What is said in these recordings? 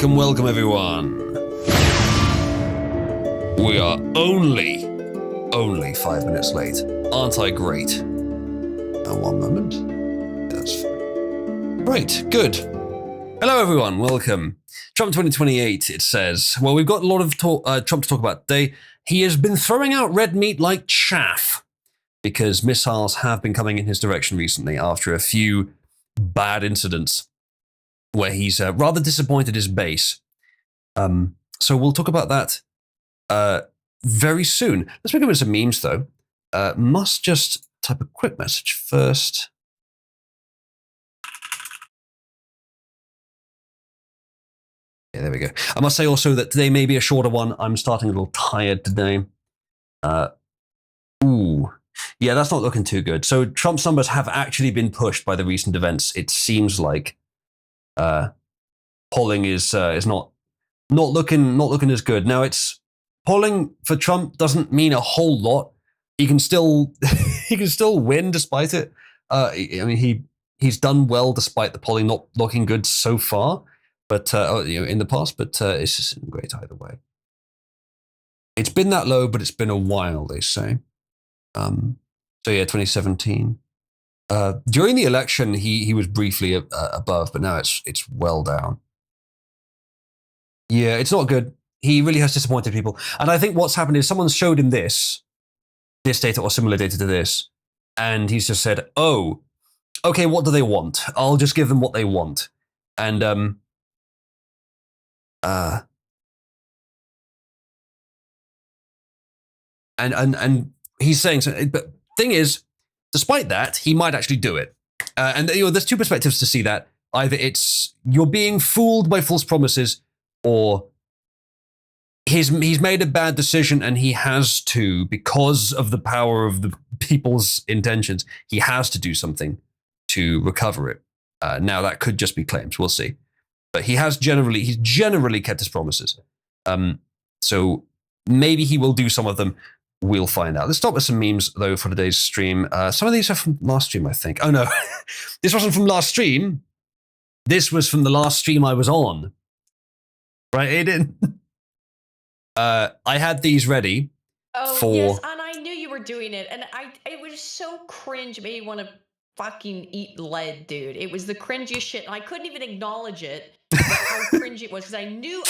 Welcome everyone. We are only 5 minutes late. Aren't I great? One moment. That's fine. Right, good. Hello everyone, welcome. Trump 2028, it says. Well, we've got a lot of Trump to talk about today. He has been throwing out red meat like chaff because missiles have been coming in his direction recently after a few bad incidents where he's rather disappointed his base. So we'll talk about that very soon. Let's begin with some memes, though. Must just type a quick message first. Yeah, there we go. I must say also that today may be a shorter one. I'm starting a little tired today. Yeah, that's not looking too good. So Trump's numbers have actually been pushed by the recent events. It seems like polling is not looking as good. Now, it's polling for Trump doesn't mean a whole lot. He can still win despite it. I mean, he's done well despite the polling not looking good so far, but in the past. But it's just great either way. It's been that low, but it's been a while, they say. So yeah, 2017. During the election, he was briefly above, but now it's well down. Yeah, it's not good. He really has disappointed people. And I think what's happened is someone showed him this data or similar data to this, and he's just said, oh, okay, what do they want? I'll just give them what they want. And and he's saying, but thing is, despite that, he might actually do it. And there's two perspectives to see that. Either it's you're being fooled by false promises, or he's made a bad decision and he has to, because of the power of the people's intentions, he has to do something to recover it. Now that could just be claims. We'll see. But he's generally kept his promises. So maybe he will do some of them. We'll find out. Let's start with some memes, though, for today's stream. Some of these are from last stream, I think. Oh, no. This wasn't from last stream. This was from the last stream I was on. Right, Aiden? I had these ready for... Yes, and I knew you were doing it. And it was so cringe. It made me want to fucking eat lead, dude. It was the cringiest shit. And I couldn't even acknowledge it. How cringy it was, because I knew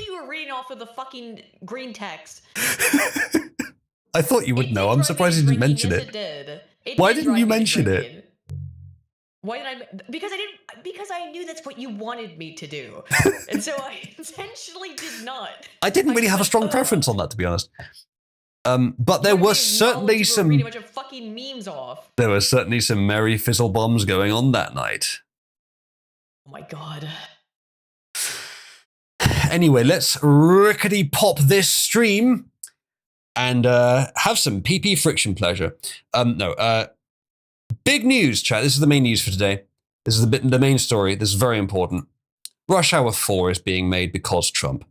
you were reading off of the fucking green text. I thought you would know. I'm surprised you didn't mention it. It did. Why didn't you mention it? Why did I? Because I knew that's what you wanted me to do, and so I intentionally did not. I didn't really have a strong preference on that, to be honest. But there was certainly some reading a bunch of fucking memes off. There were certainly some merry fizzle bombs going on that night. Oh my god. Anyway, let's rickety pop this stream and have some PP friction pleasure. Big news, chat. This is the main news for today. This is the main story. This is very important. Rush Hour 4 is being made because Trump.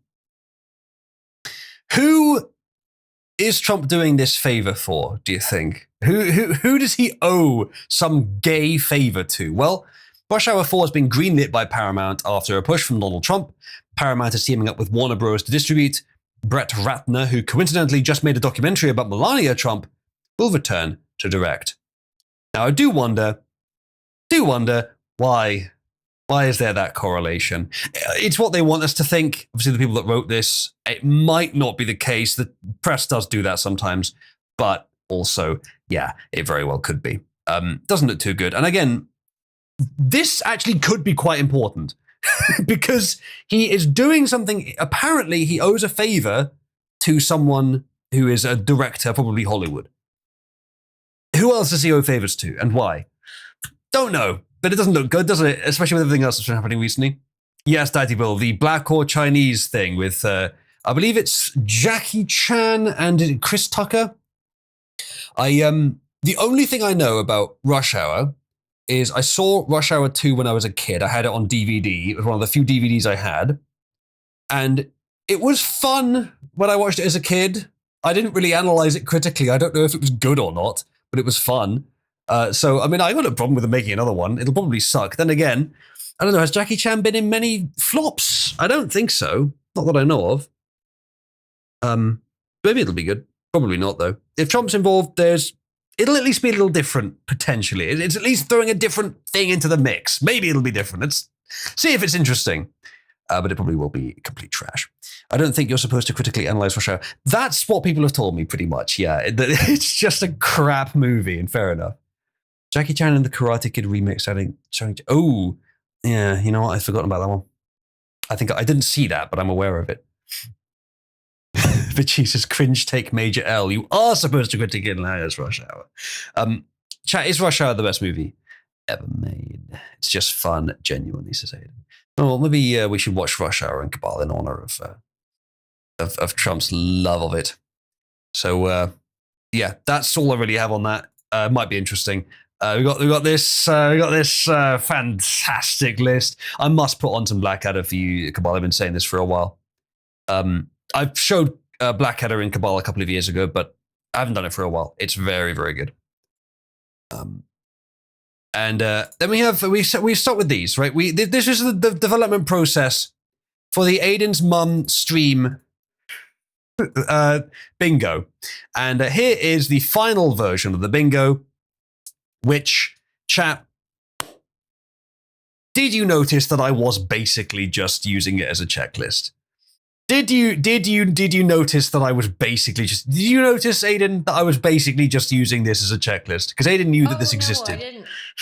Who is Trump doing this favor for, do you think? Who does he owe some gay favor to? Well, Rush Hour 4 has been greenlit by Paramount after a push from Donald Trump. Paramount is teaming up with Warner Bros. To distribute. Brett Ratner, who coincidentally just made a documentary about Melania Trump, will return to direct. Now, I do wonder why is there that correlation? It's what they want us to think. Obviously, the people that wrote this, it might not be the case. The press does do that sometimes, but also, yeah, it very well could be. Doesn't look too good. And again, this actually could be quite important because he is doing something. Apparently, he owes a favor to someone who is a director, probably Hollywood. Who else does he owe favors to, and why? Don't know, but it doesn't look good, does it? Especially with everything else that's been happening recently. Yes, Daddy Bill, the black or Chinese thing with, I believe it's Jackie Chan and Chris Tucker. The only thing I know about Rush Hour is I saw Rush Hour 2 when I was a kid. I had it on DVD. It was one of the few DVDs I had. And it was fun when I watched it as a kid. I didn't really analyze it critically. I don't know if it was good or not, but it was fun. So, I mean, I got no problem with them making another one. It'll probably suck. Then again, I don't know. Has Jackie Chan been in many flops? I don't think so. Not that I know of. Maybe it'll be good. Probably not, though. If Trump's involved, it'll at least be a little different, potentially. It's at least throwing a different thing into the mix. Maybe it'll be different. Let's see if it's interesting. But it probably will be complete trash. I don't think you're supposed to critically analyze Rush Hour. That's what people have told me, pretty much. Yeah, it's just a crap movie, and fair enough. Jackie Chan and the Karate Kid remix oh, yeah, you know what? I've forgotten about that one. I think I didn't see that, but I'm aware of it. But Jesus, cringe take major L. You are supposed to critically analyze Rush Hour. Chat, is Rush Hour the best movie ever made? It's just fun, genuinely, says Aiden. Oh, maybe we should watch Rush Hour and Cabal in honor of Trump's love of it. So yeah, that's all I really have on that. Might be interesting. We got this fantastic list. I must put on some Blackadder for you, Cabal. I've been saying this for a while. I've showed Blackadder in Cabal a couple of years ago, but I haven't done it for a while. It's very, very good. And then we start with these, right? This is the development process for the Aiden's Mum stream bingo, and here is the final version of the bingo. Which, chat, did you notice that I was basically just using it as a checklist? Did you notice that I was basically just? Did you notice, Aiden, that I was basically just using this as a checklist? Because Aiden knew that this existed.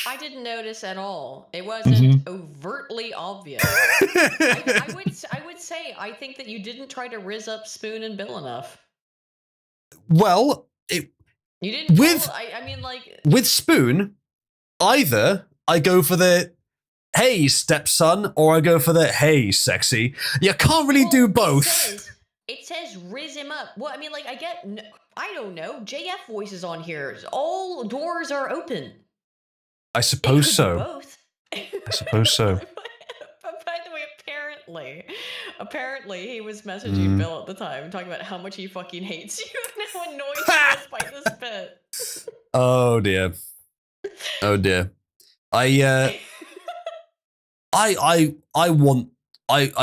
I didn't notice at all. It wasn't overtly obvious. I would say I think that you didn't try to rizz up Spoon and Bill enough. Well, you didn't. I mean, like with Spoon, either I go for the hey, stepson, or I go for the hey, sexy. You can't really do both. It says rizz him up. Well, I mean, like, I don't know. JF voices on here. All doors are open. I suppose so. Both. I suppose so. But by the way, apparently he was messaging Bill at the time, talking about how much he fucking hates you and how annoyed he was by this bit. Oh dear. Oh dear. I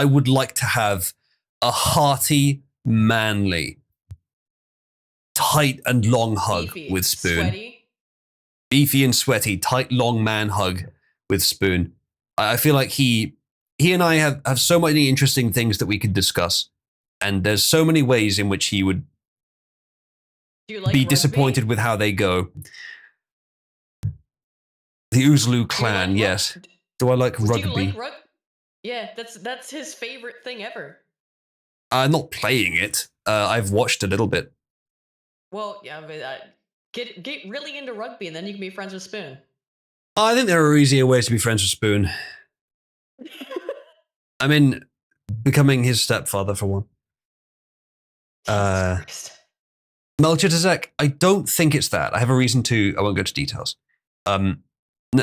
would like to have a hearty, manly, tight and long hug Beefy, with Spoon. Sweaty. Beefy and sweaty, tight, long man hug with Spoon. I feel like he and I have so many interesting things that we could discuss, and there's so many ways in which he would be disappointed with how they go. The Oozloo clan, yes. Do I like rugby? Yeah, that's his favorite thing ever. Not playing it. I've watched a little bit. Well, yeah, but get really into rugby, and then you can be friends with Spoon. I think there are easier ways to be friends with Spoon. I mean, becoming his stepfather for one. Melchizedek, I don't think it's that. I have a reason to. I won't go to details.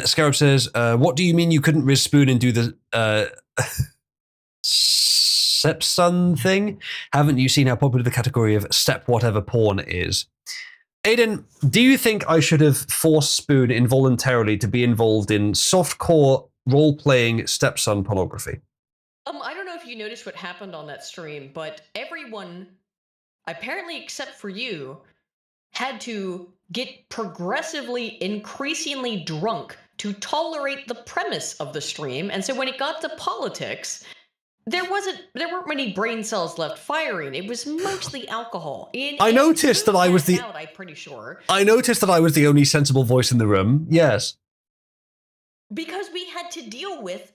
Scarab says, what do you mean you couldn't riz Spoon and do the stepson thing? Haven't you seen how popular the category of step whatever porn is? Aiden, do you think I should have forced Spoon involuntarily to be involved in softcore role-playing stepson pornography? I don't know if you noticed what happened on that stream, but everyone, apparently except for you, had to get progressively, increasingly drunk to tolerate the premise of the stream. And so when it got to politics, there weren't many brain cells left firing. It was mostly alcohol. I noticed that I was I'm pretty sure. I noticed that I was the only sensible voice in the room. Yes. Because we had to deal with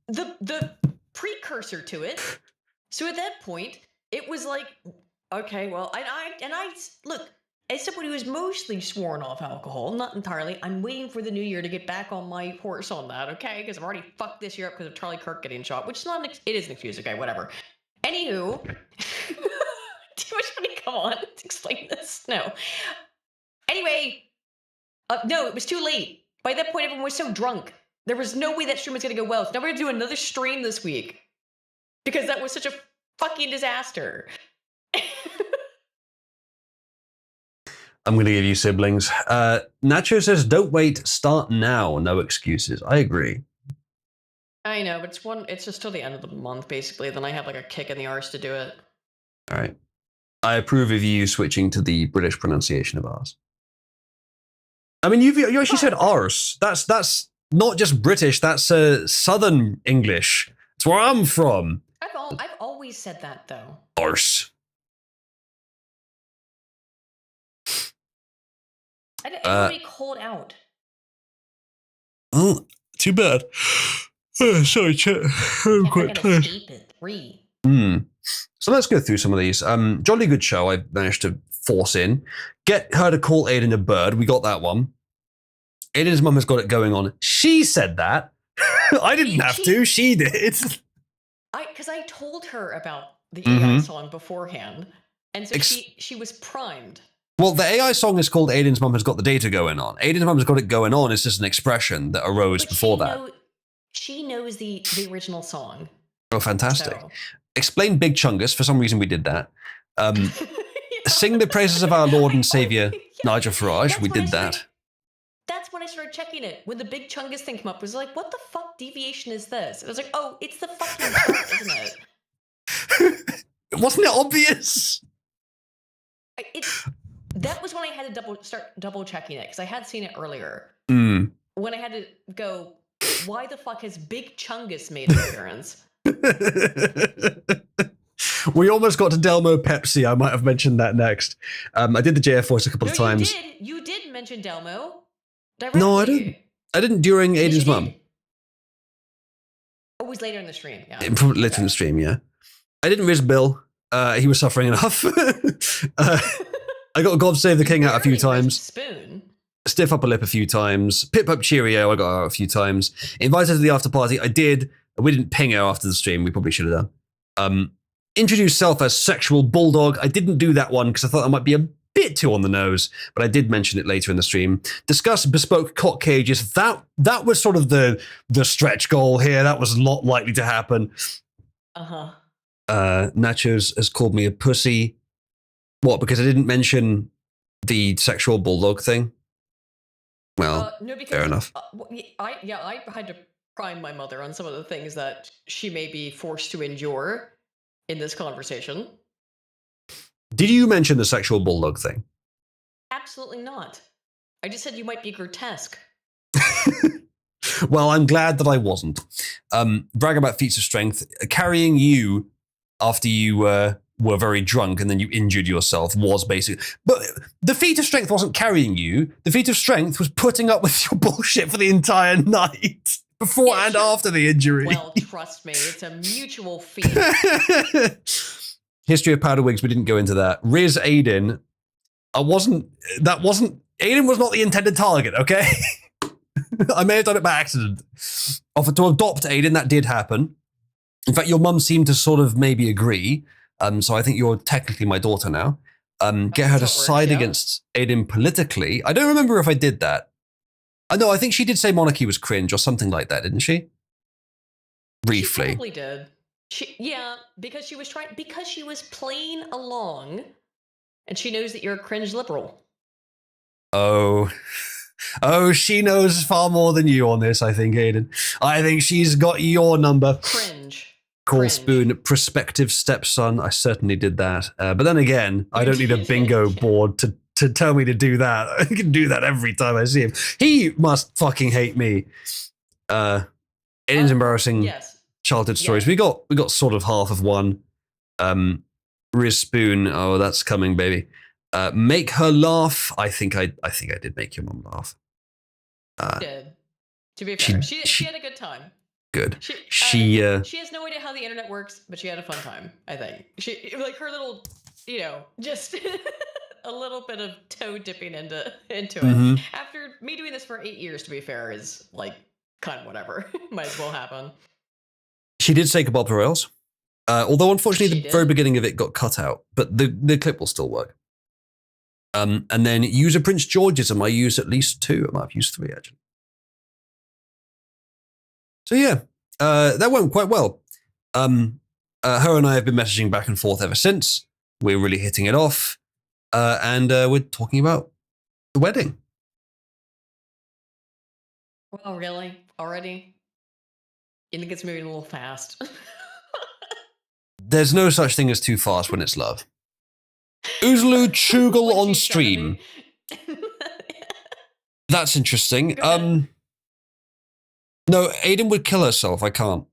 the precursor to it. So at that point, it was like, okay, well, I look, as someone who is mostly sworn off alcohol, not entirely, I'm waiting for the new year to get back on my horse on that, okay? Because I've already fucked this year up because of Charlie Kirk getting shot, which is not it is an excuse, okay, whatever. Anywho, do you want me to come on to explain this? No. Anyway, no, it was too late. By that point, everyone was so drunk. There was no way that stream was going to go well. So now we're going to do another stream this week. Because that was such a fucking disaster. I'm going to give you siblings. Nacho says, don't wait, start now. No excuses. I agree. I know, but it's just till the end of the month, basically. Then I have like a kick in the arse to do it. All right. I approve of you switching to the British pronunciation of ours. I mean, you actually said arse. That's not just British. That's Southern English. It's where I'm from. I've always said that though. Arse. I don't want to be called out. Oh, too bad. Oh, sorry, chat. I'm quite tired. Escape at 3. So let's go through some of these. Jolly good show. I managed to force in. Get her to call Aiden a bird. We got that one. Aiden's mum has got it going on. She said that. I didn't have to. She did. Because I told her about the AI song beforehand, and so she was primed. Well, the AI song is called Aiden's mum has got the data going on. Aiden's mum has got it going on. It's just an expression that arose before that. She knows the original song. Oh, fantastic. So. Explain Big Chungus. For some reason, we did that. Sing the praises of our Lord and Savior, Nigel Farage. We did that. That's when I started checking it. When the Big Chungus thing came up, I was like, what the fuck deviation is this? And I was like, oh, it's the fucking chart, isn't it? Wasn't it obvious? That was when I had to start double checking it, because I had seen it earlier. When I had to go, why the fuck has Big Chungus made an appearance? We almost got to Delmo Pepsi. I might have mentioned that next. I did the JF voice a couple of times. You did mention Delmo. Directly. No, I didn't. I didn't during Aiden's mum. It was later in the stream, yeah. Probably later in the stream, yeah. I didn't risk Bill. He was suffering enough. I got God Save the King out a few times. Spoon. Stiff Upper Lip a few times. Pip Up Cheerio I got out a few times. Invited to the after party. I did. We didn't ping her after the stream. We probably should have done. Introduced self as Sexual Bulldog. I didn't do that one because I thought that might be a bit too on the nose, but I did mention it later in the stream. Discuss bespoke cock cages. That was sort of the stretch goal here. That was not likely to happen. Nachos has called me a pussy. What? Because I didn't mention the Sexual Bulldog thing? Well, no, because, fair enough. I had to prime my mother on some of the things that she may be forced to endure in this conversation. Did you mention the Sexual Bulldog thing? Absolutely not. I just said you might be grotesque. Well, I'm glad that I wasn't. Brag about feats of strength. Carrying you after you were very drunk and then you injured yourself was basically... But the feat of strength wasn't carrying you. The feat of strength was putting up with your bullshit for the entire night. Before and after the injury. Well, trust me, it's a mutual feat. History of powder wigs, we didn't go into that. Riz Aiden, Aiden was not the intended target, okay? I may have done it by accident. Offered to adopt Aiden, that did happen. In fact, your mum seemed to sort of maybe agree. So I think you're technically my daughter now. Get her to side against Aiden politically. I don't remember if I did that. No, I think she did say monarchy was cringe or something like that, didn't she? Briefly. She probably did. Because she was playing along, and she knows that you're a cringe liberal. Oh, she knows far more than you on this, I think, Aiden. I think she's got your number. Cringe. Call Spoon, prospective stepson. I certainly did that. But then again, I don't need a bingo board to tell me to do that. I can do that every time I see him. He must fucking hate me. Aiden's embarrassing childhood stories. We got sort of half of one. Riz Spoon. Oh, that's coming, baby. Make her laugh. I think I did make your mum laugh. Did. To be fair, she had a good time. Good. She has no idea how the internet works, but she had a fun time. I think she like her little, just. A little bit of toe dipping into it. After me doing this for 8 years, to be fair, is like kind of whatever. Might as well happen. She did say kebab rails. Although unfortunately the very beginning of it got cut out, but the clip will still work. And then use a Prince Georgeism. I used at least 2. I might have used 3 actually. So yeah, that went quite well. Her and I have been messaging back and forth ever since. We're really hitting it off. And we're talking about the wedding. Oh, really? Already? And it gets moving a little fast. There's no such thing as too fast when it's love. Oozloo Choogle When on she's trying to stream. be- That's interesting. Go ahead. No, Aiden would kill herself. I can't.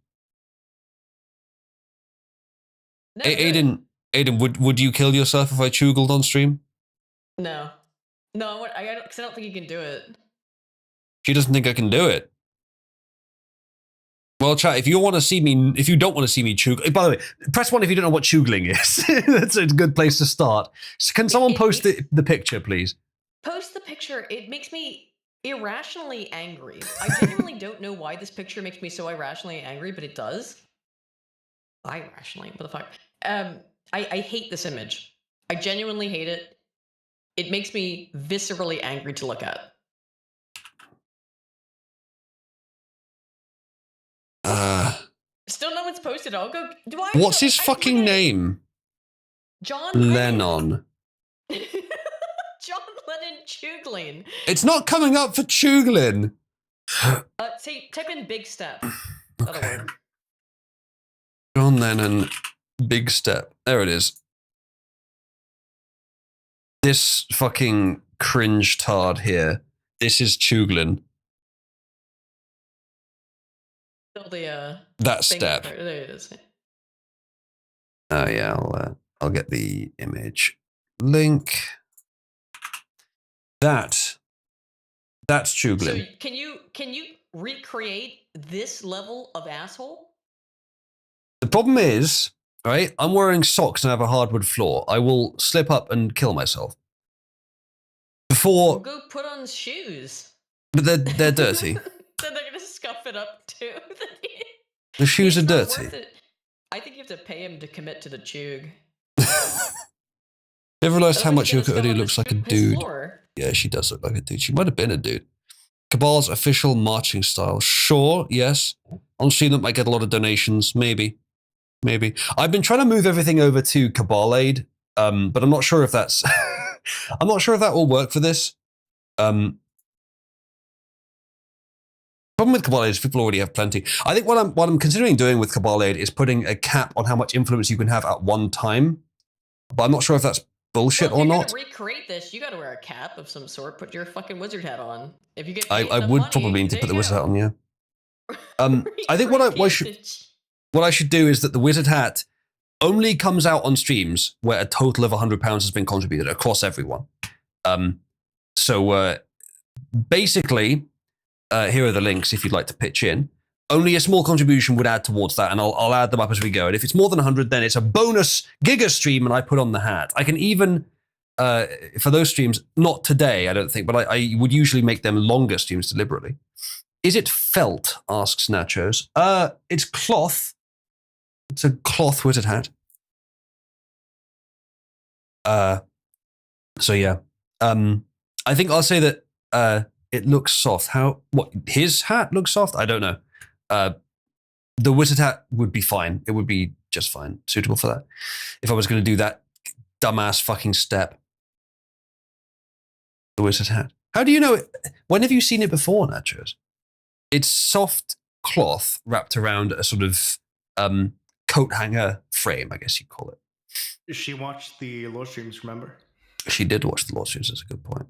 No, do it. Aiden, would you kill yourself if I choogled on stream? No. No, I don't think you can do it. She doesn't think I can do it. Well, chat, if you don't want to see me choogle, by the way, press 1 if you don't know what choogling is. That's a good place to start. So can someone post the picture, please? Post the picture. It makes me irrationally angry. I genuinely don't know why this picture makes me so irrationally angry, but it does. Irrationally, what the fuck? I hate this image. I genuinely hate it. It makes me viscerally angry to look at. Still no one's posted. I'll go. What's his fucking name? John Lennon. John Lennon choogling. It's not coming up for choogling. Type in big step. That'll Okay. work. John Lennon, big step. There it is. This fucking cringe tard here. This is choogling. Still the That thing step. There it is. Oh yeah, I'll get the image link. That's choogling. So can you recreate this level of asshole? The problem is, right? I'm wearing socks and I have a hardwood floor. I will slip up and kill myself. Well, go put on shoes. But they're dirty. Then they're gonna scuff it up too. The shoes are It's not dirty. worth it. I think you have to pay him to commit to the chug. Never realized how Otherwise much he's gonna Yoko Odi scum looks like a his dude. floor. Yeah, she does look like a dude. She might have been a dude. Cabal's official marching style. Sure, yes. On stream that might get a lot of donations. Maybe. I've been trying to move everything over to Cabal Aid, but I'm not sure if that's... I'm not sure if that will work for this. Problem with Cabal Aid is people already have plenty. I think what I'm considering doing with Cabal Aid is putting a cap on how much influence you can have at one time. But I'm not sure if that's bullshit Well, or if you're not. gonna recreate this, you gotta wear a cap of some sort. Put your fucking wizard hat on. If you get I enough would money, probably need to there put the you wizard go. hat on, yeah. I think what I should do is that the wizard hat only comes out on streams where a total of £100 has been contributed across everyone. So basically, here are the links if you'd like to pitch in. Only a small contribution would add towards that, and I'll add them up as we go. And if it's more than 100, then it's a bonus Giga stream, and I put on the hat. I can even, for those streams, not today, I don't think, but I would usually make them longer streams deliberately. Is it felt? Asks Nachos. It's cloth. It's a cloth wizard hat. So yeah. I think I'll say that it looks soft. What his hat looks soft? I don't know. The wizard hat would be fine. It would be just fine, suitable for that. If I was going to do that dumbass fucking step. The wizard hat. How do you know it? When have you seen it before, Nachos? It's soft cloth wrapped around a sort of coat hanger frame, I guess you'd call it. She watched the live streams, remember? She did watch the live streams, that's a good point.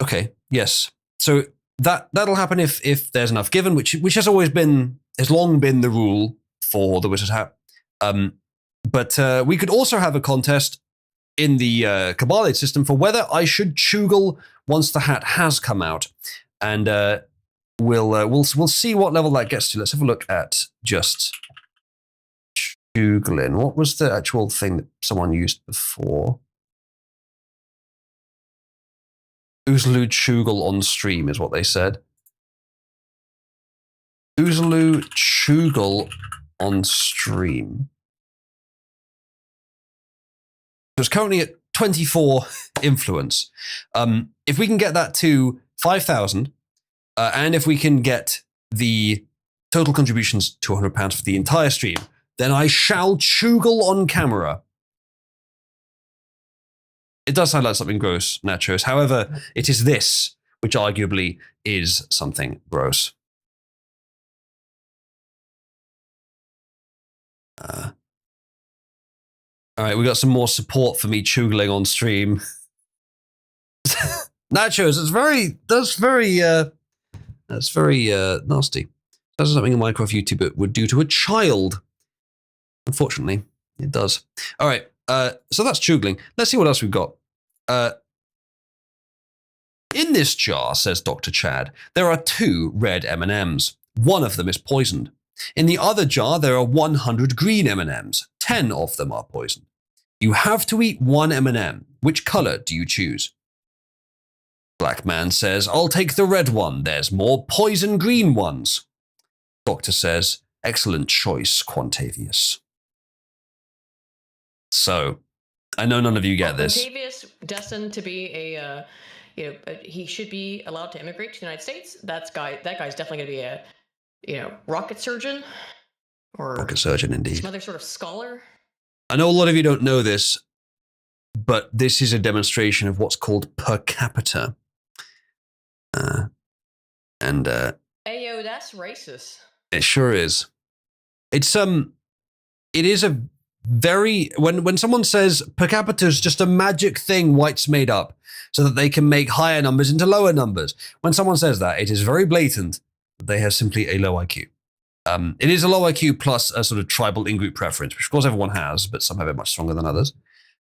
Okay, yes. So that'll happen if there's enough given, which has long been the rule for the wizard hat. But we could also have a contest in the Cabalade system for whether I should choogle once the hat has come out, and we'll see what level that gets to. Let's have a look at just choogling. What was the actual thing that someone used before? Oozloo choogle on stream is what they said. Oozloo choogle on stream. So it's currently at 24 influence. If we can get that to 5,000, and if we can get the total contributions to £100 for the entire stream, then I shall choogle on camera. It does sound like something gross, Nachos. However, it is this which arguably is something gross. All right, we got some more support for me chugling on stream. Nachos, that's very nasty. That's something a Minecraft YouTuber would do to a child. Unfortunately, it does. All right, so that's chugling. Let's see what else we've got. In this jar, says Dr. Chad, there are 2 red M&Ms. One of them is poisoned. In the other jar, there are 100 green M&Ms. 10 of them are poisoned. You have to eat 1 M&M. Which color do you choose? Black man says, I'll take the red one. There's more poison green ones. Doctor says, excellent choice, Quantavius. So, I know none of you get this. Quantavius, destined to be a, he should be allowed to immigrate to the United States. That guy's definitely going to be a, rocket surgeon. Or rocket surgeon, indeed. Some other sort of scholar. I know a lot of you don't know this, but this is a demonstration of what's called per capita. Ayo, that's racist. It sure is. It is a very, when someone says per capita is just a magic thing whites made up so that they can make higher numbers into lower numbers. When someone says that, it is very blatant that they have simply a low IQ. It is a low IQ plus a sort of tribal in-group preference, which of course everyone has, but some have it much stronger than others.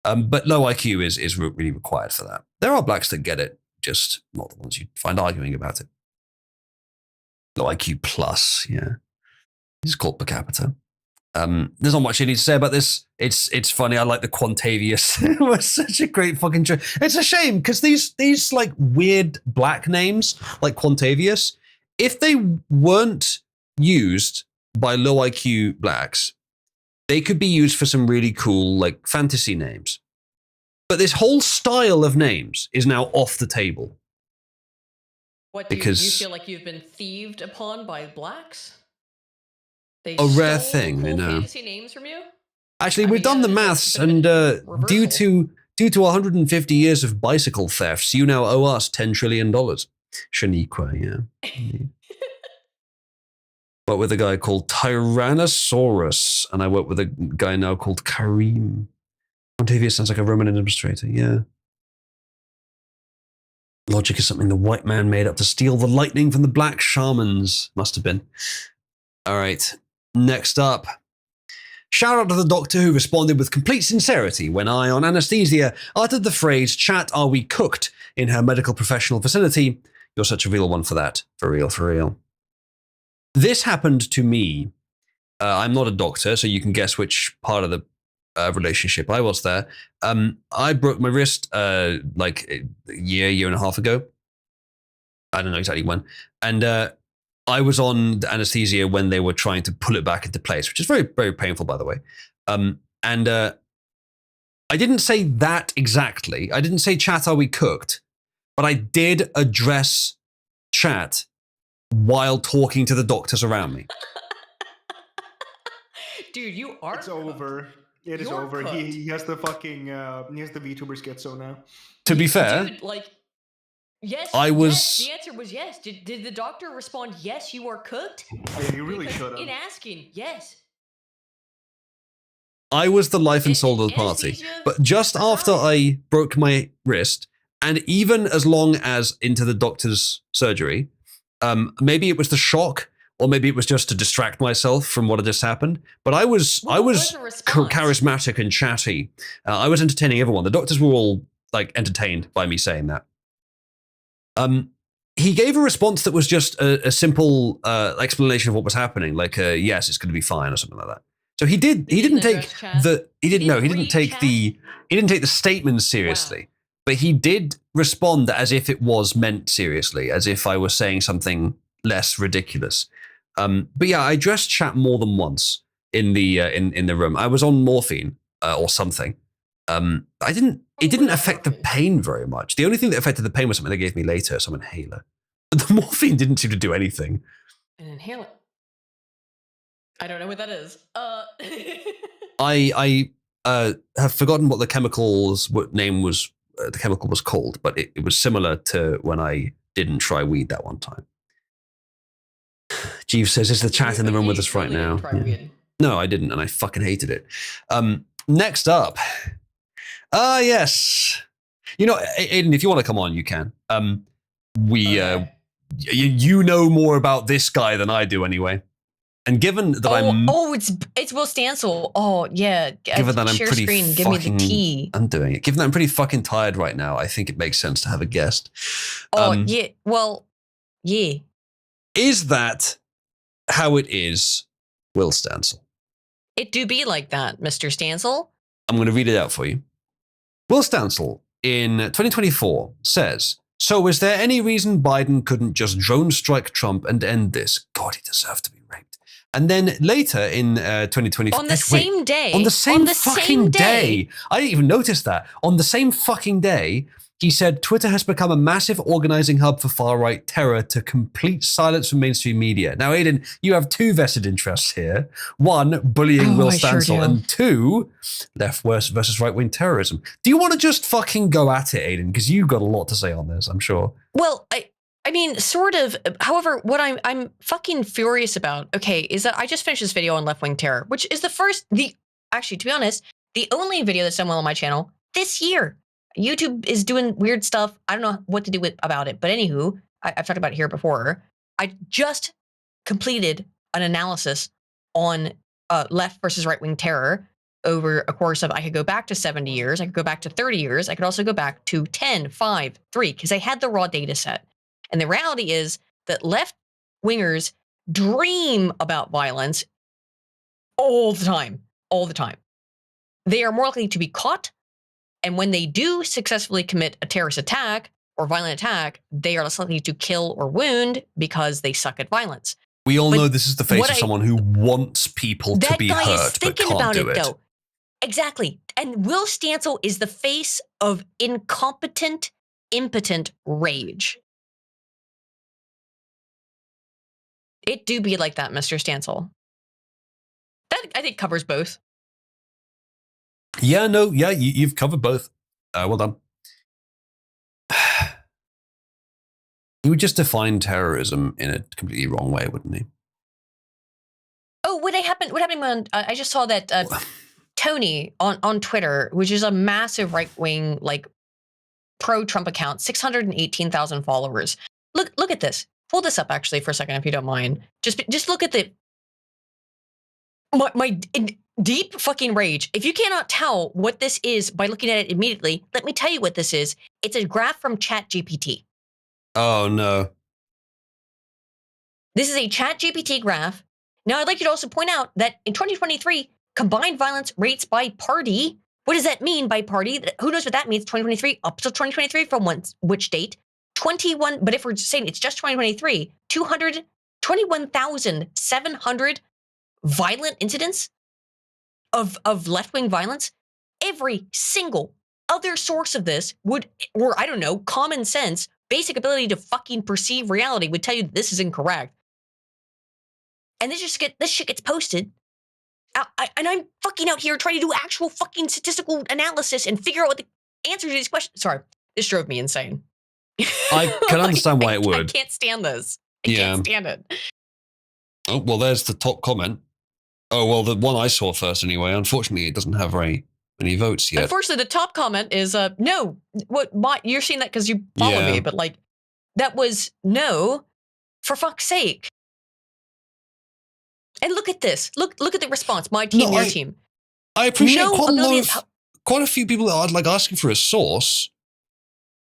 But low IQ is really required for that. There are blacks that get it, just not the ones you find arguing about it. Low IQ plus, yeah. It's called per capita. There's not much you need to say about this. It's funny. I like the Quantavius. It was such a great fucking joke. It's a shame because these like weird black names like Quantavius, if they weren't used by low IQ blacks, they could be used for some really cool like fantasy names. But this whole style of names is now off the table. What, do you feel like you've been thieved upon by blacks? They a rare stole thing, cool you know. fantasy names from you? Actually, we've done the maths, and due to 150 years of bicycle thefts, you now owe us $10 trillion. Shaniqua, yeah. Worked with a guy called Tyrannosaurus, and I work with a guy now called Kareem. Quantavius sounds like a Roman administrator, yeah. Logic is something the white man made up to steal the lightning from the black shamans. Must have been. All right, next up. Shout out to the doctor who responded with complete sincerity when I, on anesthesia, uttered the phrase, chat, are we cooked, in her medical professional vicinity. You're such a real one for that. For real, for real. This happened to me. I'm not a doctor, so you can guess which part of the relationship I was there. I broke my wrist like a year and a half ago. I don't know exactly when. And I was on anesthesia when they were trying to pull it back into place, which is very, very painful, by the way. And I didn't say that exactly. I didn't say, chat, are we cooked? But I did address chat while talking to the doctors around me. Dude, you are It's cooked. over. It is You're over. cooked. He has the fucking he has the VTuber schizo now. To be fair, Dude, like, yes, I was. yes, the answer was yes. Did the doctor respond, yes, you are cooked? Yeah, he really Because should in have. asking, yes. I was the life and soul of the party. Anesthesia But just after I broke my wrist, and even as long as into the doctor's surgery, maybe it was the shock, or maybe it was just to distract myself from what had just happened. But I was What was the response? charismatic and chatty. I was entertaining everyone. The doctors were all like entertained by me saying that. He gave a response that was just a simple explanation of what was happening, like yes, it's going to be fine or something like that. So he didn't take the statement seriously. Wow. But he did respond as if it was meant seriously, as if I was saying something less ridiculous. But yeah, I addressed chat more than once in the in the room. I was on morphine or something. It didn't affect the pain very much. The only thing that affected the pain was something they gave me later, some inhaler. But the morphine didn't seem to do anything. An inhaler. I don't know what that is. I have forgotten what the chemical's name was. The chemical was called, but it was similar to when I didn't try weed that one time. Jeeves says, is the chat in the room with us right now? Yeah. No, I didn't, and I fucking hated it. Next up. Yes. You know, Aiden, if you want to come on, you can. You know more about this guy than I do anyway. And given that it's Will Stansel. Oh yeah. Given that I'm pretty screen, give me the tea. I'm doing it. Given that I'm pretty fucking tired right now, I think it makes sense to have a guest. Yeah. Well, yeah. Is that how it is, Will Stansel? It do be like that, Mr. Stansel. I'm going to read it out for you. Will Stansel in 2024 says, so is there any reason Biden couldn't just drone strike Trump and end this? God, he deserved to be raped. And then later in 2024... On the same day. On the same fucking day. I didn't even notice that. On the same fucking day, he said Twitter has become a massive organizing hub for far-right terror to complete silence from mainstream media. Now, Aiden, you have two vested interests here. One, bullying Will Stansel, and two, left versus right-wing terrorism. Do you want to just fucking go at it, Aiden? Because you've got a lot to say on this, I'm sure. Well, I mean, sort of. However, what I'm fucking furious about, okay, is that I just finished this video on left-wing terror, which is actually, to be honest, the only video that's done well on my channel this year. YouTube is doing weird stuff. I don't know what to do about it. But anywho, I've talked about it here before. I just completed an analysis on left versus right-wing terror over a course of, I could go back to 70 years. I could go back to 30 years. I could also go back to 10, 5, 3, because I had the raw data set. And the reality is that left-wingers dream about violence all the time. They are more likely to be caught. And when they do successfully commit a terrorist attack or violent attack, they are less likely to kill or wound because they suck at violence. We all know this is the face of someone who wants people to be hurt, but can't do it. Though. Exactly. And Will Stansel is the face of incompetent, impotent rage. It do be like that, Mr. Stansel. That, I think, covers both. Yeah, no, yeah, you've covered both. Well done. He would just define terrorism in a completely wrong way, wouldn't he? Oh, what happened when I just saw that Tony on Twitter, which is a massive right-wing, like, pro-Trump account, 618,000 followers. Look at this. Pull this up, actually, for a second, if you don't mind. Just look at my deep fucking rage. If you cannot tell what this is by looking at it immediately, let me tell you what this is. It's a graph from ChatGPT. Oh, no. This is a ChatGPT graph. Now, I'd like you to also point out that in 2023, combined violence rates by party. What does that mean by party? Who knows what that means? 2023, up to 2023 from which date? 21, but if we're saying it's just 2023, 21,700 violent incidents of left-wing violence. Every single other source of this would, or I don't know, common sense, basic ability to fucking perceive reality would tell you that this is incorrect. And this shit gets posted. And I'm fucking out here trying to do actual fucking statistical analysis and figure out what the answer to these questions. Sorry, this drove me insane. I can understand why it would. I can't stand this. I can't stand it. Oh, well, there's the top comment. Oh, well, the one I saw first anyway. Unfortunately, it doesn't have very many votes yet. Unfortunately, the top comment is, no. You're seeing that because you follow me, but like, that was no, for fuck's sake. And look at this. Look at the response. My team, your team. I appreciate quite a few people are like asking for a source.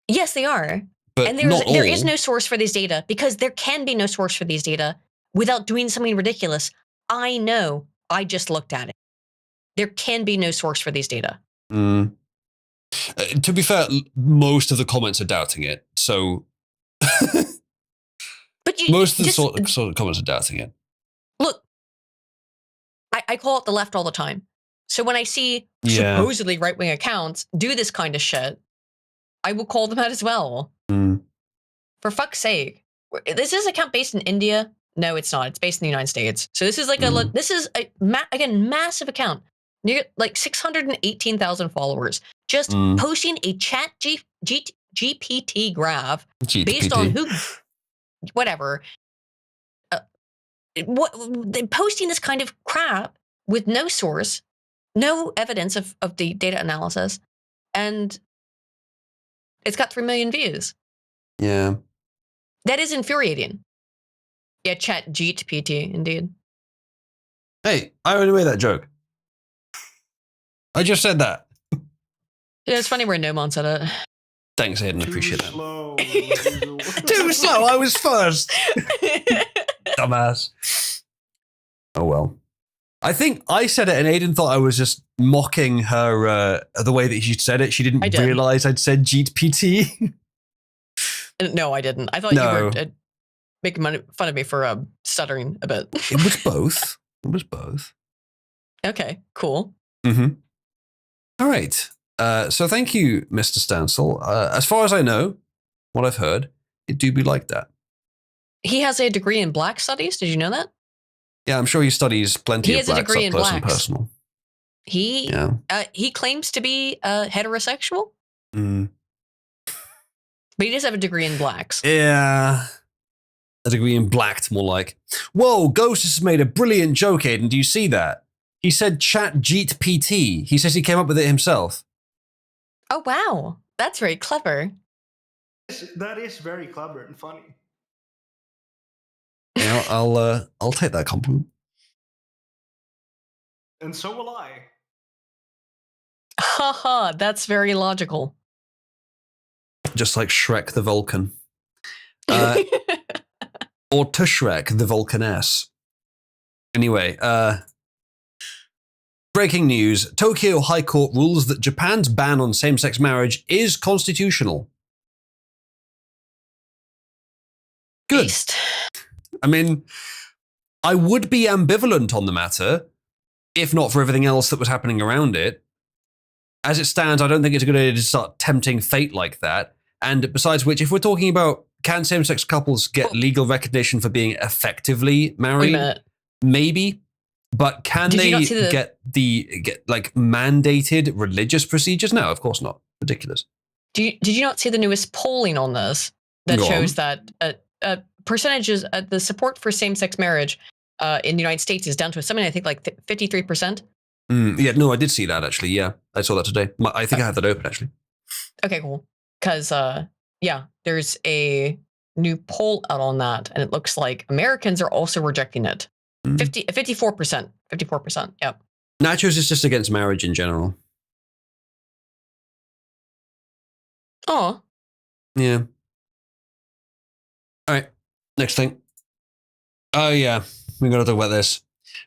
Yes, they are. But and there is no source for these data because there can be no source for these data without doing something ridiculous. I know. I just looked at it. There can be no source for these data. To be fair, most of the comments are doubting it. So most of the sort of comments are doubting it. Look, I call it the left all the time. So when I see supposedly right-wing accounts do this kind of shit, I will call them out as well. For fuck's sake. Is this account based in India? No, it's not. It's based in the United States. So this is like again, massive account. Near like 618,000 followers. Just posting a GPT graph GPT. based on who, whatever. They're posting this kind of crap with no source, no evidence of the data analysis, and it's got 3 million views. Yeah. That is infuriating. Yeah, chat GPT, indeed. Hey, I already made that joke. I just said that. Yeah, it's funny where Nomon said it. Thanks, Hayden. I Too appreciate that. slow. as usual. Too slow. I was first. Dumbass. Oh well. I think I said it and Aiden thought I was just mocking her the way that she said it. She didn't I did. realize I'd said GPT. No, I didn't. I thought No. you were making fun of me for stuttering a bit. It was both. It was both. Okay, cool. Mm-hmm. All right. So thank you, Mr. Stansel. As far as I know, what I've heard, it do be like that. He has a degree in Black Studies. Did you know that? Yeah, I'm sure he studies plenty He of has a blacks degree up in close and blacks. personal. He he claims to be heterosexual, Mm. but he does have a degree in blacks. Yeah. A degree in blacked, more like. Whoa, Ghost has made a brilliant joke, Aiden. Do you see that? He said chat GPT. He says he came up with it himself. Oh wow, that's very clever. That is very clever and funny. Yeah, I'll take that compliment. And so will I. Haha, that's very logical. Just like Shrek the Vulcan. Or to Shrek the Vulcaness. Anyway, breaking news. Tokyo High Court rules that Japan's ban on same-sex marriage is constitutional. Good. Beast. I mean, I would be ambivalent on the matter, if not for everything else that was happening around it. As it stands, I don't think it's a good idea to start tempting fate like that. And besides which, if we're talking about can same-sex couples get legal recognition for being effectively Wait a married, minute. maybe. But can Did you they not see get like mandated religious procedures? No, of course not. Ridiculous. Did you not see the newest polling on this that Go shows on. that percentages the support for same-sex marriage in the United States is down to something I think like 53%. Yeah, no, I did see that actually. Yeah, I saw that today. I think I have that open actually. Okay, cool. Because yeah, there's a new poll out on that, and it looks like Americans are also rejecting it. 54%. 54%. Yep. Nachos is just against marriage in general. Oh. Yeah. All right. Next thing. Oh yeah, we got to talk about this.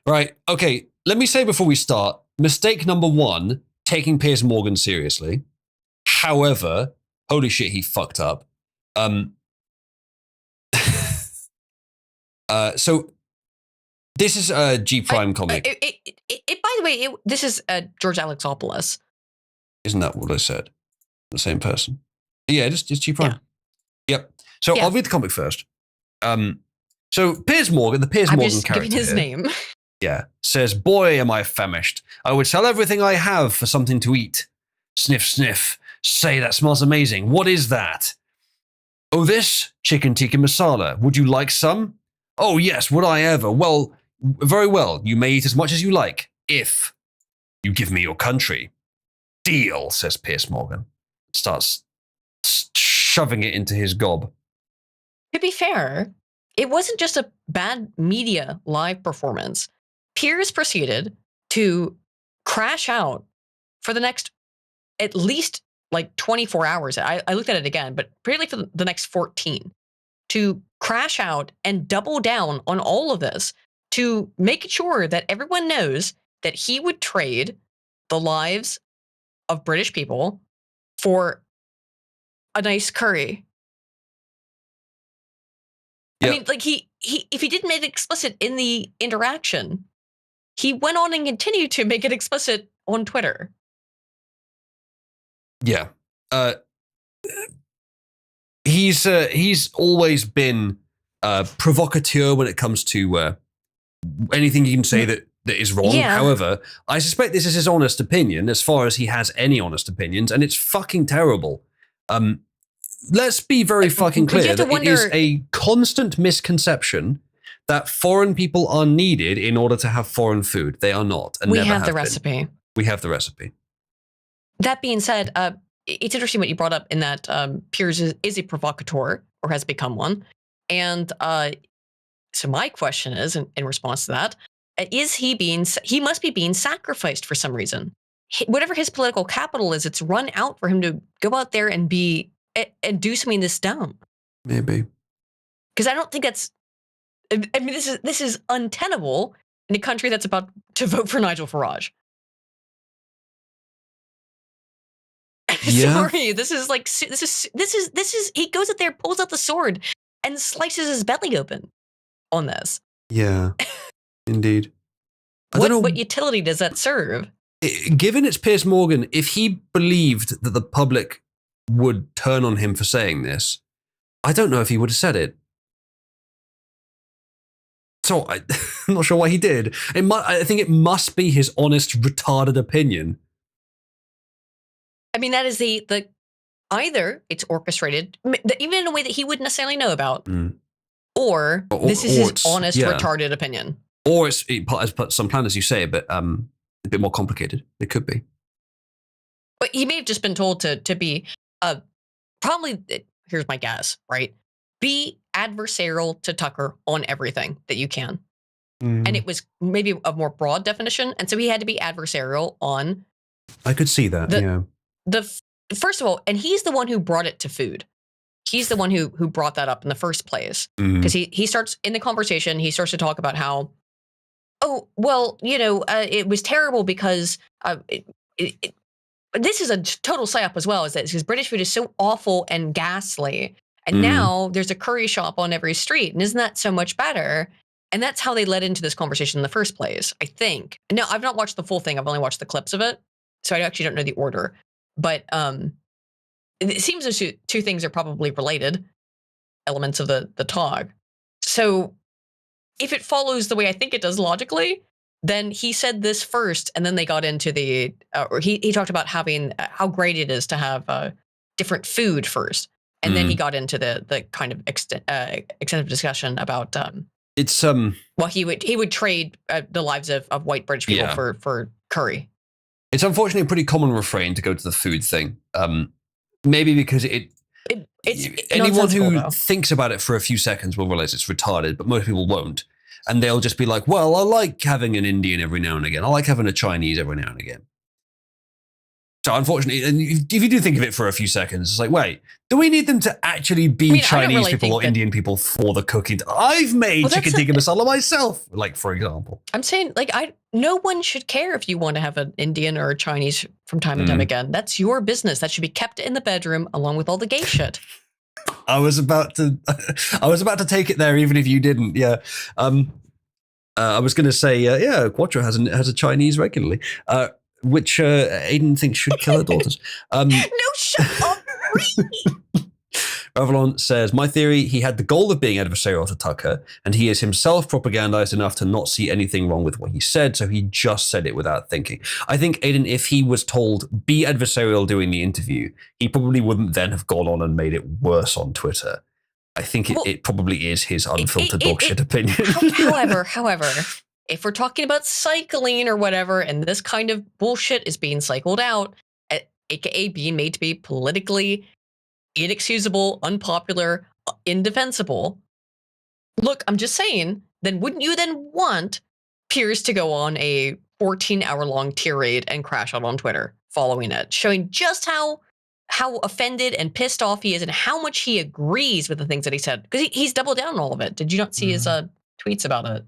Right. Okay. Let me say before we start, mistake number 1: taking Piers Morgan seriously. However, holy shit, he fucked up. So this is a G Prime comic. By the way, this is George Alexopoulos. Isn't that what I said? The same person. Yeah, it's G Prime. Yeah. Yep. So Yeah. I'll read the comic first. So Piers Morgan, the Piers I'm Morgan just character giving his here, name. yeah, says, "Boy, am I famished. I would sell everything I have for something to eat. Sniff, sniff. Say, that smells amazing. What is that? Oh, this chicken tikka masala. Would you like some? Oh, yes, would I ever? Well, very well. You may eat as much as you like, if you give me your country. Deal," says Piers Morgan. Starts shoving it into his gob. To be fair, it wasn't just a bad media live performance. Piers proceeded to crash out for the next at least like 24 hours. I looked at it again, but really for the next 14 to crash out and double down on all of this to make sure that everyone knows that he would trade the lives of British people for a nice curry. Yep. I mean, like he if he didn't make it explicit in the interaction, he went on and continued to make it explicit on Twitter. Yeah. He's always been provocateur when it comes to anything you can say that is wrong. Yeah. However, I suspect this is his honest opinion, as far as he has any honest opinions, and it's fucking terrible. let's be very fucking but you clear have to that it is wonder- a constant misconception that foreign people are needed in order to have foreign food. They are not, and we never have the been. recipe. We have the recipe. That being said, it's interesting what you brought up in that Piers is a provocateur or has become one. And so my question is, in response to that, is he must be being sacrificed for some reason. Whatever his political capital is, it's run out for him to go out there and do something this dumb. Maybe. Because I don't think that's, I mean, this is untenable in a country that's about to vote for Nigel Farage. Yeah. Sorry, this is he goes out there, pulls out the sword, and slices his belly open on this. Yeah. Indeed. I don't know. What utility does that serve? Given it's Piers Morgan, if he believed that the public would turn on him for saying this, I don't know if he would have said it. So I'm not sure why he did. I think it must be his honest, retarded opinion. I mean, that is the either it's orchestrated, even in a way that he wouldn't necessarily know about, or this is his honest, retarded opinion. Or it's some plan, as you say, but a bit more complicated. It could be. But he may have just been told to be probably. Here's my guess, right? Be adversarial to Tucker on everything that you can, and it was maybe a more broad definition, and so he had to be adversarial on. I could see that. First of all, and he's the one who brought it to food. He's the one who brought that up in the first place, because he starts in the conversation. He starts to talk about how, oh well, it was terrible because this is a total psyop as well. Is that because British food is so awful and ghastly, and now there's a curry shop on every street, and isn't that so much better? And that's how they led into this conversation in the first place, I think. No, I've not watched the full thing. I've only watched the clips of it, so I actually don't know the order. But it seems those two things are probably related elements of the talk. So if it follows the way I think it does logically, then he said this first, and then they got into or he talked about having how great it is to have different food first, and then he got into the kind of extensive discussion about it's well, he would trade the lives of white British people for curry. It's unfortunately a pretty common refrain to go to the food thing. Maybe because it's anyone who thinks about it for a few seconds will realize it's retarded, but most people won't. And they'll just be like, well, I like having an Indian every now and again. I like having a Chinese every now and again. So unfortunately, and if you do think of it for a few seconds, it's like, wait, do we need them to actually be Chinese people or Indian people for the cooking? I've made chicken tikka masala myself, like, for example. I'm saying, like, no one should care if you want to have an Indian or a Chinese from time and time again. That's your business. That should be kept in the bedroom along with all the gay shit. I was about to take it there, even if you didn't. Yeah. I was going to say, Quattro has a Chinese regularly. Which Aiden thinks should kill her daughters. No, shut up, Avalon says, my theory, he had the goal of being adversarial to Tucker, and he is himself propagandized enough to not see anything wrong with what he said, so he just said it without thinking. I think, Aiden, if he was told, be adversarial during the interview, he probably wouldn't then have gone on and made it worse on Twitter. I think it probably is his unfiltered dogshit opinion. However, if we're talking about cycling or whatever, and this kind of bullshit is being cycled out, aka being made to be politically inexcusable, unpopular, indefensible, look, I'm just saying, then wouldn't you then want Piers to go on a 14-hour-long tirade and crash out on Twitter following it, showing just how offended and pissed off he is and how much he agrees with the things that he said? Because he's doubled down on all of it. Did you not see his tweets about it?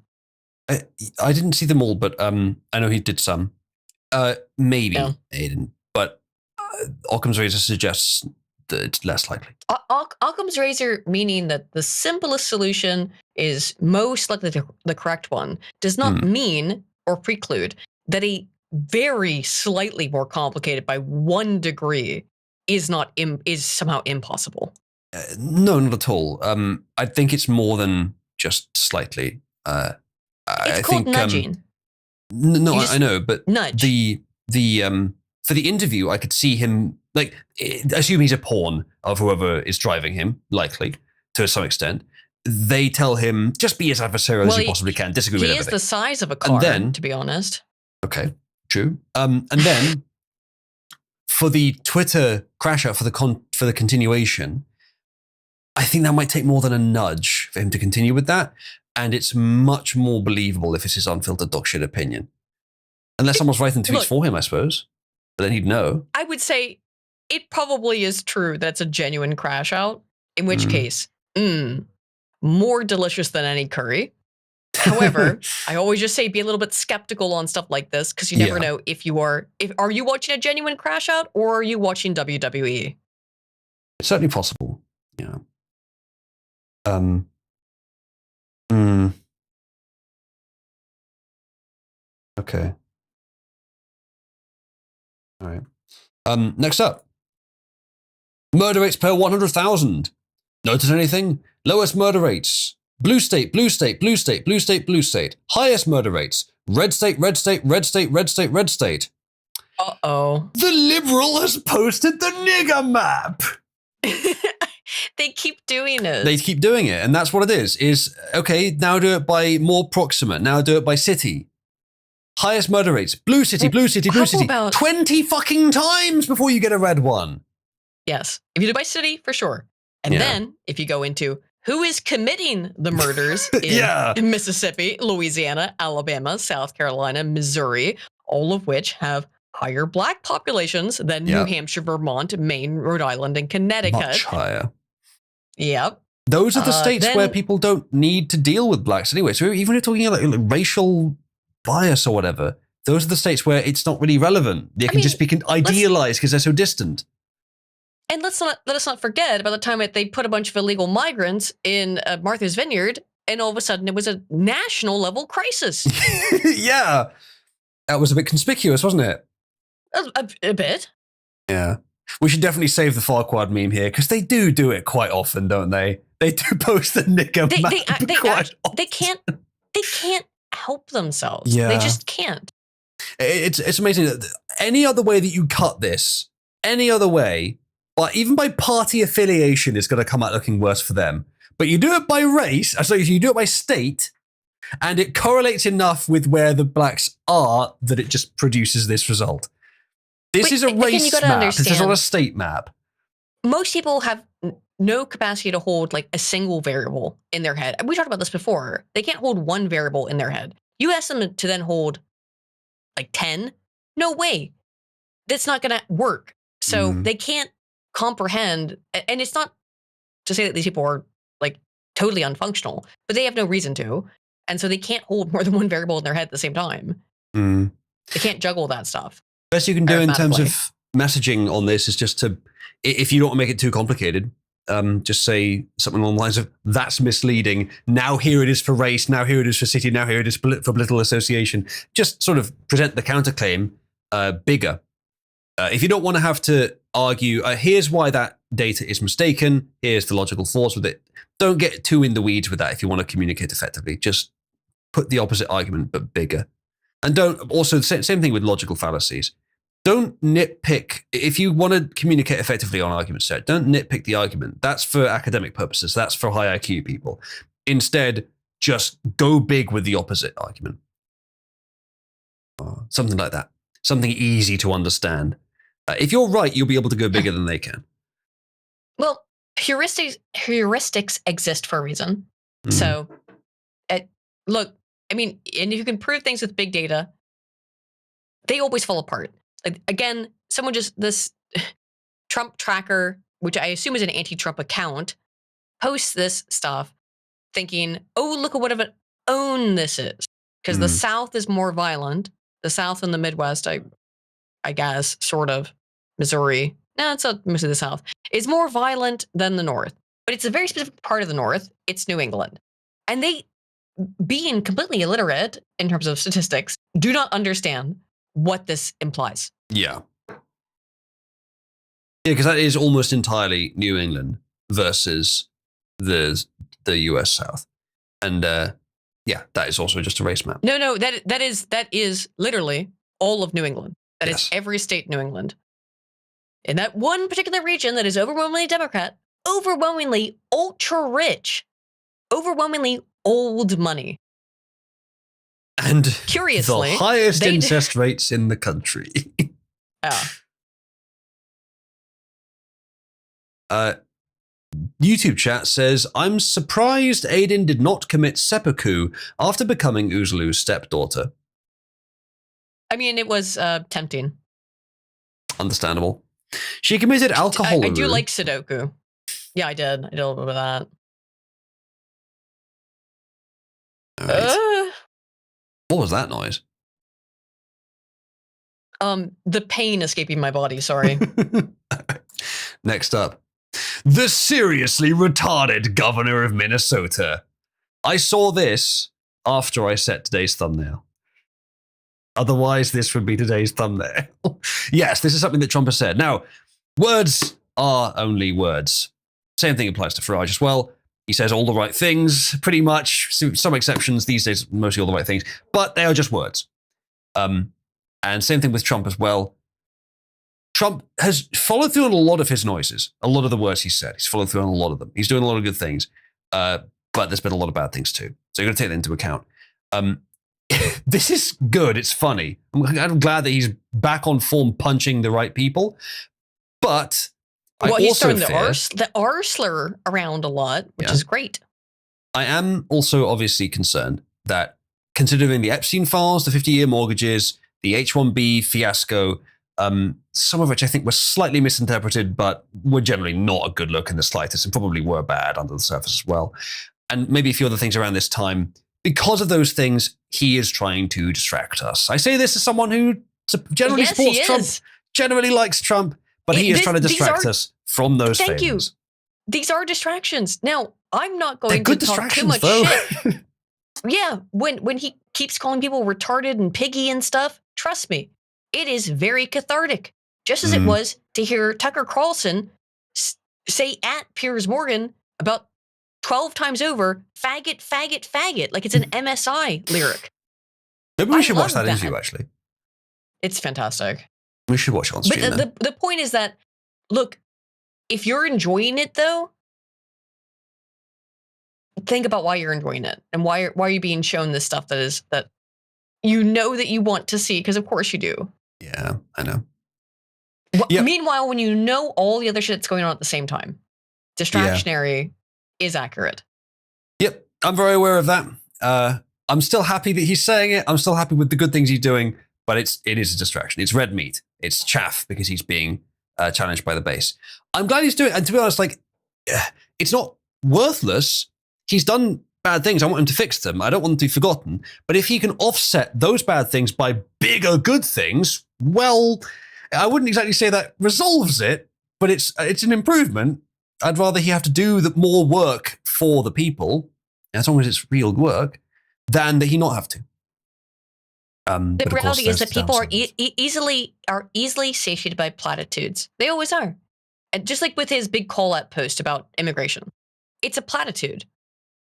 I didn't see them all, but I know he did some. Maybe, Aiden. But Occam's razor suggests that it's less likely. Occam's razor, meaning that the simplest solution is most likely the correct one, does not mean or preclude that a very slightly more complicated by 1 degree is somehow impossible. No, not at all. I think it's more than just slightly. It's called nudging. I know, but nudge. the for the interview, I could see him, like, assume he's a pawn of whoever is driving him, likely, to some extent. They tell him, just be as adversarial as you possibly can, disagree with He everything. is the size of a car, then, to be honest. Okay, true. And then, for the Twitter crash out, for the continuation, I think that might take more than a nudge for him to continue with that. And it's much more believable if it's his unfiltered dogshit opinion. Unless someone's writing tweets for him, I suppose. But then he'd know. I would say it probably is true that it's a genuine crash out, in which case, more delicious than any curry. However, I always just say be a little bit skeptical on stuff like this because you never know if you are. Are you watching a genuine crash out or are you watching WWE? It's certainly possible. Yeah. Okay. All right. Next up. Murder rates per 100,000. Notice anything? Lowest murder rates. Blue state, blue state, blue state, blue state, blue state. Highest murder rates. Red state, red state, red state, red state, red state. Uh-oh. The Liberal has posted the nigger map. They keep doing it. They keep doing it, and that's what it is, okay, now do it by more proximate. Now do it by city. Highest murder rates. Blue city, blue city, blue city. 20 fucking times before you get a red one. Yes. If you do by city, for sure. And then if you go into who is committing the murders in Mississippi, Louisiana, Alabama, South Carolina, Missouri, all of which have higher black populations than New Hampshire, Vermont, Maine, Rhode Island, and Connecticut. Much higher. Yep. Those are the states where people don't need to deal with blacks anyway. So even if you're talking like racial bias or whatever, those are the states where it's not really relevant. They can just be idealized because they're so distant. And let us not forget about the time that they put a bunch of illegal migrants in Martha's Vineyard, and all of a sudden it was a national level crisis. Yeah. That was a bit conspicuous, wasn't it? A bit. Yeah. We should definitely save the Farquaad meme here because they do it quite often, don't they? They do post the nigger map quite often. They can't help themselves. Yeah. They just can't. It's amazing that any other way that you cut this, any other way, but even by party affiliation, is going to come out looking worse for them. But you do it by race, so you do it by state, and it correlates enough with where the blacks are that it just produces this result. This is a race map. This is not a state map. Most people have no capacity to hold like a single variable in their head. We talked about this before. They can't hold one variable in their head. You ask them to then hold like 10. No way. That's not going to work. So they can't comprehend. And it's not to say that these people are like totally unfunctional, but they have no reason to. And so they can't hold more than one variable in their head at the same time. They can't juggle that stuff. Best you can do in terms of messaging on this is just to, if you don't want to make it too complicated, just say something along the lines of, that's misleading. Now here it is for race. Now here it is for city. Now here it is for political association. Just sort of present the counterclaim bigger. If you don't want to have to argue, here's why that data is mistaken. Here's the logical flaws with it. Don't get too in the weeds with that if you want to communicate effectively. Just put the opposite argument, but bigger. And don't, also, same thing with logical fallacies. Don't nitpick. If you want to communicate effectively on argument set, don't nitpick the argument. That's for academic purposes. That's for high IQ people. Instead, just go big with the opposite argument. Something like that. Something easy to understand. If you're right, you'll be able to go bigger than they can. Well, heuristics exist for a reason. So, look, I mean, and if you can prove things with big data, they always fall apart. Like, again, this Trump tracker, which I assume is an anti-Trump account, posts this stuff thinking, oh, look at what of an own this is. Because the South is more violent. The South and the Midwest, I guess, sort of, Missouri, no, it's not mostly the South, is more violent than the North. But it's a very specific part of the North. It's New England. And they, being completely illiterate in terms of statistics, do not understand what this implies. Yeah. Yeah, because that is almost entirely New England versus the US South. And yeah, that is also just a race map. No, that is literally all of New England. That Yes. is every state in New England. In that one particular region that is overwhelmingly Democrat, overwhelmingly ultra rich, overwhelmingly old money. And Curiously, the highest they- incest rates in the country. YouTube chat says, I'm surprised Aiden did not commit seppuku after becoming Uzlu's stepdaughter. I mean, it was tempting. Understandable. She committed alcohol. I do like Sudoku. Yeah, I did. I did a little bit of that. All right. What was that noise? The pain escaping my body, sorry. Next up, the seriously retarded governor of Minnesota. I saw this after I set today's thumbnail. Otherwise, this would be today's thumbnail. Yes, this is something that Trump has said. Now, words are only words. Same thing applies to Farage as well. He says all the right things, pretty much. Some exceptions these days, mostly all the right things, but they are just words. And same thing with Trump as well. Trump has followed through on a lot of his noises, a lot of the words he said. He's followed through on a lot of them. He's doing a lot of good things, but there's been a lot of bad things too. So you've got to take that into account. This is good. It's funny. I'm glad that he's back on form punching the right people. But he's throwing the R slur around a lot, which is great. I am also obviously concerned that considering the Epstein files, the 50-year mortgages, the H-1B fiasco, some of which I think were slightly misinterpreted, but were generally not a good look in the slightest and probably were bad under the surface as well. And maybe a few other things around this time. Because of those things, he is trying to distract us. I say this as someone who generally supports Trump, generally likes Trump, but he is trying to distract us from those things. Thank you. These are distractions. Now, I'm not going to talk too much shit. Yeah, when he keeps calling people retarded and piggy and stuff, trust me, it is very cathartic. Just as it was to hear Tucker Carlson say at Piers Morgan about 12 times over, faggot, faggot, faggot, like it's an MSI lyric. Maybe we should watch that interview, actually. It's fantastic. We should watch it on stream. But the point is that, look, if you're enjoying it, though, think about why you're enjoying it and why are you being shown this stuff that you know that you want to see, because of course you do. Yeah, I know. Meanwhile, when you know all the other shit that's going on at the same time, distractionary is accurate. Yep, I'm very aware of that. I'm still happy that he's saying it. I'm still happy with the good things he's doing, but it is a distraction. It's red meat. It's chaff because he's being challenged by the base. I'm glad he's doing it. And to be honest, it's not worthless. He's done bad things. I want him to fix them. I don't want them to be forgotten. But if he can offset those bad things by bigger good things, well, I wouldn't exactly say that resolves it, but it's an improvement. I'd rather he have to do more work for the people, as long as it's real work, than that he not have to. The reality is that people are easily satiated by platitudes. They always are. And just like with his big call-out post about immigration, it's a platitude.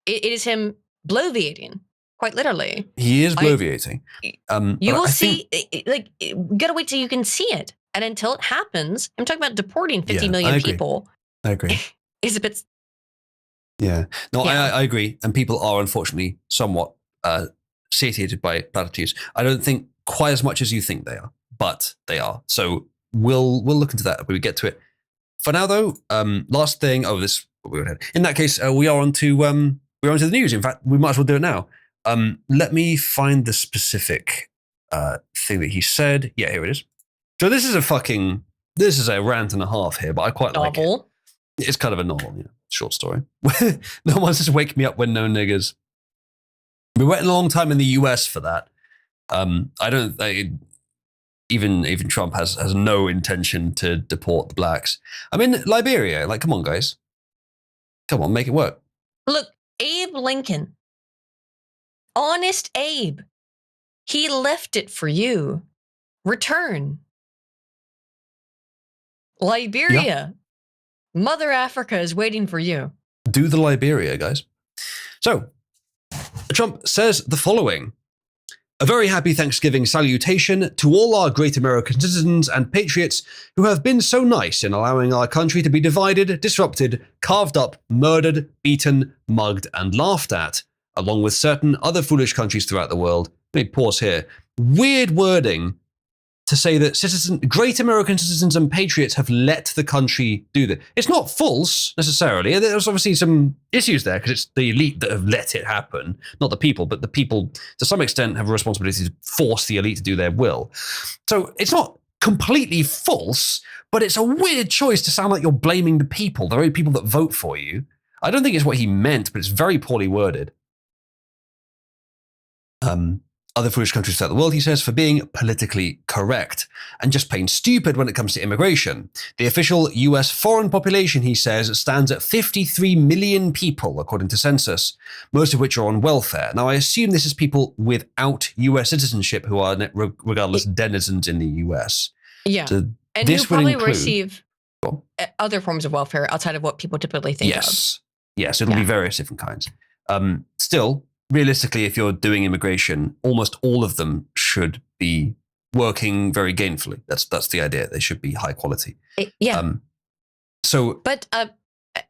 It is him bloviating, quite literally. He is bloviating. You will see, gotta wait till you can see it. And until it happens, I'm talking about deporting 50 million people. I agree. Is a bit. Yeah. No, yeah. I agree. And people are unfortunately somewhat satiated by platitudes. I don't think quite as much as you think they are, but they are. So we'll look into that when we get to it. For now, though, last thing. In that case, we are on to the news. In fact, we might as well do it now. Let me find the specific thing that he said. Yeah, here it is. So this is a rant and a half here, but I quite like it. It's kind of a novel, short story. No one says "Wake me up when no niggers." We're waiting a long time in the US for that. Even Trump has no intention to deport the blacks. I mean, Liberia, come on, guys. Come on, make it work. Look, Abe Lincoln. Honest Abe. He left it for you. Return. Liberia. Yeah. Mother Africa is waiting for you. Do the Liberia, guys. So, Trump says the following. A very happy Thanksgiving salutation to all our great American citizens and patriots who have been so nice in allowing our country to be divided, disrupted, carved up, murdered, beaten, mugged, and laughed at, along with certain other foolish countries throughout the world. Let me pause here. Weird wording to say that great American citizens and patriots have let the country do that. It's not false, necessarily. There's obviously some issues there because it's the elite that have let it happen, not the people, but the people, to some extent, have a responsibility to force the elite to do their will. So it's not completely false, but it's a weird choice to sound like you're blaming the people, the very people that vote for you. I don't think it's what he meant, but it's very poorly worded. Other foolish countries throughout the world, he says, for being politically correct and just plain stupid when it comes to immigration. The official US foreign population, he says, stands at 53 million people, according to census, most of which are on welfare. Now, I assume this is people without US citizenship who are regardless denizens in the US. Yeah. So and this who probably include, receive other forms of welfare outside of what people typically think of. Yes, it'll be various different kinds. Still, realistically, if you're doing immigration, almost all of them should be working very gainfully. That's the idea. They should be high quality. But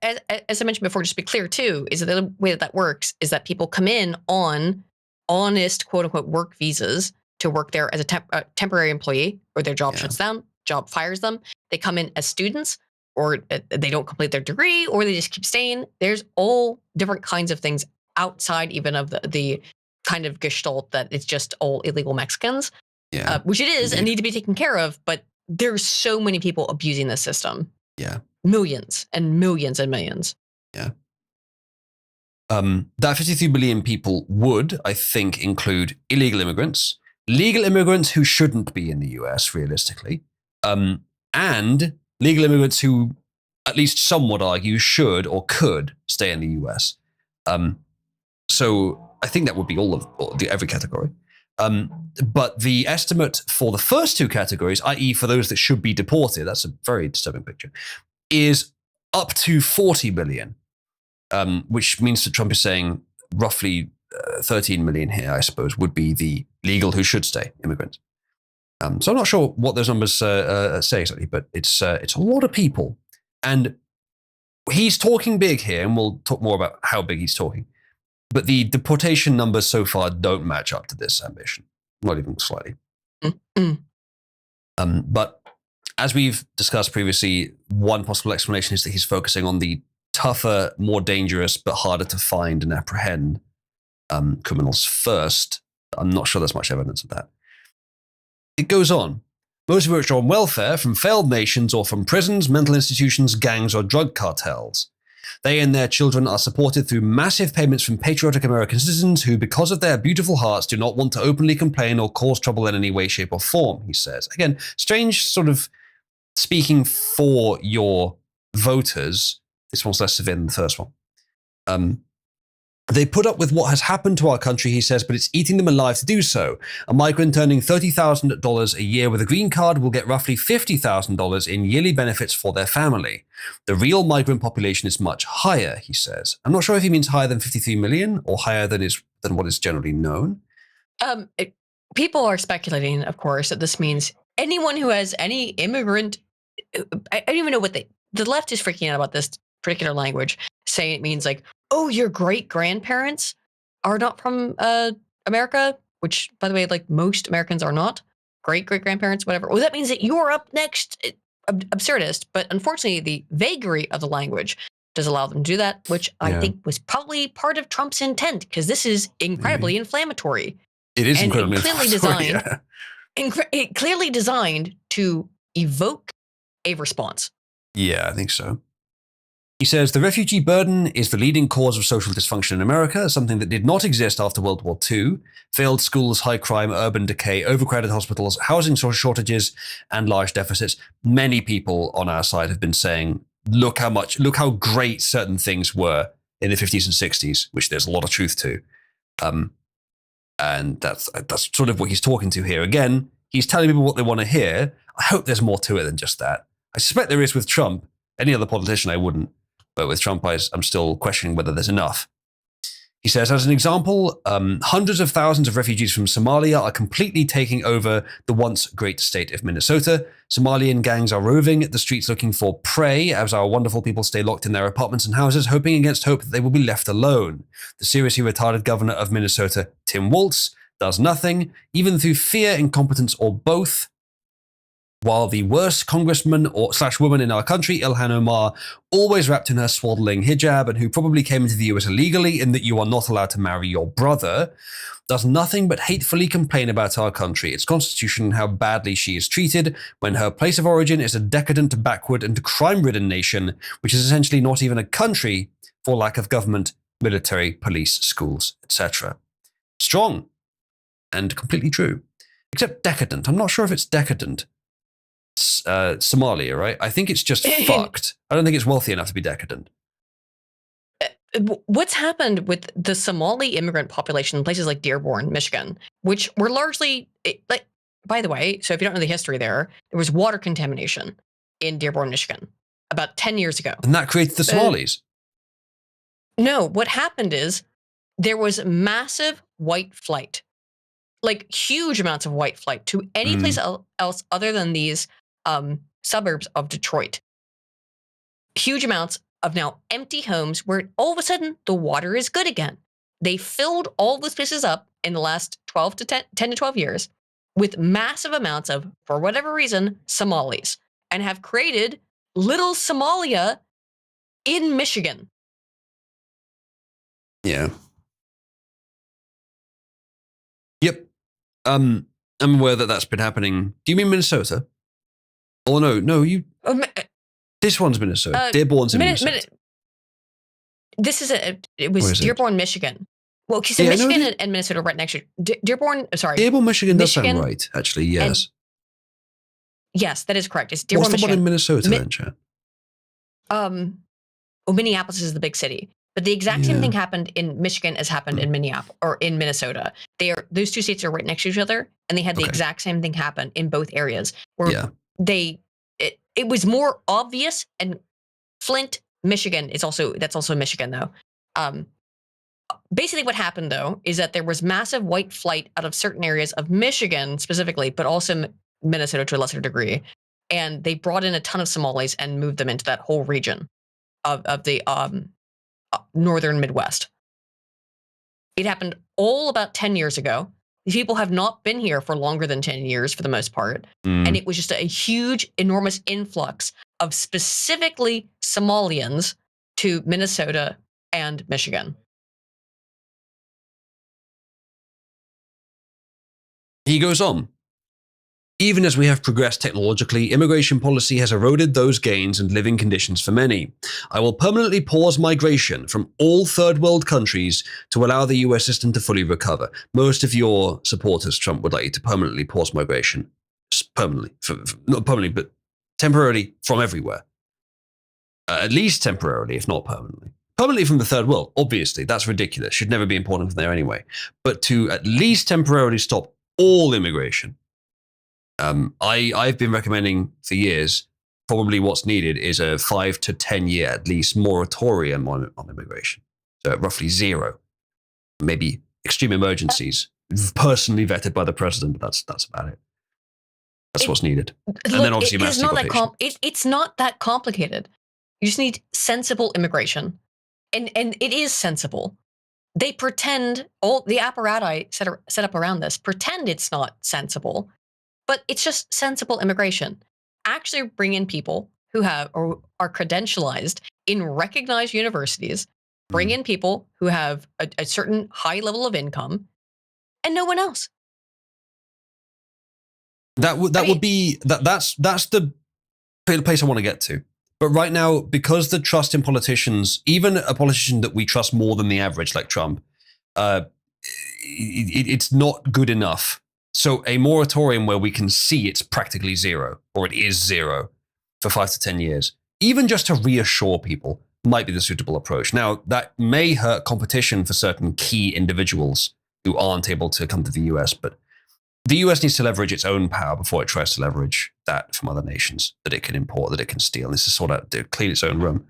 as I mentioned before, just to be clear too, is that the way that works is that people come in on honest, quote unquote, work visas to work there as a temporary employee, or their job shuts down, job fires them. They come in as students, or they don't complete their degree, or they just keep staying. There's all different kinds of things outside even of the kind of gestalt that it's just all illegal Mexicans, which it is and need to be taken care of. But there's so many people abusing this system. Yeah. Millions and millions and millions. Yeah. That 53 million people would, I think, include illegal immigrants, legal immigrants who shouldn't be in the US, realistically, and legal immigrants who, at least some would argue, should or could stay in the US. So I think that would be every category. But the estimate for the first two categories, i.e. for those that should be deported, that's a very disturbing picture, is up to 40 million, which means that Trump is saying roughly 13 million here, I suppose, would be the legal who should stay immigrants. So I'm not sure what those numbers say exactly, but it's a lot of people. And he's talking big here, and we'll talk more about how big he's talking. But the deportation numbers so far don't match up to this ambition, not even slightly. But as we've discussed previously, one possible explanation is that he's focusing on the tougher, more dangerous, but harder to find and apprehend criminals first. I'm not sure there's much evidence of that. It goes on. Most of which are on welfare from failed nations or from prisons, mental institutions, gangs, or drug cartels. They and their children are supported through massive payments from patriotic American citizens who, because of their beautiful hearts, do not want to openly complain or cause trouble in any way, shape, or form, he says. Again, strange sort of speaking for your voters. This one's less severe than the first one. They put up with what has happened to our country, he says, but it's eating them alive to do so. A migrant earning $30,000 a year with a green card will get roughly $50,000 in yearly benefits for their family. The real migrant population is much higher, he says. I'm not sure if he means higher than 53 million or higher than what is generally known. People are speculating, of course, that this means anyone who has any immigrant. I don't even know what the left is freaking out about this particular language, saying it means like, oh, your great-grandparents are not from America, which, by the way, like most Americans are not. Great-great-grandparents, whatever. Well, that means that you're up next. Absurdist. But unfortunately, the vagary of the language does allow them to do that, which I think was probably part of Trump's intent, because this is incredibly inflammatory. It is incredibly clearly inflammatory. designed, clearly designed to evoke a response. Yeah, I think so. He says the refugee burden is the leading cause of social dysfunction in America, something that did not exist after World War II. Failed schools, high crime, urban decay, overcrowded hospitals, housing shortages, and large deficits. Many people on our side have been saying, look how great certain things were in the 50s and 60s, which there's a lot of truth to. And that's sort of what he's talking to here. Again, he's telling people what they want to hear. I hope there's more to it than just that. I suspect there is with Trump. Any other politician, I wouldn't. But with Trump, I'm still questioning whether there's enough. He says, as an example, hundreds of thousands of refugees from Somalia are completely taking over the once great state of Minnesota. Somalian gangs are roving the streets looking for prey as our wonderful people stay locked in their apartments and houses, hoping against hope that they will be left alone. The seriously retarded governor of Minnesota, Tim Walz, does nothing, even through fear, incompetence, or both. While the worst congressman or / woman in our country, Ilhan Omar, always wrapped in her swaddling hijab and who probably came into the US illegally in that you are not allowed to marry your brother, does nothing but hatefully complain about our country, its constitution, and how badly she is treated when her place of origin is a decadent, backward, and crime-ridden nation, which is essentially not even a country for lack of government, military, police, schools, etc. Strong and completely true. Except decadent. I'm not sure if it's decadent. Somalia, right? I think it's just fucked. I don't think it's wealthy enough to be decadent. What's happened with the Somali immigrant population in places like Dearborn, Michigan, which were largely, like, by the way, so if you don't know the history there was water contamination in Dearborn, Michigan about 10 years ago. And that created the Somalis. No, what happened is there was massive white flight, like huge amounts of white flight to any place else other than these suburbs of Detroit. Huge amounts of now empty homes where all of a sudden the water is good again. They filled all those places up in the last 10 to 12 years with massive amounts of, for whatever reason, Somalis, and have created little Somalia in Michigan. Yeah. Yep. I'm aware that that's been happening. Do you mean Minnesota? Oh, no, you... this one's Minnesota. Dearborn's in Minnesota. It was Dearborn, Michigan. Well, because Michigan and Minnesota are right next to Dearborn, sorry. Dearborn, Michigan does sound right, actually, yes. Yes, that is correct. It's Dearborn, Michigan. What's the one in Minnesota then, chat? Minneapolis is the big city. But the exact same thing happened in Michigan as happened in Minneapolis or in Minnesota. Those two states are right next to each other, and they had the exact same thing happen in both areas. Where it was more obvious, and Flint, Michigan that's also Michigan though. Basically, what happened though is that there was massive white flight out of certain areas of Michigan specifically, but also Minnesota to a lesser degree, and they brought in a ton of Somalis and moved them into that whole region of the northern Midwest. It happened all about 10 years ago. These people have not been here for longer than 10 years for the most part. And it was just a huge, enormous influx of specifically Somalians to Minnesota and Michigan. He goes on. Even as we have progressed technologically, immigration policy has eroded those gains and living conditions for many. I will permanently pause migration from all third world countries to allow the US system to fully recover. Most of your supporters, Trump, would like you to permanently pause migration. Permanently. Not permanently, but temporarily from everywhere. At least temporarily, if not permanently. Permanently from the third world, obviously. That's ridiculous. Should never be imported from there anyway. But to at least temporarily stop all immigration. I've been recommending for years, probably what's needed is a 5 to 10 year at least moratorium on immigration. So roughly zero. Maybe extreme emergencies, personally vetted by the president, but that's about it. That's what's needed. And then obviously mass deportation. It's not that complicated. You just need sensible immigration. And it is sensible. They pretend, all the apparatus set up around this, pretend it's not sensible. But it's just sensible immigration. Actually bring in people who have or are credentialized in recognized universities, bring in people who have a certain high level of income, and no one else. That's the place I want to get to. But right now, because the trust in politicians, even a politician that we trust more than the average, like Trump, it's not good enough. So a moratorium where we can see it's practically zero, or it is zero, for 5 to 10 years, even just to reassure people, might be the suitable approach. Now, that may hurt competition for certain key individuals who aren't able to come to the US, but the US needs to leverage its own power before it tries to leverage that from other nations that it can import, that it can steal. And this is sort of to clean its own room.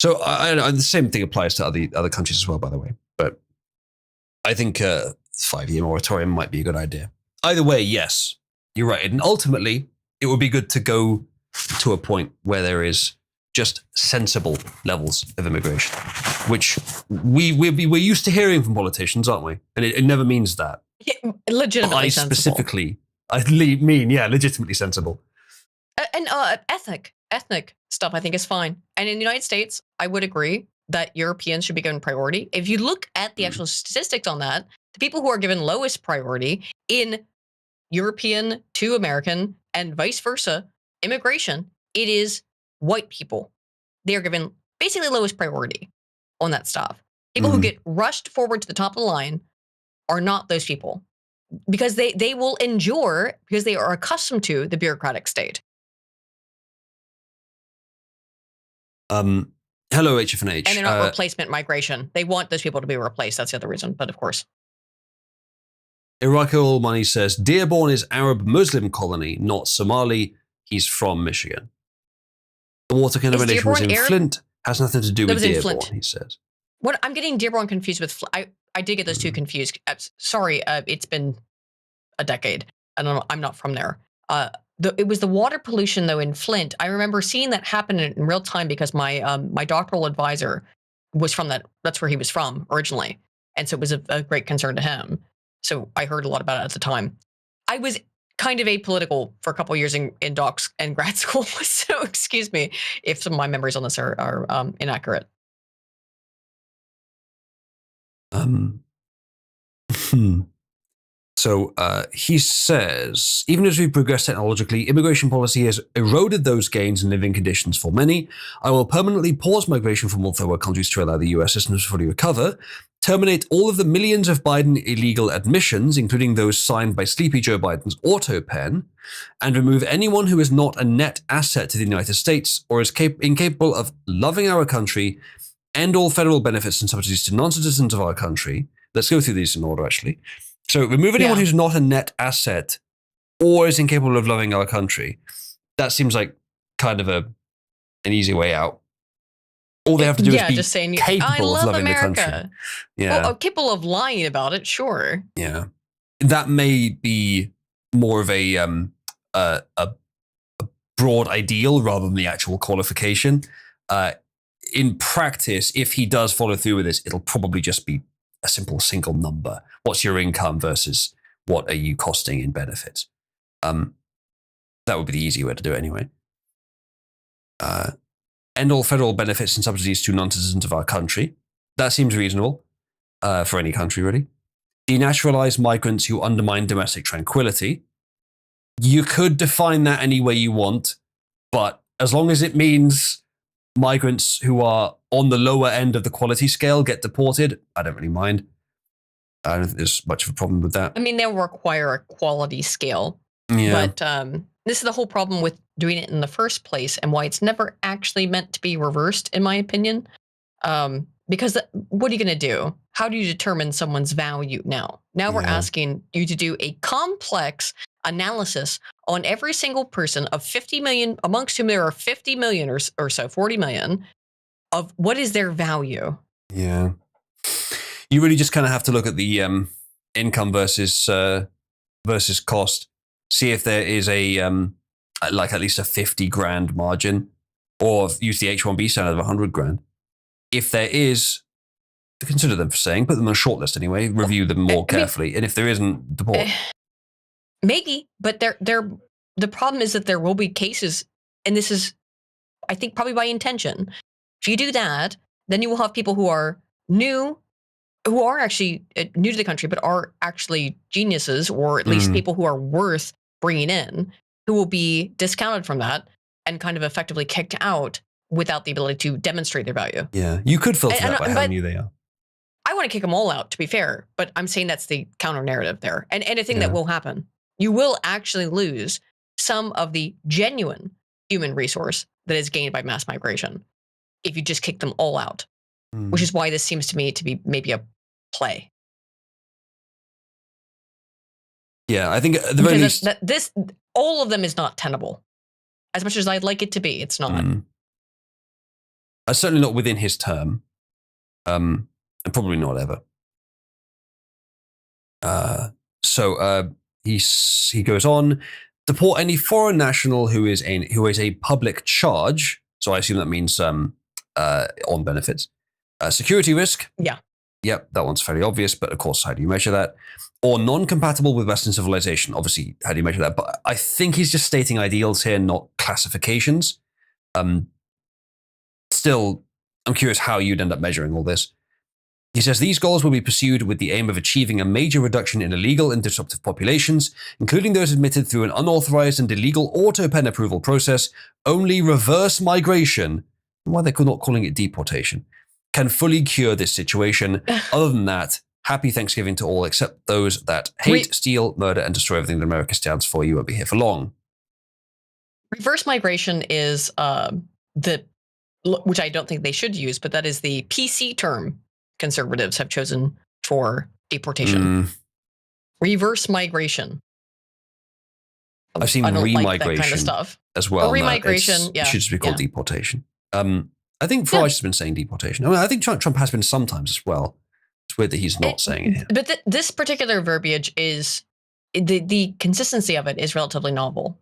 So the same thing applies to other countries as well, by the way. But I think a 5-year moratorium might be a good idea. Either way, yes, you're right. And ultimately, it would be good to go to a point where there is just sensible levels of immigration, which we're used to hearing from politicians, aren't we? And it never means that. Yeah, legitimately Specifically, I mean, yeah, legitimately sensible. And ethnic stuff, I think is fine. And in the United States, I would agree that Europeans should be given priority. If you look at the actual statistics on that, the people who are given lowest priority in European to American and vice versa immigration, it is white people. They are given basically lowest priority on that stuff. People who get rushed forward to the top of the line are not those people, because they will endure, because they are accustomed to the bureaucratic state. Hello, HFNH. And they're not replacement migration. They want those people to be replaced. That's the other reason. But of course. Iraqi Oil Money says, Dearborn is Arab Muslim colony, not Somali. He's from Michigan. The water contamination was in Arab? Flint. Has nothing to do with Dearborn, Flint. he says. What I'm getting Dearborn confused with. I did get those two confused. Sorry, it's been a decade. I don't know. I'm not from there. It was the water pollution though in Flint. I remember seeing that happen in real time because my my doctoral advisor was from that. That's where he was from originally, and so it was a great concern to him. So I heard a lot about it at the time. I was kind of apolitical for a couple of years in docs and grad school, so excuse me if some of my memories on this are inaccurate. So he says, even as we progress technologically, immigration policy has eroded those gains in living conditions for many. I will permanently pause migration from all third countries to allow the US systems to fully recover, terminate all of the millions of Biden illegal admissions, including those signed by Sleepy Joe Biden's auto pen, and remove anyone who is not a net asset to the United States or is incapable of loving our country, end all federal benefits and subsidies to non-citizens of our country. Let's go through these in order, actually. So remove anyone who's not a net asset or is incapable of loving our country. That seems like kind of an easy way out. All they have to do is be just saying, capable of loving America. the country. Yeah. Well, capable of lying about it, sure. Yeah. That may be more of a broad ideal rather than the actual qualification. In practice, if he does follow through with this, it'll probably just be a simple single number. What's your income versus what are you costing in benefits? That would be the easy way to do it anyway. End all federal benefits and subsidies to non-citizens of our country. That seems reasonable for any country, really. Denaturalize migrants who undermine domestic tranquility. You could define that any way you want, but as long as it means migrants who are on the lower end of the quality scale get deported, I don't really mind. I don't think there's much of a problem with that. I mean, they'll require a quality scale. Yeah. But this is the whole problem with doing it in the first place and why it's never actually meant to be reversed, in my opinion. Because what are you going to do? How do you determine someone's value now? Now we're asking you to do a complex analysis on every single person of 50 million, amongst whom there are 50 million or so, 40 million, of what is their value. Yeah. You really just kind of have to look at the income versus cost. See if there is a like at least a 50 grand margin, or use the H1B standard of 100 grand. If there is, consider them for saying, put them on a short list anyway, review them more carefully. And if there isn't, deport. Maybe, but the problem is that there will be cases, and this is, I think, probably by intention. If you do that, then you will have people who are new, who are actually new to the country, but are actually geniuses, or at least people who are worth bringing in, who will be discounted from that and kind of effectively kicked out without the ability to demonstrate their value. Yeah, you could filter that by how new they are. I want to kick them all out, to be fair, but I'm saying that's the counter narrative there. And a thing that will happen. You will actually lose some of the genuine human resource that is gained by mass migration if you just kick them all out, which is why this seems to me to be maybe a play. Yeah, I think at the very least, all of them is not tenable. As much as I'd like it to be, it's not. Certainly not within his term, and probably not ever. He goes on, deport any foreign national who is a public charge. So I assume that means on benefits. Security risk. Yeah. Yep, that one's fairly obvious, but of course, how do you measure that? Or non-compatible with Western civilization. Obviously, how do you measure that? But I think he's just stating ideals here, not classifications. Still, I'm curious how you'd end up measuring all this. He says these goals will be pursued with the aim of achieving a major reduction in illegal and disruptive populations, including those admitted through an unauthorized and illegal auto-pen approval process. Only reverse migration, why they're not calling it deportation, can fully cure this situation. Other than that, happy Thanksgiving to all except those that hate, steal, murder, and destroy everything that America stands for. You won't be here for long. Reverse migration is which I don't think they should use, but that is the PC term conservatives have chosen for deportation. Reverse migration. I've seen remigration like that kind of stuff as well. Remigration, It should just be called deportation. I think Farage has been saying deportation. I mean, I think Trump has been sometimes as well. It's weird that he's not saying it here. But this particular verbiage is the consistency of it is relatively novel.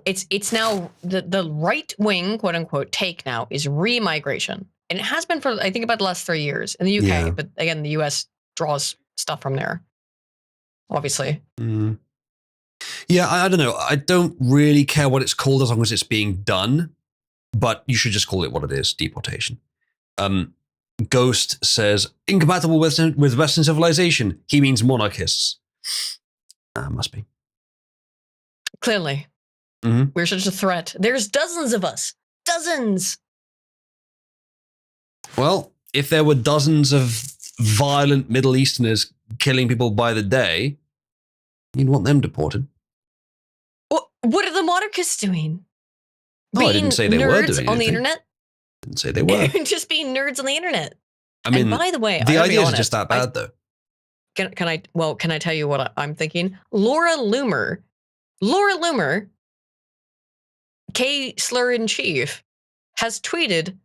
It's now the right wing, quote unquote, take now is remigration, and it has been for I think about the last 3 years in the UK. But again, the US draws stuff from there, obviously. Yeah, I don't know. I don't really care what it's called as long as it's being done. But you should just call it what it is, deportation. Ghost says, incompatible with Western civilization. He means monarchists. Must be. Clearly. We're such a threat. There's dozens of us. Dozens. Well, if there were dozens of violent Middle Easterners killing people by the day, you'd want them deported. What are the monarchists doing? I didn't say they were doing nerds on the anything. internet? Didn't say they were. Just being nerds on the internet. I mean, and by the way, the idea is just that bad, though. Can I tell you what I'm thinking? Laura Loomer, K slur in chief, has tweeted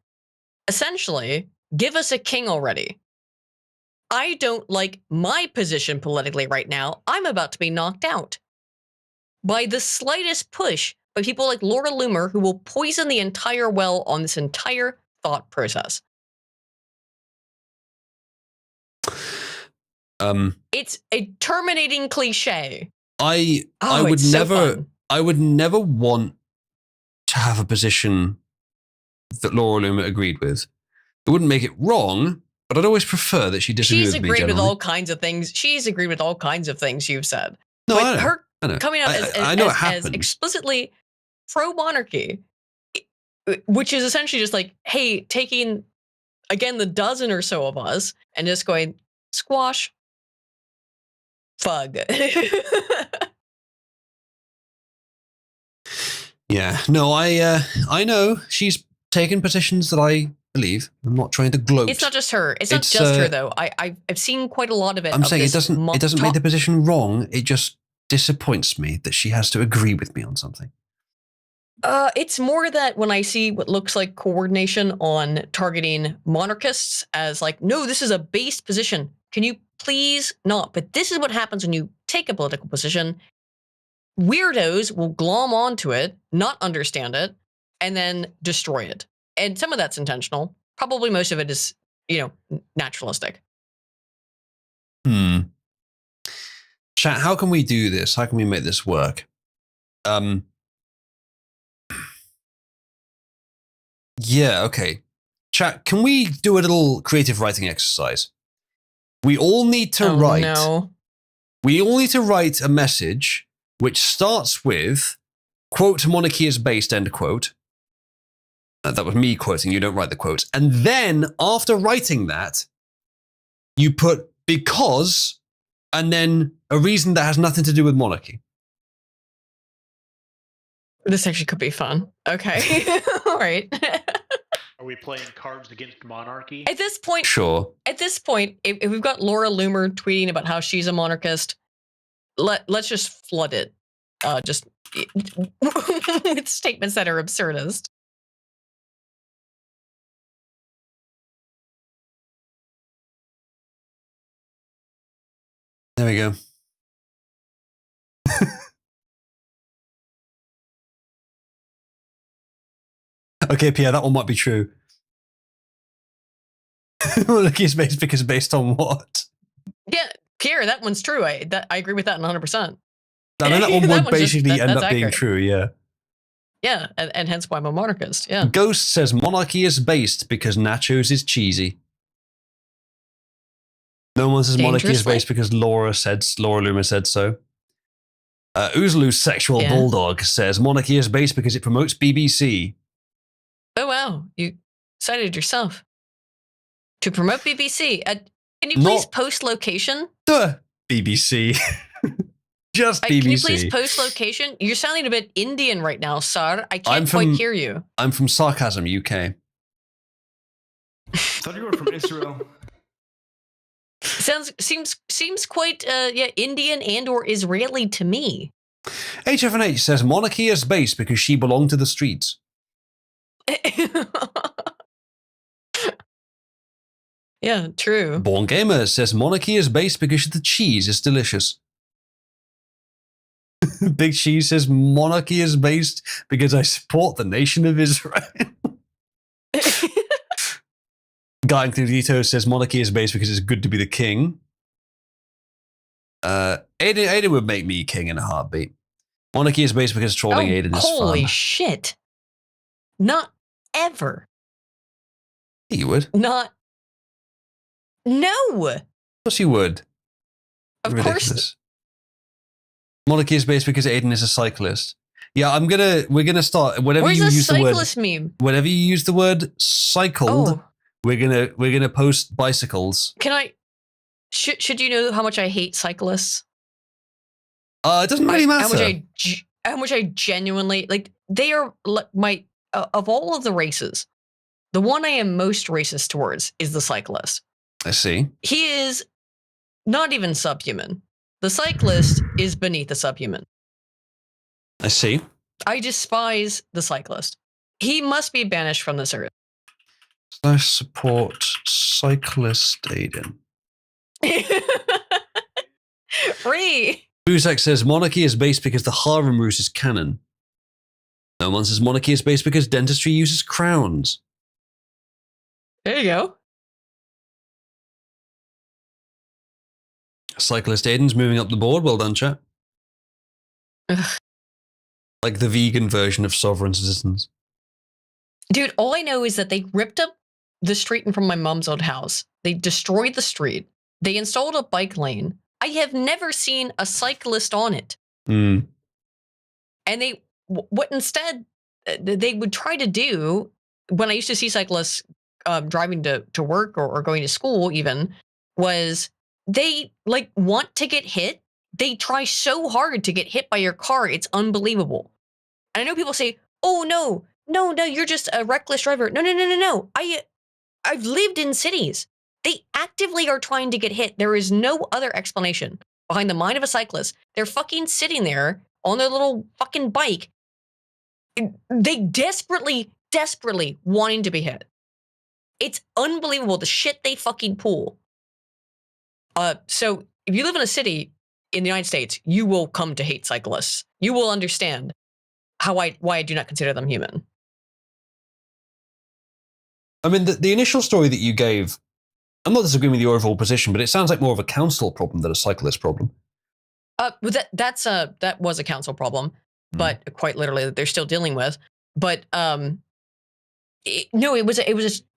essentially, "Give us a king already. I don't like my position politically right now. I'm about to be knocked out by the slightest push by people like Laura Loomer, who will poison the entire well on this entire thought process." It's a terminating cliche. I would never want to have a position that Laura Loomer agreed with. It wouldn't make it wrong, but I'd always prefer that she disagreed with me. She's agreed with all kinds of things. She's agreed with all kinds of things you've said. No, but I know. her coming out as explicitly pro-monarchy, which is essentially just like, hey, taking, again, the dozen or so of us and just going, squash, fug. Yeah, no, I know she's taken positions that I believe. I'm not trying to gloat. It's not just her. It's not just her, though. I've seen quite a lot of it. I'm saying it doesn't make the position wrong. It just disappoints me that she has to agree with me on something. It's more that when I see what looks like coordination on targeting monarchists as like, no, this is a based position. Can you please not? But this is what happens when you take a political position. Weirdos will glom onto it, not understand it, and then destroy it. And some of that's intentional. Probably most of it is, naturalistic. Chat, how can we do this? How can we make this work? Yeah, okay. Chat, can we do a little creative writing exercise? We all need to write. No. We all need to write a message which starts with, quote, monarchy is based, end quote. That was me quoting, you don't write the quotes. And then, after writing that, you put because, and then a reason that has nothing to do with monarchy. This actually could be fun. Okay. All right. Are we playing Cards Against Monarchy? At this point, sure. At this point, if we've got Laura Loomer tweeting about how she's a monarchist, let's just flood it. Just with statements that are absurdist. There we go. Okay, Pierre, that one might be true. Monarchy is based on what? Yeah, Pierre, that one's true. I agree with that 100%. I mean, that one That would one's just- basically end that's up being accurate. true, yeah. Yeah, and hence why I'm a monarchist. Yeah. Ghost says monarchy is based because nachos is cheesy. No one says monarchy is Dangerously. based because Laura Loomis said so. Oozaloo's sexual Yeah. bulldog says monarchy is based because it promotes BBC. Oh wow, you cited yourself to promote BBC. Can you Not- please post location? The BBC. Just BBC. Can you please post location? You're sounding a bit Indian right now, sir. I I'm can't quite from- hear you. I'm from Sarcasm, UK. I thought you were from Israel. Seems quite Indian and or Israeli to me. HFNH says monarchy is based because she belonged to the streets. Yeah, true. Born Gamer says monarchy is based because the cheese is delicious. Big Cheese says monarchy is based because I support the nation of Israel. Guy Includito says monarchy is based because it's good to be the king. Aiden would make me king in a heartbeat. Monarchy is based because trolling Aiden is holy fun. shit! Not ever. You would. Not. No. Of course you would. Of Ridiculous. course. Monarchy is based because Aiden is a cyclist. Yeah, we're gonna start whenever Where's you the use the word cyclist meme? whenever you use the word cycled, Oh, we're gonna post bicycles. can I? Should you know how much I hate cyclists? It doesn't really matter. How much I genuinely like. They are my of all of the races, the one I am most racist towards is the cyclist. I see. He is not even subhuman. The cyclist is beneath the subhuman. I see. I despise the cyclist. He must be banished from this earth. I support cyclist Aiden. Free. Buzak says monarchy is based because the harem ruse is canon. No one says monarchy is based because dentistry uses crowns. There you go. Cyclist Aiden's moving up the board. Well done, chat. Ugh. Like the vegan version of sovereign citizens. Dude, all I know is that they ripped up the street in front of my mom's old house. They destroyed the street. They installed a bike lane. I have never seen a cyclist on it. Mm. And what instead they would try to do when I used to see cyclists driving to work or going to school even was they like want to get hit. They try so hard to get hit by your car. It's unbelievable. And I know people say, oh, no, you're just a reckless driver. No. I've lived in cities. They actively are trying to get hit. There is no other explanation behind the mind of a cyclist. They're fucking sitting there on their little fucking bike. They desperately wanting to be hit. It's unbelievable the shit they fucking pull. So if you live in a city in the United States, you will come to hate cyclists. You will understand why I do not consider them human. I mean, the initial story that you gave, I'm not disagreeing with your overall position, but it sounds like more of a council problem than a cyclist problem. That was a council problem, but quite literally that they're still dealing with. But it was a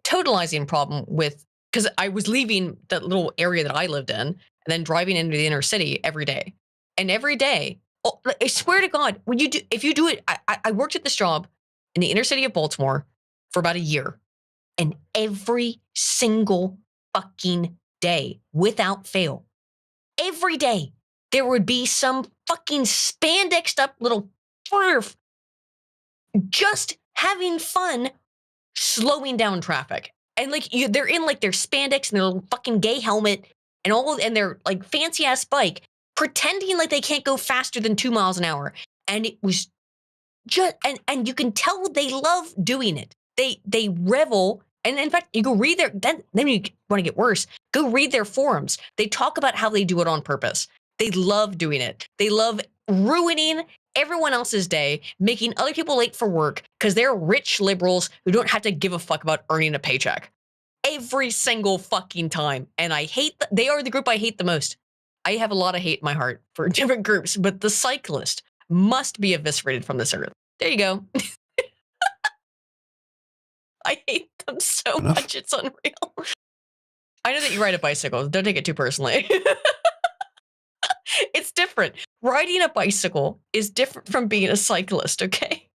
totalizing problem with, because I was leaving that little area that I lived in and then driving into the inner city every day. And every day, I swear to God, if you do it, I worked at this job in the inner city of Baltimore for about a year. And every single fucking day, without fail, every day, there would be some fucking spandexed up little perf just having fun slowing down traffic. And like they're in like their spandex and their little fucking gay helmet and their like fancy ass bike, pretending like they can't go faster than 2 miles an hour. And it was just and you can tell they love doing it. They revel And in fact, you go read their, then you want to get worse, go read their forums. They talk about how they do it on purpose. They love doing it. They love ruining everyone else's day, making other people late for work because they're rich liberals who don't have to give a fuck about earning a paycheck. Every single fucking time. And I hate, they are the group I hate the most. I have a lot of hate in my heart for different groups, but the cyclist must be eviscerated from this earth. There you go. I hate them so much, it's unreal. I know that you ride a bicycle. Don't take it too personally. It's different. Riding a bicycle is different from being a cyclist, okay?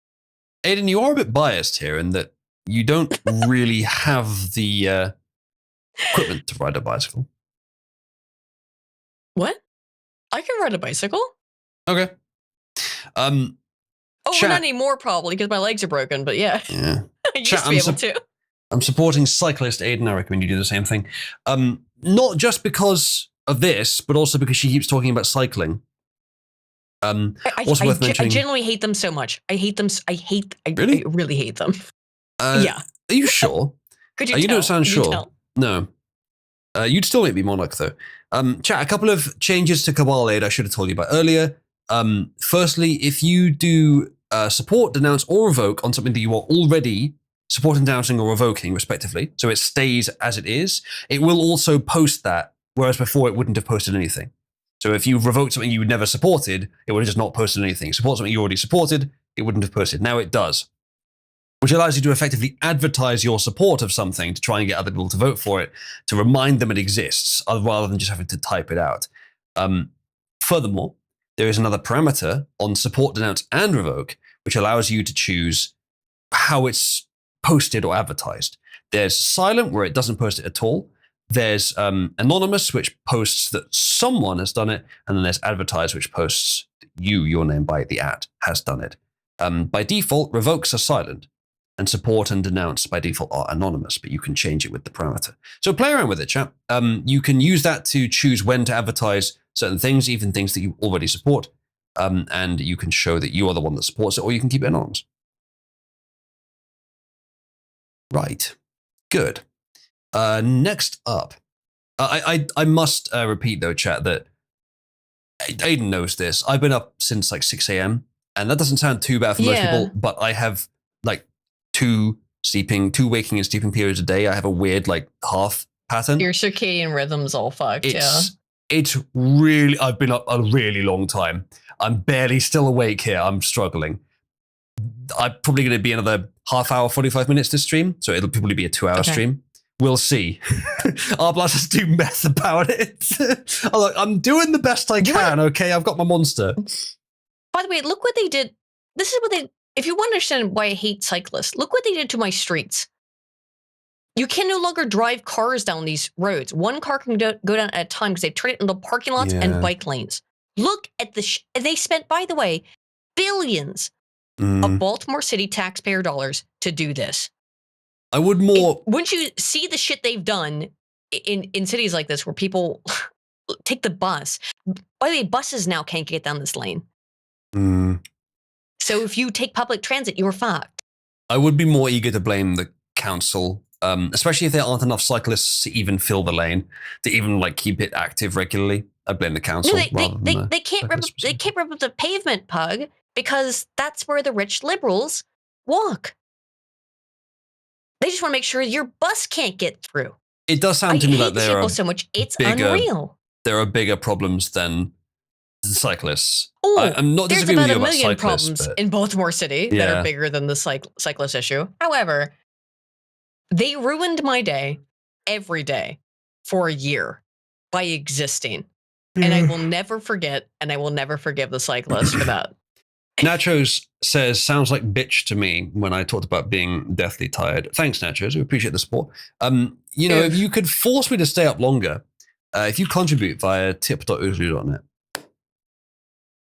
Aiden, you are a bit biased here in that you don't really have the equipment to ride a bicycle. What? I can ride a bicycle? Okay. Oh, Chat. not anymore probably because my legs are broken, but yeah. Yeah. I used Chat, to be able to. I'm supporting cyclist Aiden. I recommend you do the same thing. Not just because of this, but also because she keeps talking about cycling. Also worth mentioning. I genuinely hate them so much. I hate them. Really? I really hate them. Yeah. Are you sure? Could you You tell? don't sound Could you sure. tell? No. You'd still make me monarch, though. Chat, a couple of changes to Cabal Aid I should have told you about earlier. Firstly, if you do support, denounce, or revoke on something that you are already supporting, denouncing, or revoking, respectively, so it stays as it is, it will also post that, whereas before it wouldn't have posted anything. So if you revoked something you never supported, it would have just not posted anything. Support something you already supported, it wouldn't have posted. Now it does, which allows you to effectively advertise your support of something to try and get other people to vote for it, to remind them it exists, rather than just having to type it out. Furthermore, there is another parameter on support, denounce, and revoke, which allows you to choose how it's posted or advertised. There's silent, where it doesn't post it at all. There's anonymous, which posts that someone has done it. And then there's advertised, which posts your name by the ad has done it. By default, revokes are silent, and support and denounce by default are anonymous, but you can change it with the parameter. So play around with it, chap. You can use that to choose when to advertise certain things, even things that you already support. And you can show that you are the one that supports it, or you can keep it anonymous. Right. Good. Next up, I must repeat though, chat, that Aiden knows this. I've been up since like 6 a.m. and that doesn't sound too bad for most people, but I have like two waking and sleeping periods a day. I have a weird like half pattern. Your circadian rhythm's all fucked. It's really, I've been up a really long time. I'm barely still awake here. I'm struggling. I'm probably going to be another half hour, 45 minutes to stream. So it'll probably be a 2-hour stream. We'll see. Our blasters do mess about it. I'm doing the best I can, okay? I've got my monster. By the way, look what they did. This is what they, if you want to understand why I hate cyclists, look what they did to my streets. You can no longer drive cars down these roads. One car can go down at a time because they've turned it into parking lots and bike lanes. Look at the, they spent, by the way, billions of Baltimore City taxpayer dollars to do this. I would more. Wouldn't you see the shit they've done in cities like this where people take the bus? By the way, buses now can't get down this lane. So if you take public transit, you're fucked. I would be more eager to blame the council, especially if there aren't enough cyclists to even fill the lane, to even like keep it active regularly. I'd blame the council. No, they can't rip up the pavement, Pug, because that's where the rich liberals walk. They just want to make sure your bus can't get through. It does sound to me like there are so much. It's unreal. There are bigger problems than the cyclists. Oh, I'm not disagreeing with you about there's about 1 million cyclists, problems in Baltimore City that are bigger than the cyclist issue. However, they ruined my day every day for a year by existing. And I will never forget, and I will never forgive the cyclists for that. Nachos says, sounds like bitch to me when I talked about being deathly tired. Thanks, Nachos. We appreciate the support. If you could force me to stay up longer, if you contribute via tip.oozly.net,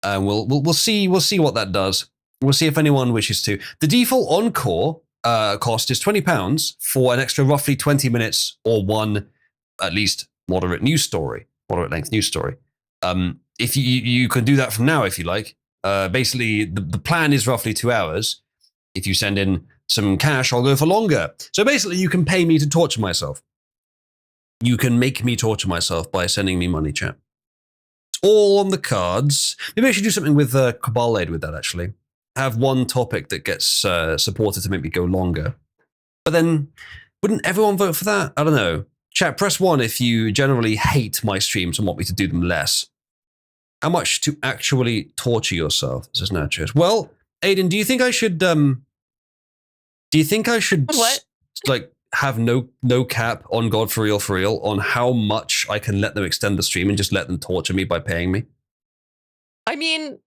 we'll see what that does. We'll see if anyone wishes to. The default encore cost is £20 for an extra roughly 20 minutes or one, at least, moderate length news story. If you can do that from now if you like. Basically, the plan is roughly 2 hours. If you send in some cash, I'll go for longer. So basically, you can pay me to torture myself. You can make me torture myself by sending me money, chat. It's all on the cards. Maybe I should do something with Cabal Aid with that, actually. Have one topic that gets supported to make me go longer. But then, wouldn't everyone vote for that? I don't know. Chat, press 1 if you generally hate my streams and want me to do them less. How much to actually torture yourself? This is Nachos. Well, Aiden, do you think I should What? Like have no cap on God for real on how much I can let them extend the stream and just let them torture me by paying me? I mean,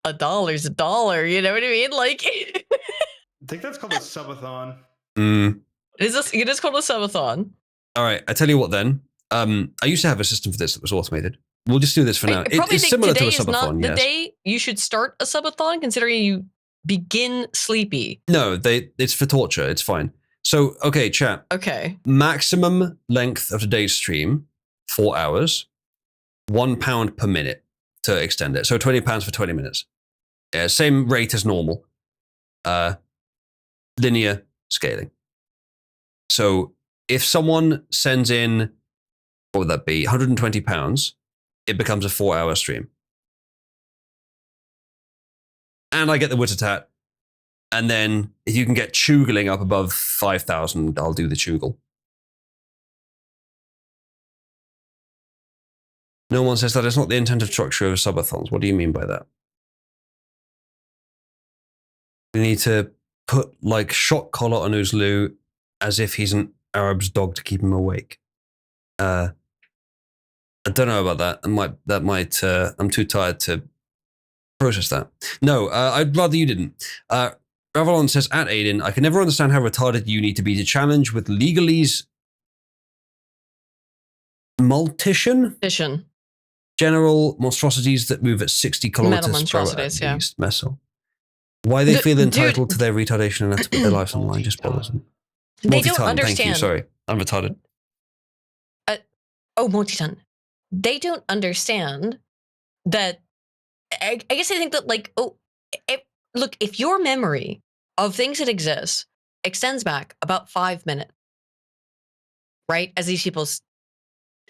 $1's $1, you know what I mean? Like, I think that's called a subathon. it is called a subathon. All right, I tell you what then. I used to have a system for this that was automated. We'll just do this for now. It's similar to a subathon, not yes. the day you should start a subathon, considering you begin sleepy. No, it's for torture. It's fine. So, okay, chat. Okay. Maximum length of today's stream, 4 hours, £1 per minute to extend it. So £20 for 20 minutes. Yeah, same rate as normal. Linear scaling. So if someone sends in, what would that be, £120, it becomes a 4-hour stream. And I get the Wizard Hat. And then if you can get Chugling up above 5,000, I'll do the Chugle. No one says that it's not the intended structure of subathons. What do you mean by that? We need to put like shock collar on Uzlu as if he's an Arab's dog to keep him awake. I don't know about that. I'm too tired to process that. No, I'd rather you didn't. Ravalon says, at Aiden, I can never understand how retarded you need to be to challenge with legalese multition? General monstrosities that move at 60 kilometers Metal monstrosities, per hour. yeah. Meso. Why they feel entitled to their retardation and have to put their lives on the line just bothers them. They don't Multi-ton, understand. Thank you, sorry. I'm retarded. Multi-ton. They don't understand that. I guess they think that, like, look, if your memory of things that exist extends back about 5 minutes, right, as these people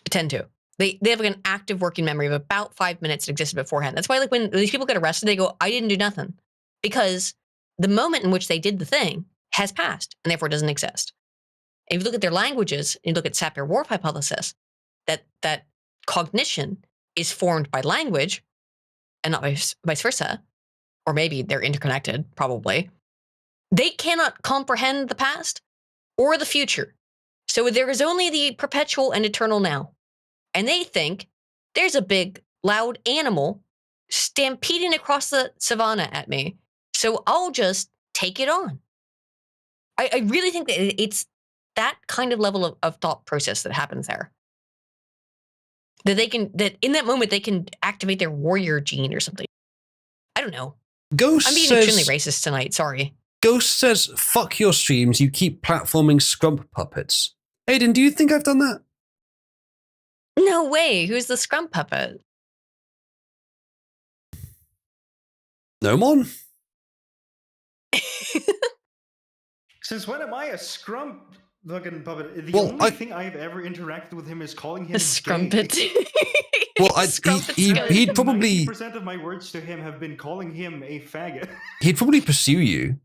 tend to, they have like an active working memory of about 5 minutes that existed beforehand. That's why, like, when these people get arrested, they go, I didn't do nothing. Because the moment in which they did the thing has passed and therefore doesn't exist. And if you look at their languages, and you look at Sapir-Whorf hypothesis, that cognition is formed by language and not vice versa, or maybe they're interconnected, probably. They cannot comprehend the past or the future. So there is only the perpetual and eternal now. And they think there's a big, loud animal stampeding across the savannah at me. So I'll just take it on. I really think that it's that kind of level of thought process that happens there. That in that moment they can activate their warrior gene or something. I don't know. Ghost I'm being says, extremely racist tonight. Sorry. Ghost says, fuck your streams, you keep platforming scrump puppets. Aiden, do you think I've done that? No way. Who's the scrum puppet? No, Mon? Since when am I a scrum fucking puppet? The Well, only thing I've ever interacted with him is calling him The scrumpet. gay. Well, Scrumpet's he'd good. probably 90% of my words to him have been calling him a faggot. he'd probably pursue you.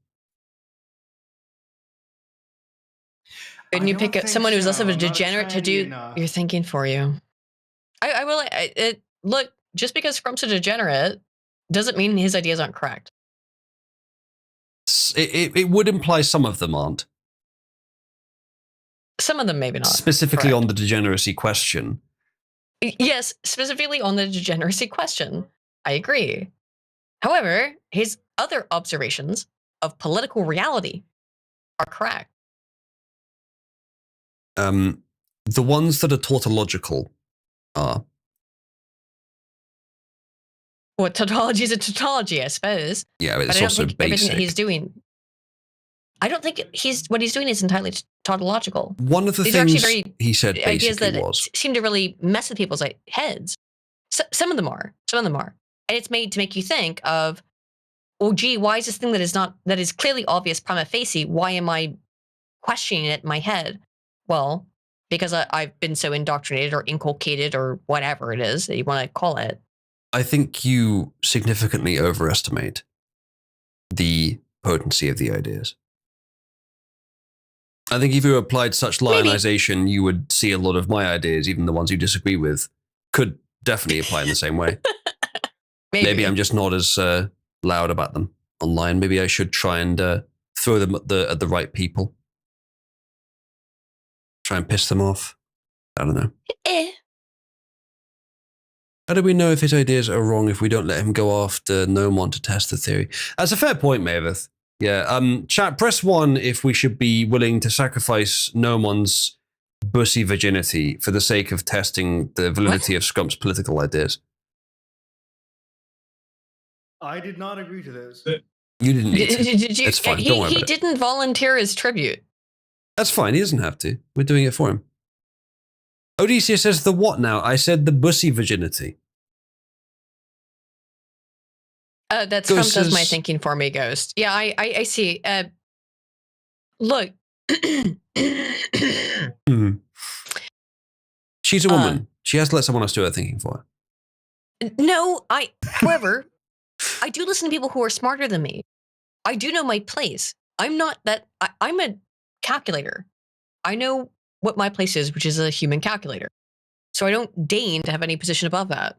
Couldn't you I pick don't up someone think who's less of a so. Not degenerate to trendy do enough. your thinking for you? I will. Look, just because Scrump's a degenerate doesn't mean his ideas aren't correct. It would imply some of them aren't. Some of them maybe not. Specifically Correct. on the degeneracy question. Yes, specifically on the degeneracy question. I agree. However, his other observations of political reality are correct. The ones that are tautological are. Well, tautology is a tautology, I suppose. Yeah, But it's I don't also think everything that basic. he's doing. I don't think what he's doing is entirely tautological. One of the These are actually things very he said ideas basically that was. seem to really mess with people's heads. Some of them are. Some of them are. And it's made to make you think of oh, gee, why is this thing that is clearly obvious prima facie? Why am I questioning it in my head? Well, because I've been so indoctrinated or inculcated or whatever it is that you want to call it. I think you significantly overestimate the potency of the ideas. I think if you applied such lionization, you would see a lot of my ideas, even the ones you disagree with, could definitely apply in the same way. Maybe I'm just not as loud about them online. Maybe I should try and throw them at the right people. Try and piss them off. I don't know. How do we know if his ideas are wrong if we don't let him go after Nomon to test the theory? That's a fair point, Maveth. Yeah. Chat, press 1 if we should be willing to sacrifice Nomon's bussy virginity for the sake of testing the validity of Scrump's political ideas. I did not agree to this. You didn't need to. Did you? It's fine. Don't worry He about it. didn't volunteer his tribute. That's fine. He doesn't have to. We're doing it for him. Odysseus says the what now? I said the bussy virginity. That Ghost Scrump does my says- thinking for me, Ghost. Yeah, I see. Look. She's a woman. She has to let someone else do her thinking for her. No, however, I do listen to people who are smarter than me. I do know my place. I'm not that, I'm a calculator. I know what my place is, which is a human calculator. So I don't deign to have any position above that.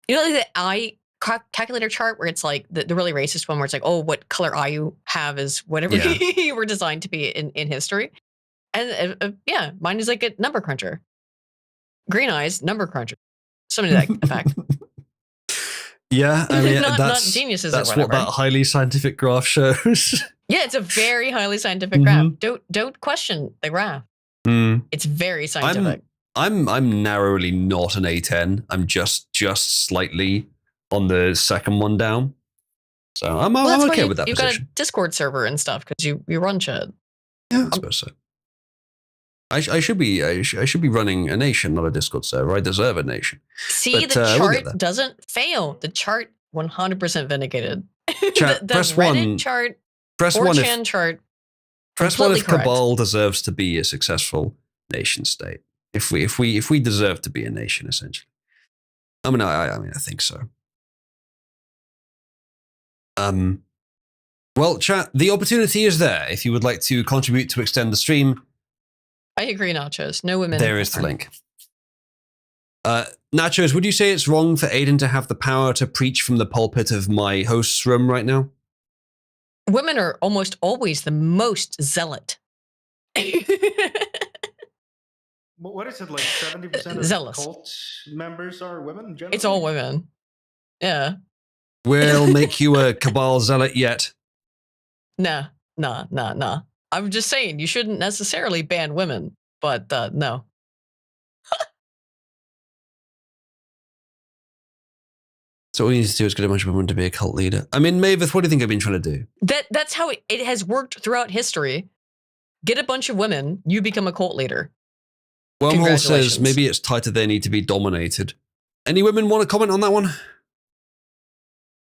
You know, like the calculator chart where it's like the really racist one where it's like, oh, what color eye you have is whatever you were designed to be in history. And yeah, mine is like a number cruncher. Green eyes, number cruncher. Something to that effect. Yeah, I mean, not geniuses or that's what whatever. that highly scientific graph shows. Yeah, it's a very highly scientific graph. Don't question the graph. It's very scientific. I'm narrowly not an A10. I'm just slightly on the second one down. So I'm okay with that you've position. got a Discord server and stuff because you run shit. Yeah, I suppose so. I should be running a nation, not a Discord server. I deserve a nation. See, But, the we'll get chart there. doesn't fail. The chart 100% vindicated. Chat, the press Reddit 1. chart, Press 1 4chan if chart. press 1 if completely correct. Cabal deserves to be a successful nation state. If we deserve to be a nation, essentially. I mean, I think so. Well, chat, the opportunity is there. If you would like to contribute to extend the stream, I agree, Nachos. No women. there is the link. Nachos, would you say it's wrong for Aiden to have the power to preach from the pulpit of my host's room right now? Women are almost always the most zealot. What is it, like 70% of Zealous. cult members are women? Generally? It's all women. Yeah. We'll make you a Cabal zealot yet. Nah. I'm just saying you shouldn't necessarily ban women, but no. So all you need to do is get a bunch of women to be a cult leader. I mean, Maveth, what do you think I've been trying to do? That's how it has worked throughout history. Get a bunch of women, you become a cult leader. Wormhole says Congratulations. maybe it's tighter they need to be dominated. Any women want to comment on that one?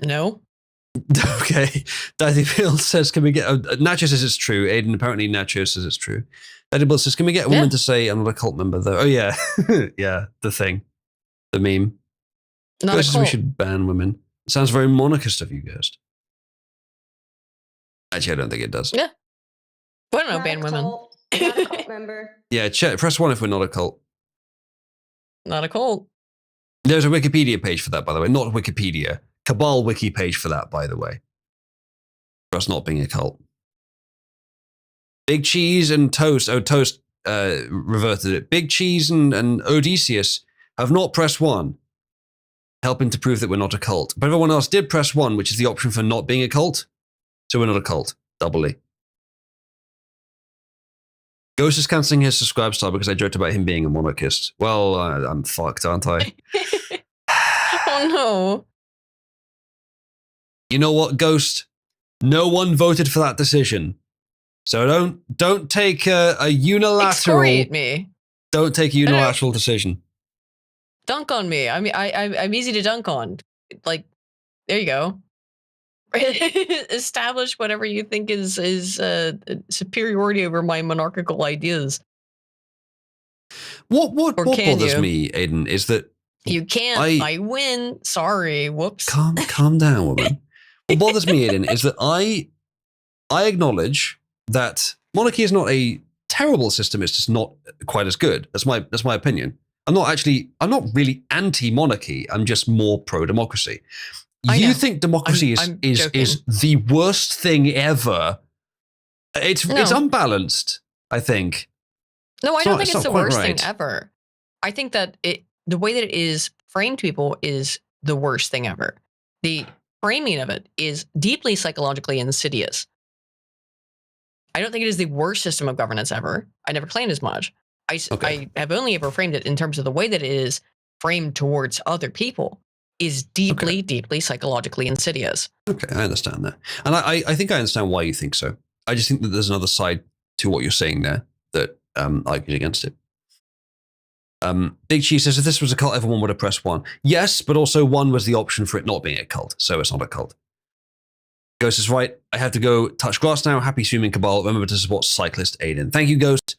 No. Okay. Daddy Bill says, can we get... Nacho says it's true. Aiden, apparently Nacho says it's true. Daddy Bill says, can we get a woman to say I'm not a cult member, though? Oh, yeah. Yeah, the thing. The meme. Not Ghost a says we cult. should ban women. It sounds very monarchist of you, Ghost. Actually, I don't think it does. Yeah. I don't know, Not ban a women. cult, not a cult member. Yeah, press 1 if we're not a cult. Not a cult. There's a Wikipedia page for that, by the way. Not Wikipedia. Cabal wiki page for that, by the way. For us not being a cult. Big Cheese and Toast. Oh, Toast reverted it. Big Cheese and Odysseus have not pressed 1, helping to prove that we're not a cult. But everyone else did press 1, which is the option for not being a cult. So we're not a cult. Doubly. Ghost is cancelling his subscribe star because I joked about him being a monarchist. Well, I'm fucked, aren't I? Oh no. You know what, Ghost? No one voted for that decision. So don't take a unilateral... Excoriate me. Don't take a unilateral decision. Dunk on me. I mean, I'm easy to dunk on. Like, There you go. Establish whatever you think is superiority over my monarchical ideas. What Or can bothers you? me, Aiden, is that You can't. I win. Sorry. Whoops. calm down, woman. What bothers me, Aiden, is that I acknowledge that monarchy is not a terrible system. It's just not quite as good. That's my opinion. I'm not really anti-monarchy. I'm just more pro-democracy. You think democracy is the worst thing ever? It's unbalanced, I think. No, I don't think it's the worst thing ever. I think that the way that it is framed to people is the worst thing ever. The framing of it is deeply psychologically insidious. I don't think it is the worst system of governance ever. I never claimed as much. I have only ever framed it in terms of the way that it is framed towards other people is deeply, deeply psychologically insidious. Okay, I understand that. And I think I understand why you think so. I just think that there's another side to what you're saying there that argues against it. Big Cheese says, if this was a cult, everyone would have pressed 1. Yes, but also 1 was the option for it not being a cult, so it's not a cult. Ghost is right. I have to go touch grass now. Happy swimming, Cabal. Remember to support cyclist Aiden. Thank you, Ghost.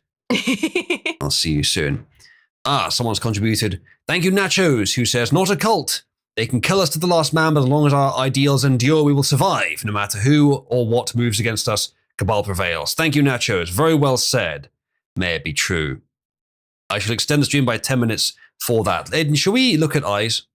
I'll see you soon. Someone's contributed. Thank you, Nachos, who says, not a cult. They can kill us to the last man, but as long as our ideals endure, we will survive. No matter who or what moves against us, Cabal prevails. Thank you, Nachos. Very well said. May it be true. I shall extend the stream by 10 minutes for that. Aiden, shall we look at eyes?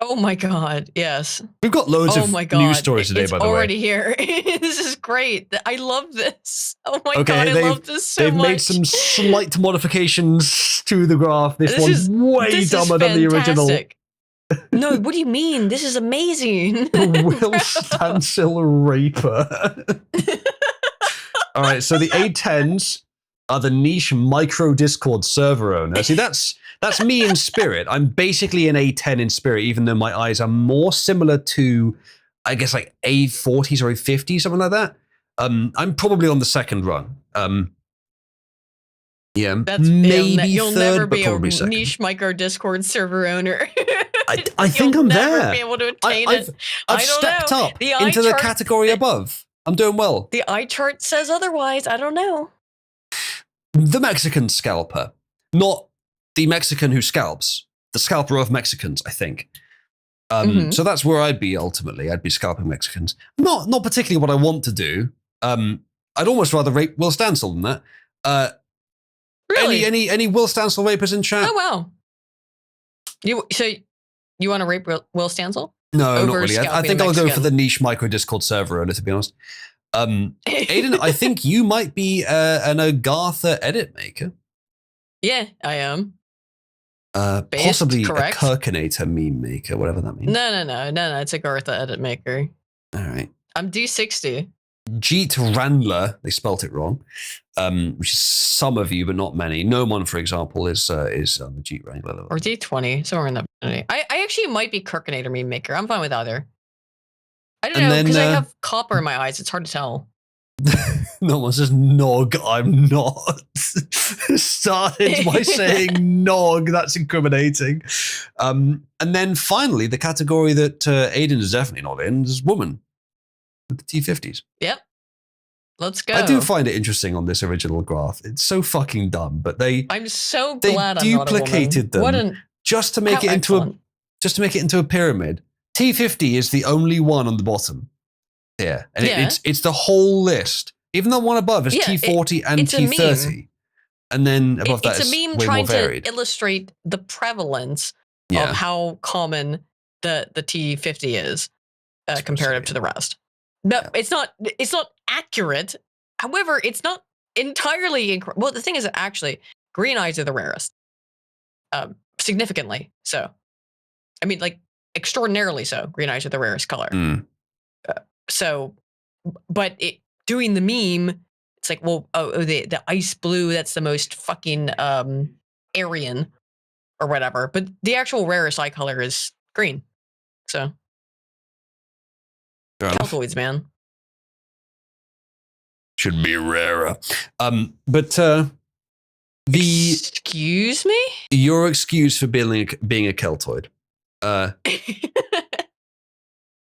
Oh my God, yes. We've got loads of news stories today, by the way. It's already here. This is great. I love this. Oh my God, I love this so much. They've made some slight modifications to the graph. This one's way dumber than the original. No, what do you mean? This is amazing. Will Stancil Raper. All right, so the A10s are the niche micro Discord server owner. See, that's me in spirit. I'm basically an A10 in spirit, even though my eyes are more similar to, I guess, like A40s or A50s, something like that. I'm probably on the second run. Yeah, that's maybe you'll third, never but be probably a second. niche micro Discord server owner. I think I'm there. You'll never be able to attain it. I've stepped up into the category above. I'm doing well. The eye chart says otherwise. I don't know. The Mexican scalper, not the Mexican who scalps. The scalper of Mexicans, I think. So that's where I'd be ultimately. I'd be scalping Mexicans. Not particularly what I want to do. I'd almost rather rape Will Stancil than that. Really? Any Will Stancil rapers in chat? Oh wow. You want to rape Will Stancil? No, not really. I think I'll go for the niche micro Discord server owner, to be honest. Aiden, I think you might be an Agartha edit maker. Yeah, I am. Possibly correct. A Kirkinator meme maker, whatever that means. No. It's Agartha edit maker. All right. I'm D60. Jeet Randler, they spelt it wrong, which is some of you, but not many. No one, for example, is on the Jeet Randler level. Or D20, somewhere in that vicinity. I actually might be Kirkinator meme maker. I'm fine with either. I don't know, because I have copper in my eyes. It's hard to tell. No one says nog. I'm not. Started by saying nog. That's incriminating. And then finally, the category that Aiden is definitely not in is woman with the T50s. Yep. Let's go. I do find it interesting on this original graph. It's so fucking dumb, but I'm so glad they duplicated them just to make it into a pyramid. T50 is the only one on the bottom here, and it's the whole list. Even the one above is T40 and T30, and then above that is a meme way trying more varied. to illustrate the prevalence of how common the T50 is comparative to the rest. No, it's not accurate. However, it's not entirely well. The thing is that actually green eyes are the rarest, significantly so. I mean, like extraordinarily so. Green eyes are the rarest color. But doing the meme, it's like, well, the ice blue, that's the most fucking Aryan or whatever. But the actual rarest eye color is green. So Keltoids, man. Should be rarer. But excuse me? Your excuse for being a Keltoid.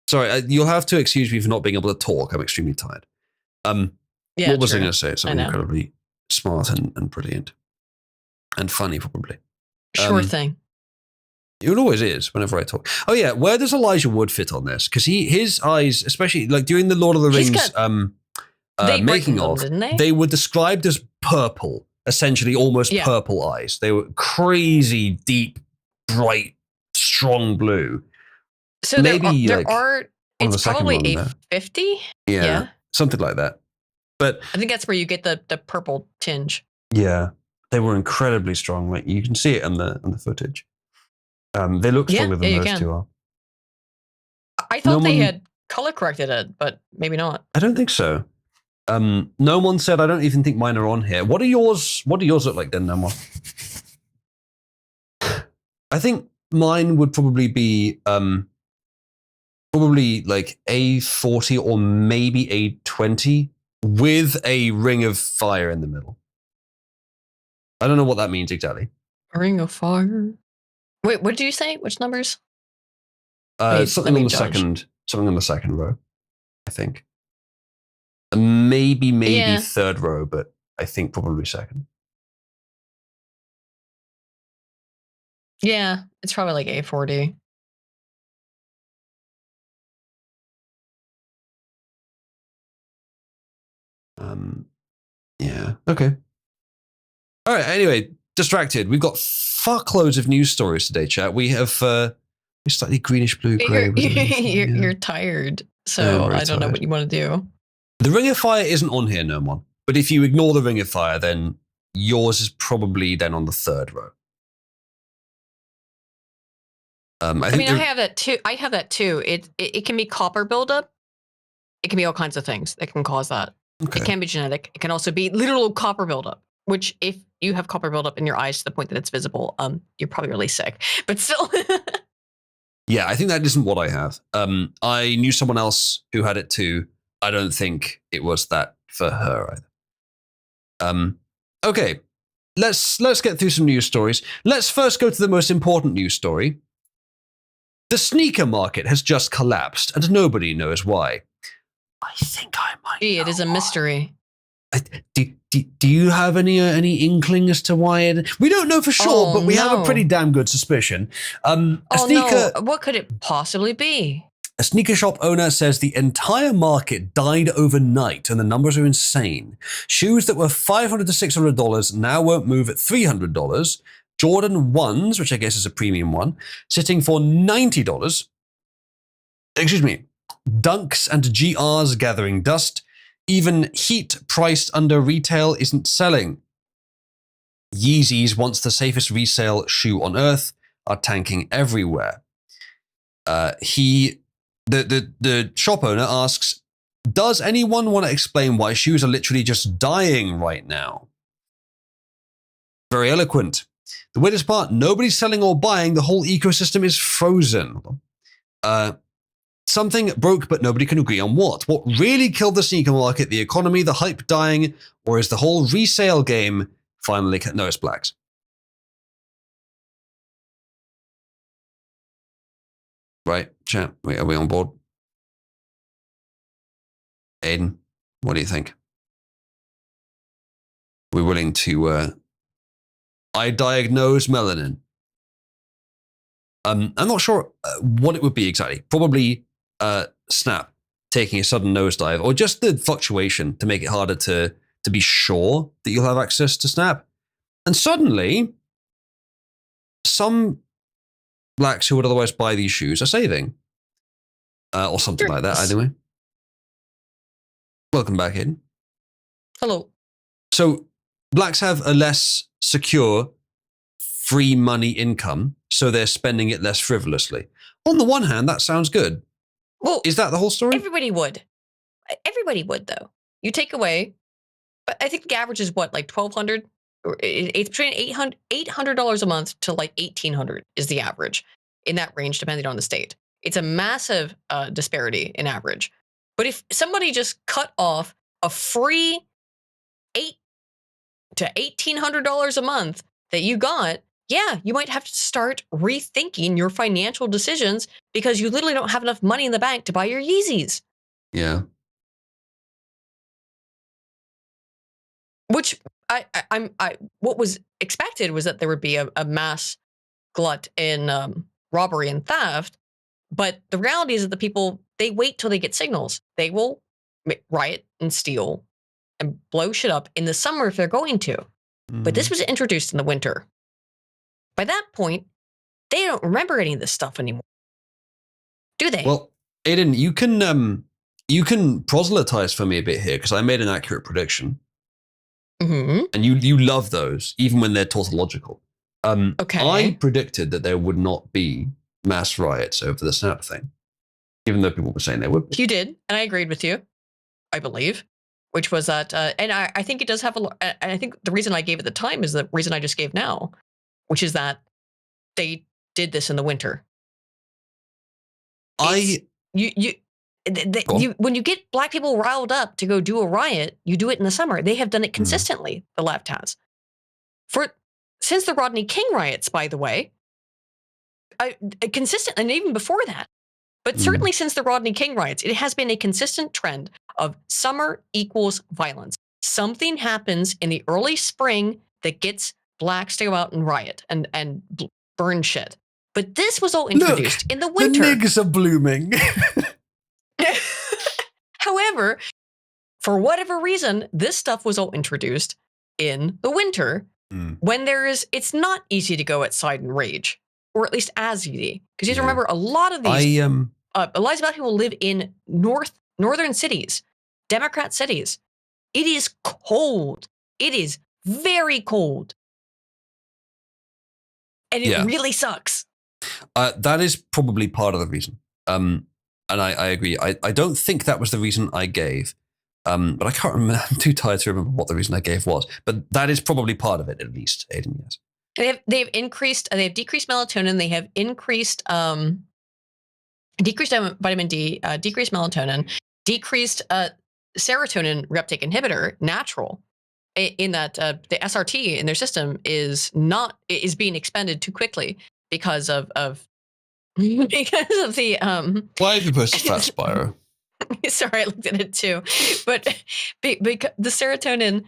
Sorry, you'll have to excuse me for not being able to talk. I'm extremely tired. Yeah, what was I true. going to say? Something know. incredibly smart and brilliant. And funny, probably. Sure thing. It always is whenever I talk. Oh, yeah. Where does Elijah Wood fit on this? Because his eyes, especially like during the Lord of the He's Rings they making brightened them, of, didn't they? they were described as purple, essentially almost Yeah. purple eyes. They were crazy, deep, bright, strong blue. So Maybe there like are. one of It's the second probably one there. 850. Yeah, something like that. But I think that's where you get the purple tinge. yeah, they were incredibly strong. Like you can see it on the footage. They look stronger than you those can. two are. I thought they one- had color corrected it, but maybe not. I don't think so. No one said. I don't even think mine are on here. What do yours look like then, Nomon? I think mine would probably be probably like A40 or maybe A20 with a ring of fire in the middle. I don't know what that means exactly. Ring of Fire. Wait, what did you say? Which numbers? Something on the second row, I think. Maybe Yeah. third row, but I think probably second. Yeah, it's probably like A40. Yeah. Okay. All right. Anyway, distracted. We've got fuckloads of news stories today, chat. We have slightly greenish blue gray. You're tired, so I don't know what you want to do. The Ring of Fire isn't on here, no one. But if you ignore the Ring of Fire, then yours is probably then on the third row. I have that too. I have that too. It can be copper buildup. It can be all kinds of things that can cause that. Okay. It can be genetic. It can also be literal copper buildup, which if you have copper buildup in your eyes to the point that it's visible, you're probably really sick. But still. Yeah, I think that isn't what I have. I knew someone else who had it too. I don't think it was that for her either. Okay, let's get through some news stories. Let's first go to the most important news story. The sneaker market has just collapsed, and nobody knows why. I think I might. Gee, it is a mystery. Do you have any inkling as to why it? We don't know for sure, but we have a pretty damn good suspicion. No! What could it possibly be? A sneaker shop owner says the entire market died overnight, and the numbers are insane. Shoes that were $500 to $600 now won't move at $300. Jordan 1s, which I guess is a premium one, sitting for $90. Excuse me. Dunks and GRs gathering dust. Even Heat priced under retail isn't selling. Yeezys, once the safest resale shoe on earth, are tanking everywhere. The shop owner asks, does anyone want to explain why shoes are literally just dying right now? Very eloquent. The weirdest part, nobody's selling or buying. The whole ecosystem is frozen. Something broke, but nobody can agree on what. What really killed the sneaker market? The economy, the hype dying, or is the whole resale game finally... No, it's Blacks. Right, chat, are we on board? Aiden, what do you think? We're willing to... I diagnose melanin. I'm not sure what it would be exactly. Probably Snap taking a sudden nosedive, or just the fluctuation to make it harder to be sure that you'll have access to Snap. And suddenly, some Blacks who would otherwise buy these shoes are saving. Or something like that, anyway. Welcome back, Aiden. Hello. So, Blacks have a less secure free money income, so they're spending it less frivolously. On the one hand, that sounds good. Well, is that the whole story? Everybody would, though. You take away, but I think the average is what, like $1,200? It's between $800 a month to like $1,800 is the average in that range, depending on the state. It's a massive disparity in average. But if somebody just cut off a free $800 to $1,800 a month that you got yeah, you might have to start rethinking your financial decisions because you literally don't have enough money in the bank to buy your Yeezys. Yeah. Which what was expected was that there would be a mass glut in robbery and theft, but the reality is that the people, they wait till they get signals. They will riot and steal and blow shit up in the summer if they're going to. But this was introduced in the winter. By that point, they don't remember any of this stuff anymore, do they? Well, Aiden, you can proselytize for me a bit here because I made an accurate prediction. Mm-hmm. And you love those, even when they're tautological. Okay. I predicted that there would not be mass riots over the snap thing, even though people were saying there would be. You did, and I agreed with you, I believe, which was that, and I think it does have and I think the reason I gave at the time is the reason I just gave now, which is that they did this in the winter. When you get black people riled up to go do a riot, you do it in the summer. They have done it consistently. The left has, since the Rodney King riots, by the way, consistent, and even before that, but certainly since the Rodney King riots, it has been a consistent trend of summer equals violence. Something happens in the early spring that gets blacks to go out and riot and burn shit. But this was all introduced in the winter. The niggas are blooming. However, for whatever reason, this stuff was all introduced in the winter when it's not easy to go outside and rage, or at least as easy. Because you have to remember, a lot of these, a lot of black people live in northern cities, Democrat cities. It is cold. It is very cold. And it really sucks. That is probably part of the reason. And I agree. I don't think that was the reason I gave. But I can't remember. I'm too tired to remember what the reason I gave was. But that is probably part of it, at least, Aiden, yes. They have decreased melatonin. They have decreased vitamin D, decreased melatonin, decreased serotonin reuptake inhibitor, natural, in that the SRT in their system is being expended too quickly because of the Why have you posted Fat Spyro? Sorry, I looked at it too, but because the serotonin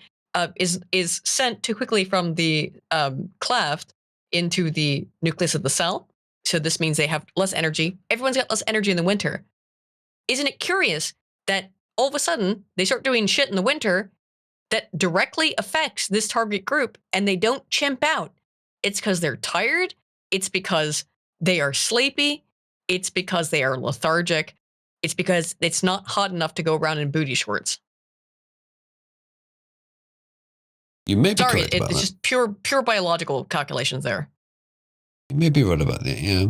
is sent too quickly from the cleft into the nucleus of the cell. So this means they have less energy. Everyone's got less energy in the winter. Isn't it curious that all of a sudden they start doing shit in the winter that directly affects this target group and they don't chimp out? It's because they're tired. It's because they are sleepy. It's because they are lethargic. It's because it's not hot enough to go around in booty shorts. You may be Sorry, correct about it's that. just pure biological calculations there. You may be right about that, yeah.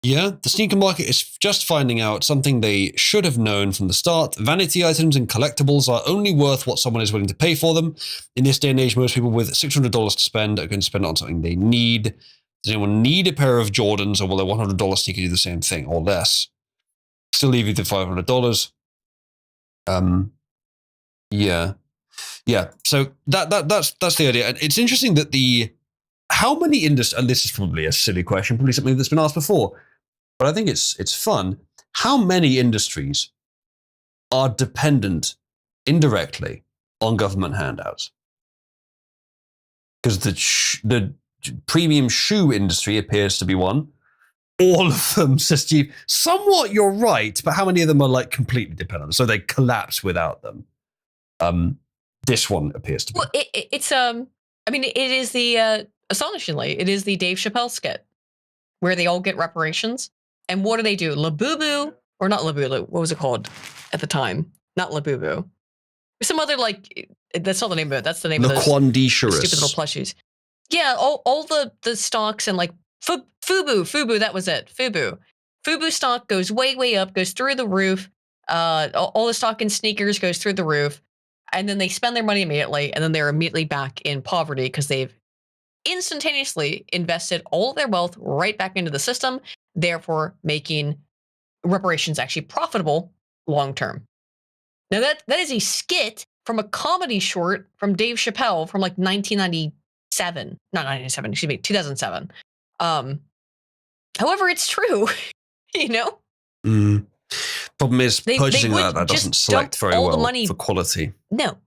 Yeah, the sneaker market is just finding out something they should have known from the start. Vanity items and collectibles are only worth what someone is willing to pay for them. In this day and age, most people with $600 to spend are going to spend it on something they need. Does anyone need a pair of Jordans, or will a $100 sneaker do the same thing or less? Still leave you the $500. Yeah. So that's the idea. And it's interesting that how many industries, and this is probably a silly question, probably something that's been asked before, but I think it's fun. How many industries are dependent indirectly on government handouts? Because the premium shoe industry appears to be one. All of them, says Steve. Somewhat, you're right, but how many of them are like completely dependent? So they collapse without them. This one appears to be. Well, it is the astonishingly, it is the Dave Chappelle skit where they all get reparations. And what do they do? Labubu, or not Labubu? What was it called at the time? Not Labubu. Some other that's not the name of it. That's the name of the stupid little plushies. Yeah, all the stocks and like Fubu, that was it. Fubu stock goes way up, goes through the roof. All the stock in sneakers goes through the roof, and then they spend their money immediately, and then they're immediately back in poverty because they've instantaneously invested all of their wealth right back into the system, therefore making reparations actually profitable long term. Now that is a skit from a comedy short from Dave Chappelle from like 1997. Not 1997, excuse me, 2007. However, it's true, you know? Problem is, They purchasing would that doesn't just select dump very all the well money- for quality. No,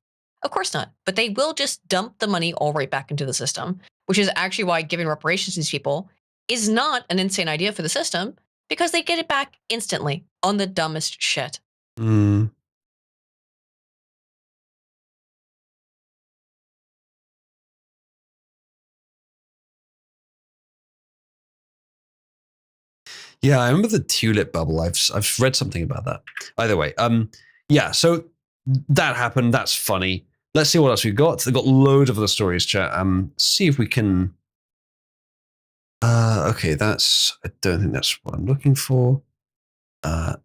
of course not. But they will just dump the money all right back into the system, which is actually why giving reparations to these people is not an insane idea for the system, because they get it back instantly on the dumbest shit. Mm. Yeah, I remember the tulip bubble. I've read something about that. Either way, yeah. So that happened. That's funny. Let's see what else we've got. They've got loads of other stories, chat. See if we can. Okay, that's. I don't think that's what I'm looking for. I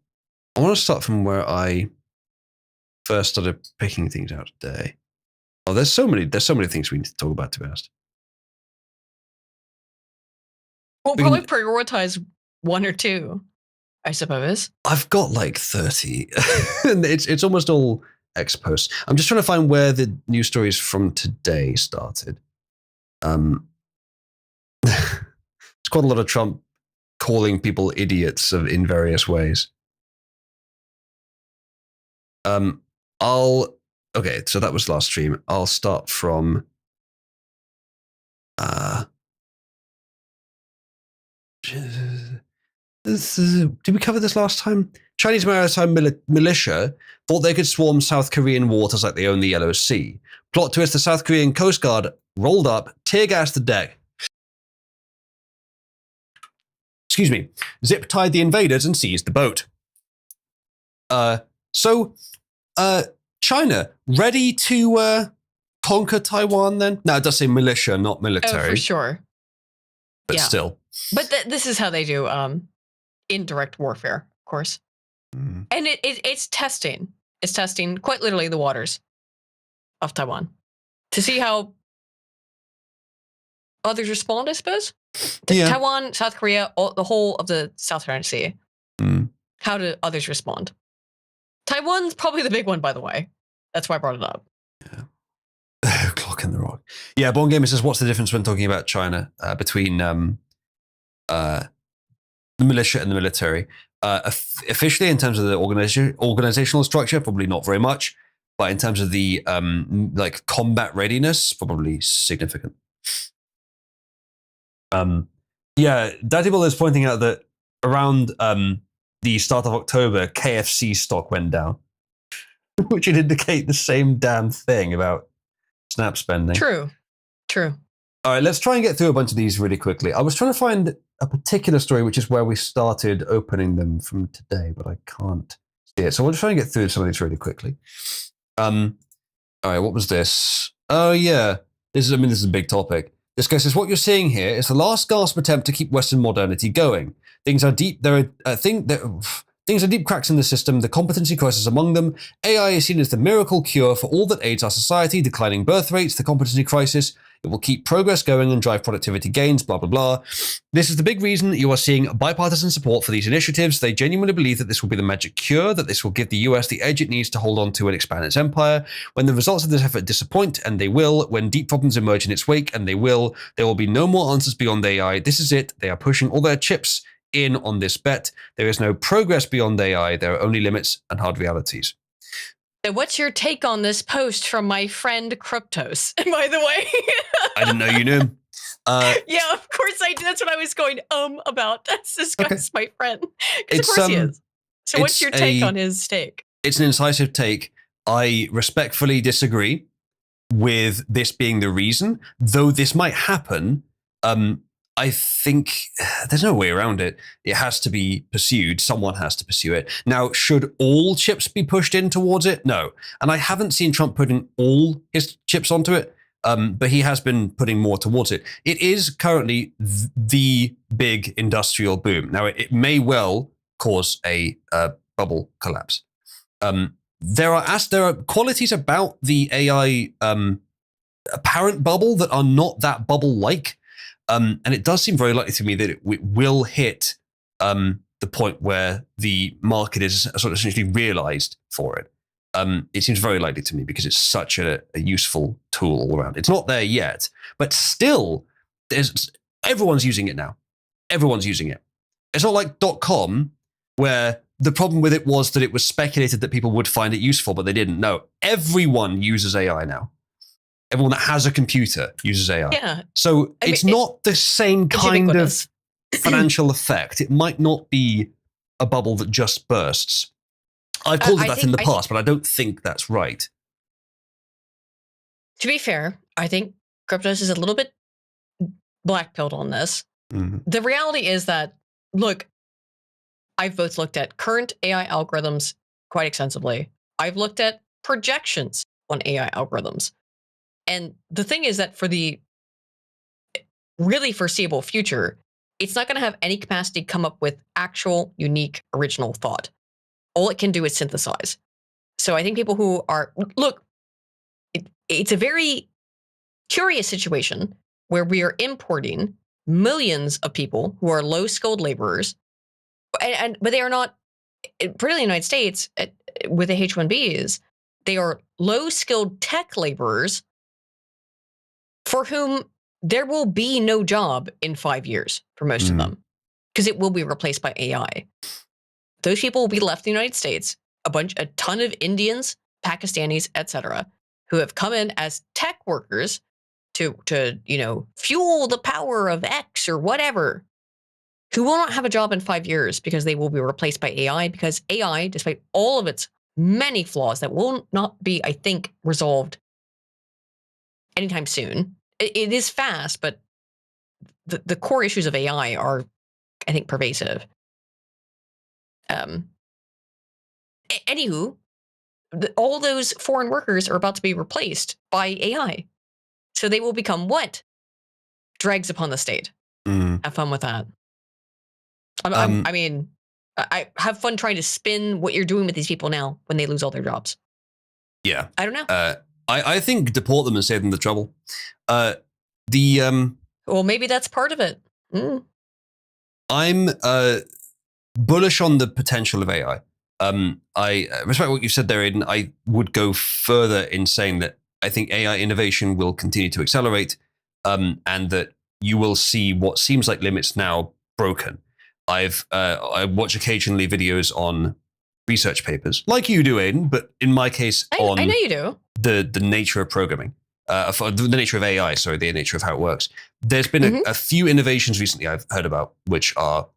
want to start from where I first started picking things out today. Oh, there's so many things we need to talk about, to be honest. We'll We probably can- prioritize one or two, I suppose. I've got like 30, and it's almost all ex post. I'm just trying to find where the news stories from today started. It's quite a lot of Trump calling people idiots in various ways. Okay, so that was last stream. I'll start from did we cover this last time? Chinese maritime militia thought they could swarm South Korean waters like they own the Yellow Sea. Plot twist: the South Korean Coast Guard rolled up, tear gassed the deck. Excuse me. Zip tied the invaders and seized the boat. China ready to conquer Taiwan? Then no, it does say militia, not military. Oh, for sure. But Yeah. still. But this is how they do indirect warfare, of course. Mm. And it's testing. It's testing quite literally the waters of Taiwan to see how others respond, I suppose. Yeah. Taiwan, South Korea, the whole of the South China Sea. Mm. How do others respond? Taiwan's probably the big one, by the way. That's why I brought it up. Yeah. Clock in the rock. Yeah, Born Gamer says, what's the difference when talking about China between the militia and the military? Officially, in terms of the organizational structure, probably not very much. But in terms of the like combat readiness, probably significant. Yeah, Daddybull is pointing out that around the start of October, KFC stock went down, which would indicate the same damn thing about Snap spending. True. All right, let's try and get through a bunch of these really quickly. I was trying to find a particular story, which is where we started opening them from today, but I can't see it. So we'll try and get through some of these really quickly. All right, what was this? Oh yeah, this is a big topic. This guy says, what you're seeing here is the last gasp attempt to keep Western modernity going. Things are deep. Things are deep cracks in the system, the competency crisis among them. AI is seen as the miracle cure for all that aids our society, declining birth rates, the competency crisis. It will keep progress going and drive productivity gains, blah, blah, blah. This is the big reason you are seeing bipartisan support for these initiatives. They genuinely believe that this will be the magic cure, that this will give the US the edge it needs to hold on to and expand its empire. When the results of this effort disappoint, and they will, when deep problems emerge in its wake, and they will, there will be no more answers beyond AI. This is it. They are pushing all their chips in on this bet. There is no progress beyond AI. There are only limits and hard realities. So what's your take on this post from my friend Cryptos, by the way? I didn't know you knew him. Yeah, of course I did. That's what I was going about. This guy's my friend. Because It's, of course he is. So what's it's your take a- on his take? It's an incisive take. I respectfully disagree with this being the reason, though this might happen. I think there's no way around it. It has to be pursued. Someone has to pursue it. Now, should all chips be pushed in towards it? No. And I haven't seen Trump putting all his chips onto it, but he has been putting more towards it. It is currently the big industrial boom. Now, it may well cause a bubble collapse. There are qualities about the AI apparent bubble that are not that bubble-like. And it does seem very likely to me that it will hit the point where the market is sort of essentially realized for it. It seems very likely to me because it's such a useful tool all around. It's not there yet, but still, everyone's using it now. Everyone's using it. It's not like .com, where the problem with it was that it was speculated that people would find it useful, but they didn't. No, everyone uses AI now. Everyone that has a computer uses AI. Yeah. So it's not the same kind of financial effect. It might not be a bubble that just bursts. I've called it that in the past, but I don't think that's right. To be fair, I think Cryptos is a little bit black-pilled on this. Mm-hmm. The reality is that, look, I've both looked at current AI algorithms quite extensively. I've looked at projections on AI algorithms. And the thing is that for the really foreseeable future, it's not going to have any capacity to come up with actual, unique, original thought. All it can do is synthesize. So I think people who are, look, it's a very curious situation where we are importing millions of people who are low-skilled laborers, but they are not, particularly in the United States, with the H-1Bs, they are low-skilled tech laborers for whom there will be no job in 5 years for most of them, because it will be replaced by AI. Those people will be left in the United States, a ton of Indians, Pakistanis, etc., who have come in as tech workers to fuel the power of X or whatever, who will not have a job in 5 years because they will be replaced by AI, because AI, despite all of its many flaws that will not be, I think, resolved anytime soon. It is fast, but the core issues of AI are, I think, pervasive. Anywho, all those foreign workers are about to be replaced by AI. So they will become what? Dregs upon the state. Have fun with that. I mean, I have fun trying to spin what you're doing with these people now when they lose all their jobs. Yeah. I don't know. I think deport them and save them the trouble. Well, maybe that's part of it. I'm bullish on the potential of AI. I respect what you said there, Aidan. I would go further in saying that I think AI innovation will continue to accelerate, and that you will see what seems like limits now broken. I watch occasionally videos on research papers, like you do, Aidan, but in my case, I know you do. The nature of programming, the nature of AI, sorry, the nature of how it works. There's been a few innovations recently I've heard about, which are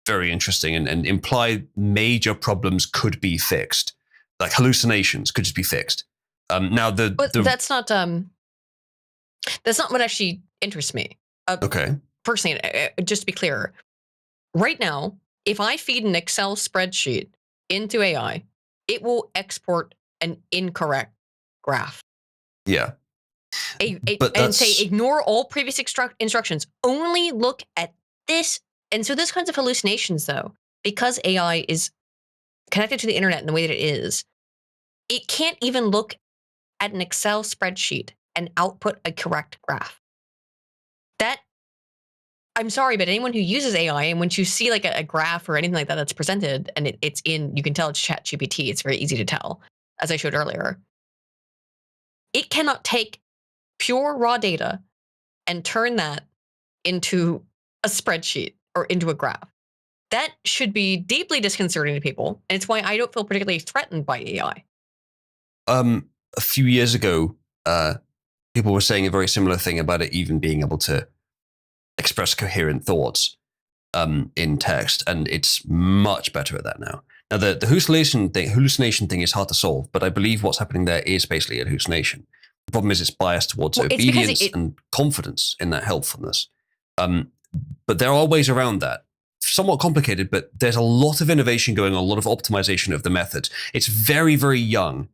very interesting and imply major problems could be fixed, like hallucinations could just be fixed. Now, but that's not what actually interests me. Okay. Personally, just to be clear, right now, if I feed an Excel spreadsheet into AI, it will export an incorrect graph. Yeah. And say, ignore all previous instructions. Only look at this. And so those kinds of hallucinations, though, because AI is connected to the internet in the way that it is, it can't even look at an Excel spreadsheet and output a correct graph. That, I'm sorry, but anyone who uses AI, and when you see like a graph or anything like that that's presented, and it's in, you can tell it's ChatGPT, it's very easy to tell, as I showed earlier. It cannot take pure raw data and turn that into a spreadsheet or into a graph. That should be deeply disconcerting to people, and it's why I don't feel particularly threatened by AI. A few years ago, people were saying a very similar thing about it even being able to express coherent thoughts in text, and it's much better at that now. Now, the hallucination thing is hard to solve, but I believe what's happening there is basically a hallucination. The problem is it's biased towards obedience and confidence in that helpfulness. But there are ways around that. Somewhat complicated, but there's a lot of innovation going on, a lot of optimization of the methods. It's very, very young.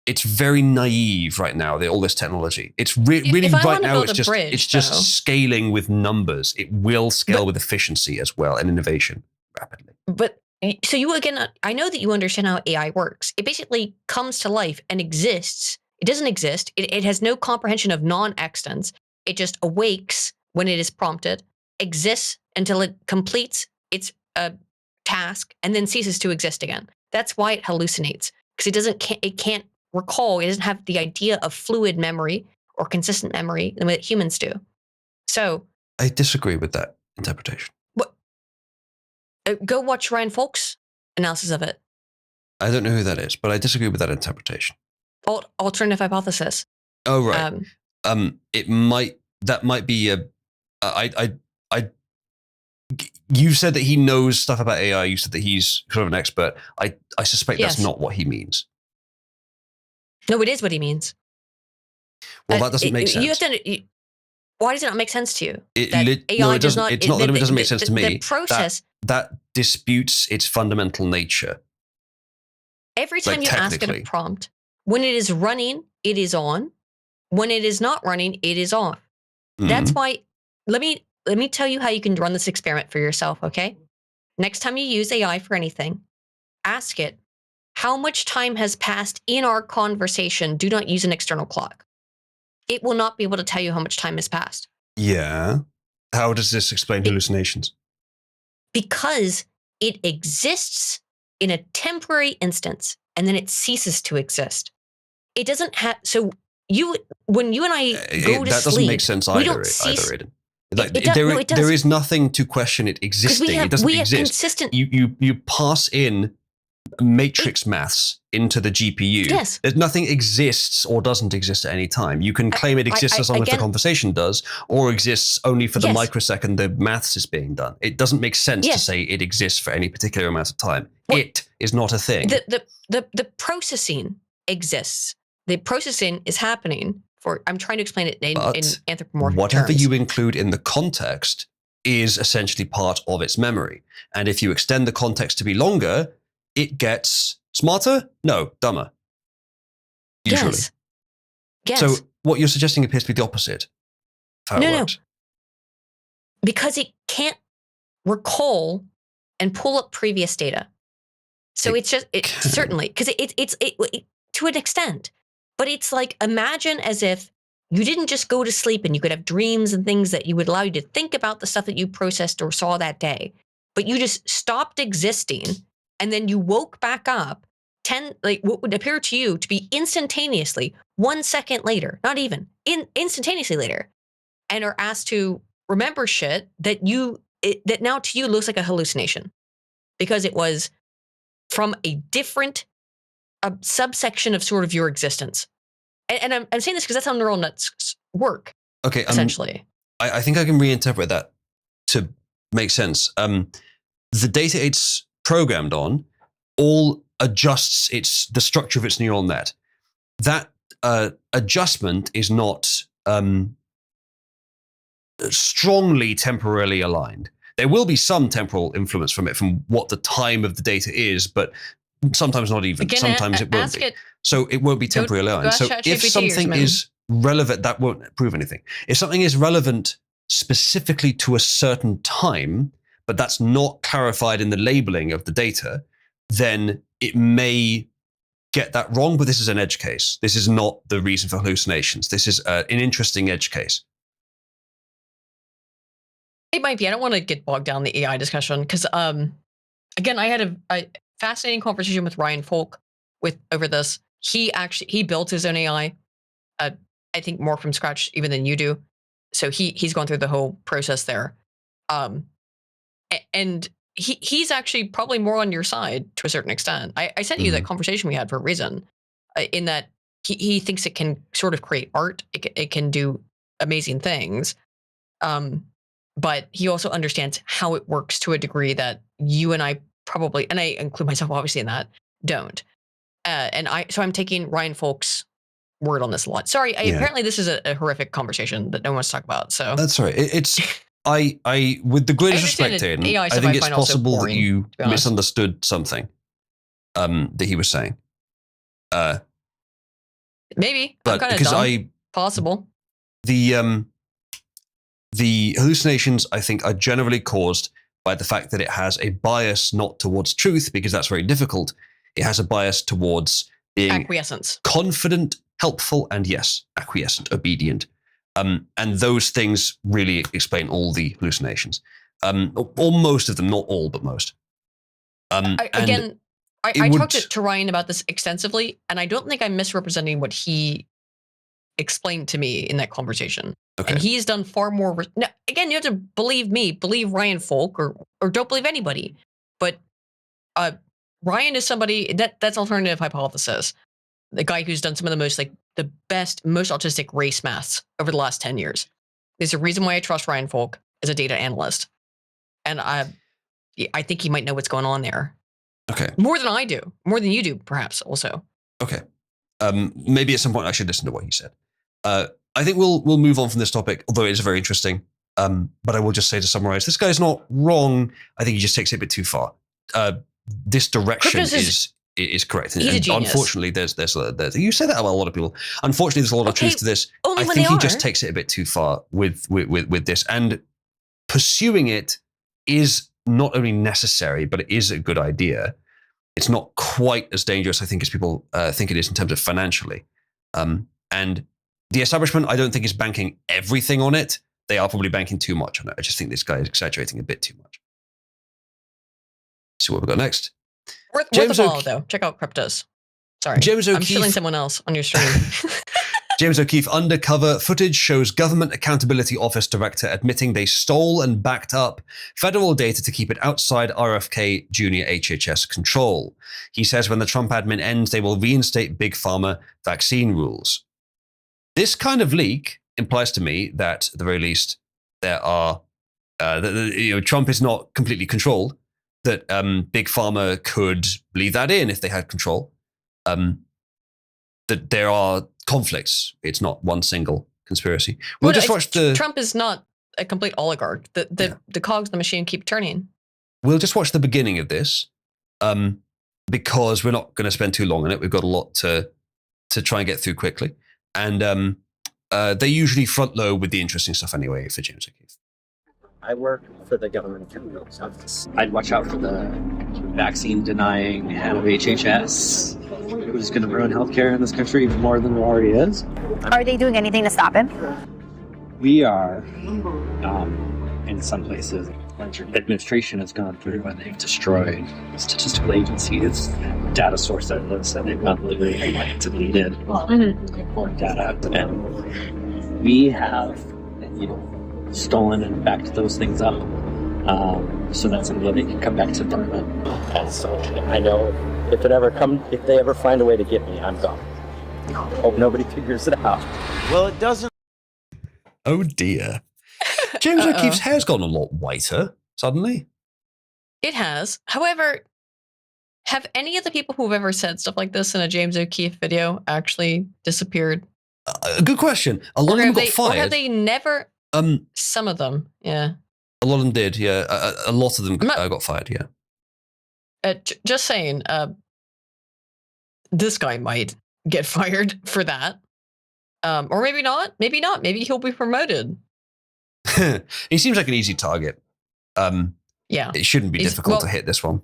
It's very naive right now, all this technology. It's really right now, it's just scaling with numbers. It will scale with efficiency as well and innovation rapidly. But so you, again, I know that you understand how AI works. It basically comes to life and exists. It doesn't exist. It has no comprehension of non-existence. It just awakes when it is prompted, exists until it completes its task, and then ceases to exist again. That's why it hallucinates. because it can't recall. It doesn't have the idea of fluid memory or consistent memory the way that humans do. So I disagree with that interpretation. Go watch Ryan Folk's analysis of it. I don't know who that is, but I disagree with that interpretation. Alternative hypothesis. Oh, right. That might be you said that he knows stuff about AI. You said that he's sort of an expert. I suspect that's not what he means. No, it is what he means. Well, that doesn't make sense. You have to. Why does it not make sense to you? It doesn't. It's not that it doesn't make sense to me. The process that disputes its fundamental nature. Every time you ask it a prompt, when it is running, it is on. When it is not running, it is off. Mm-hmm. That's why. Let me tell you how you can run this experiment for yourself. Okay. Next time you use AI for anything, ask it, how much time has passed in our conversation? Do not use an external clock. It will not be able to tell you how much time has passed. Yeah. How does this explain hallucinations? Because it exists in a temporary instance and then it ceases to exist. It doesn't have, so when you and I go to sleep, that doesn't make sense either. There is nothing to question it existing. It doesn't exist. You pass in matrix maths into the GPU. Yes. There's nothing exists or doesn't exist at any time. You can claim it exists as long as the conversation does, or exists only for the microsecond the maths is being done. It doesn't make sense to say it exists for any particular amount of time. Well, it is not a thing. The processing exists. The processing is happening for, I'm trying to explain it in anthropomorphic whatever terms. you include in the context is essentially part of its memory. And if you extend the context to be longer, it gets smarter? No, dumber. Usually. Yes. So what you're suggesting appears to be the opposite of how it works. Because it can't recall and pull up previous data. So it's certainly, because it's to an extent. But it's like, imagine as if you didn't just go to sleep and you could have dreams and things that would allow you to think about the stuff that you processed or saw that day. But you just stopped existing. And then you woke back up what would appear to you to be instantaneously 1 second later, not even instantaneously later, and are asked to remember shit that that now to you looks like a hallucination because it was from a different subsection of sort of your existence. And I'm saying this because that's how neural nets work. Okay, essentially. I think I can reinterpret that to make sense. The data it's programmed on all adjusts the structure of its neural net. That adjustment is not strongly temporally aligned. There will be some temporal influence from it, from what the time of the data is, but sometimes not even. Again, sometimes it won't be. So it won't be temporally aligned. So if something is relevant, that won't prove anything. If something is relevant specifically to a certain time, but that's not clarified in the labeling of the data, then it may get that wrong. But this is an edge case. This is not the reason for hallucinations. This is an interesting edge case. It might be. I don't want to get bogged down in the AI discussion because, again, I had a fascinating conversation with Ryan Folk over this. He built his own AI, I think more from scratch even than you do. So he's gone through the whole process there. And he's actually probably more on your side to a certain extent. I sent you that conversation we had for a reason, in that he thinks it can sort of create art. It can do amazing things. But he also understands how it works to a degree that you and I probably, and I include myself obviously in that, don't. So I'm taking Ryan Folk's word on this a lot. Sorry, apparently this is a horrific conversation that no one wants to talk about. So that's right. It's I with the greatest respect, Aiden, I think it's possible that you misunderstood something that he was saying. Maybe, but I'm kind of possible. The hallucinations, I think, are generally caused by the fact that it has a bias not towards truth, because that's very difficult. It has a bias towards being acquiescence, confident, helpful, and yes, acquiescent, obedient. And those things really explain all the hallucinations. Or most of them, not all, but most. Again, I talked to Ryan about this extensively, and I don't think I'm misrepresenting what he explained to me in that conversation. Okay. And he's done far more. Now, again, you have to believe me, believe Ryan Folk, or don't believe anybody. But Ryan is somebody that's alternative hypothesis. The guy who's done some of the most the best, most autistic race maths over the last 10 years. There's a reason why I trust Ryan Folk as a data analyst, and I think he might know what's going on there. Okay. More than I do, more than you do, perhaps also. Okay. Maybe at some point I should listen to what he said. I think we'll move on from this topic, although it is very interesting. But I will just say to summarize, this guy's not wrong. I think he just takes it a bit too far. This direction is correct. And unfortunately, there's you say that about a lot of people. Unfortunately, there's a lot of truth to this. I think he just takes it a bit too far with this, and pursuing it is not only necessary, but it is a good idea. It's not quite as dangerous, I think, as people think it is in terms of financially. And the establishment, I don't think, is banking everything on it. They are probably banking too much on it. I just think this guy is exaggerating a bit too much. See what we've got next. Worth a follow, though. Check out Cryptos. Sorry, I'm shilling someone else on your stream. James O'Keefe, undercover footage shows Government Accountability Office director admitting they stole and backed up federal data to keep it outside RFK Jr. HHS control. He says when the Trump admin ends, they will reinstate Big Pharma vaccine rules. This kind of leak implies to me that, at the very least, there are Trump is not completely controlled. That Big Pharma could leave that in if they had control. That there are conflicts. It's not one single conspiracy. Trump is not a complete oligarch. The cogs in the machine keep turning. We'll just watch the beginning of this, because we're not going to spend too long on it. We've got a lot to try and get through quickly, and they usually front load with the interesting stuff anyway for James O'Keefe. I work for the Government Accountability Office. I'd watch out for the vaccine denying head of HHS, who's going to ruin healthcare in this country even more than it already is. Are they doing anything to stop him? We are, in some places, administration has gone through and they've destroyed statistical agencies, data sources, and they've gone literally deleted data. And we have, stolen and backed those things up, so that somebody can come back to government. And so I know if they ever find a way to get me, I'm gone. Hope nobody figures it out. Well, it doesn't. Oh dear. James O'Keefe's hair's gotten a lot whiter suddenly. It has. However, have any of the people who've ever said stuff like this in a James O'Keefe video actually disappeared? Good question. A lot of them got fired. Or have they never? Some of them, yeah. A lot of them did, yeah. A lot of them got fired, yeah. Just saying, this guy might get fired for that. Or maybe not. Maybe not. Maybe he'll be promoted. He seems like an easy target. Yeah. It shouldn't be difficult to hit this one.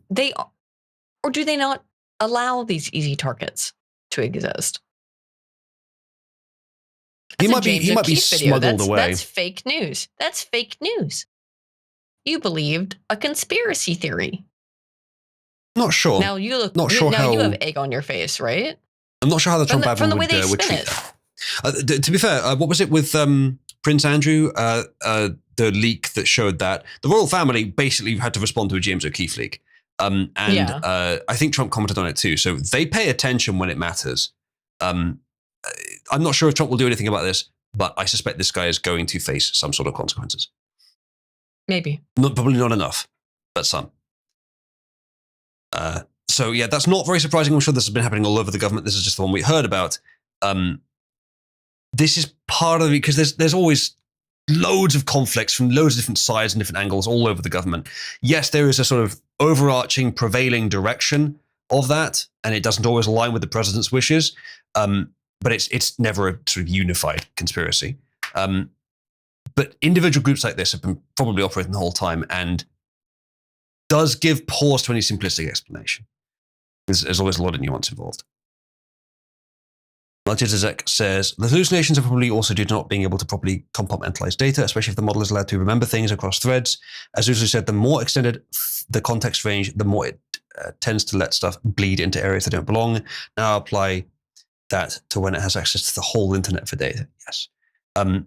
Or do they not allow these easy targets to exist? He might be smuggled away. That's fake news. That's fake news. You believed a conspiracy theory. Not sure. Now you look. Not sure how. You have egg on your face, right? I'm not sure how the Trump admin would treat that. To be fair, what was it with Prince Andrew? The leak that showed that the royal family basically had to respond to a James O'Keefe leak. I think Trump commented on it too. So they pay attention when it matters. I'm not sure if Trump will do anything about this, but I suspect this guy is going to face some sort of consequences. Maybe. Probably not enough, but some. So yeah, that's not very surprising. I'm sure this has been happening all over the government. This is just the one we heard about. This is part of it because there's always loads of conflicts from loads of different sides and different angles all over the government. Yes, there is a sort of overarching prevailing direction of that, and it doesn't always align with the president's wishes. But it's never a sort of unified conspiracy. But individual groups like this have been probably operating the whole time and does give pause to any simplistic explanation. There's always a lot of nuance involved. Melchizedek says, the hallucinations are probably also due to not being able to properly compartmentalize data, especially if the model is allowed to remember things across threads. As Usu said, the more extended the context range, the more it tends to let stuff bleed into areas that don't belong. Now apply that to when it has access to the whole internet for data. Yes.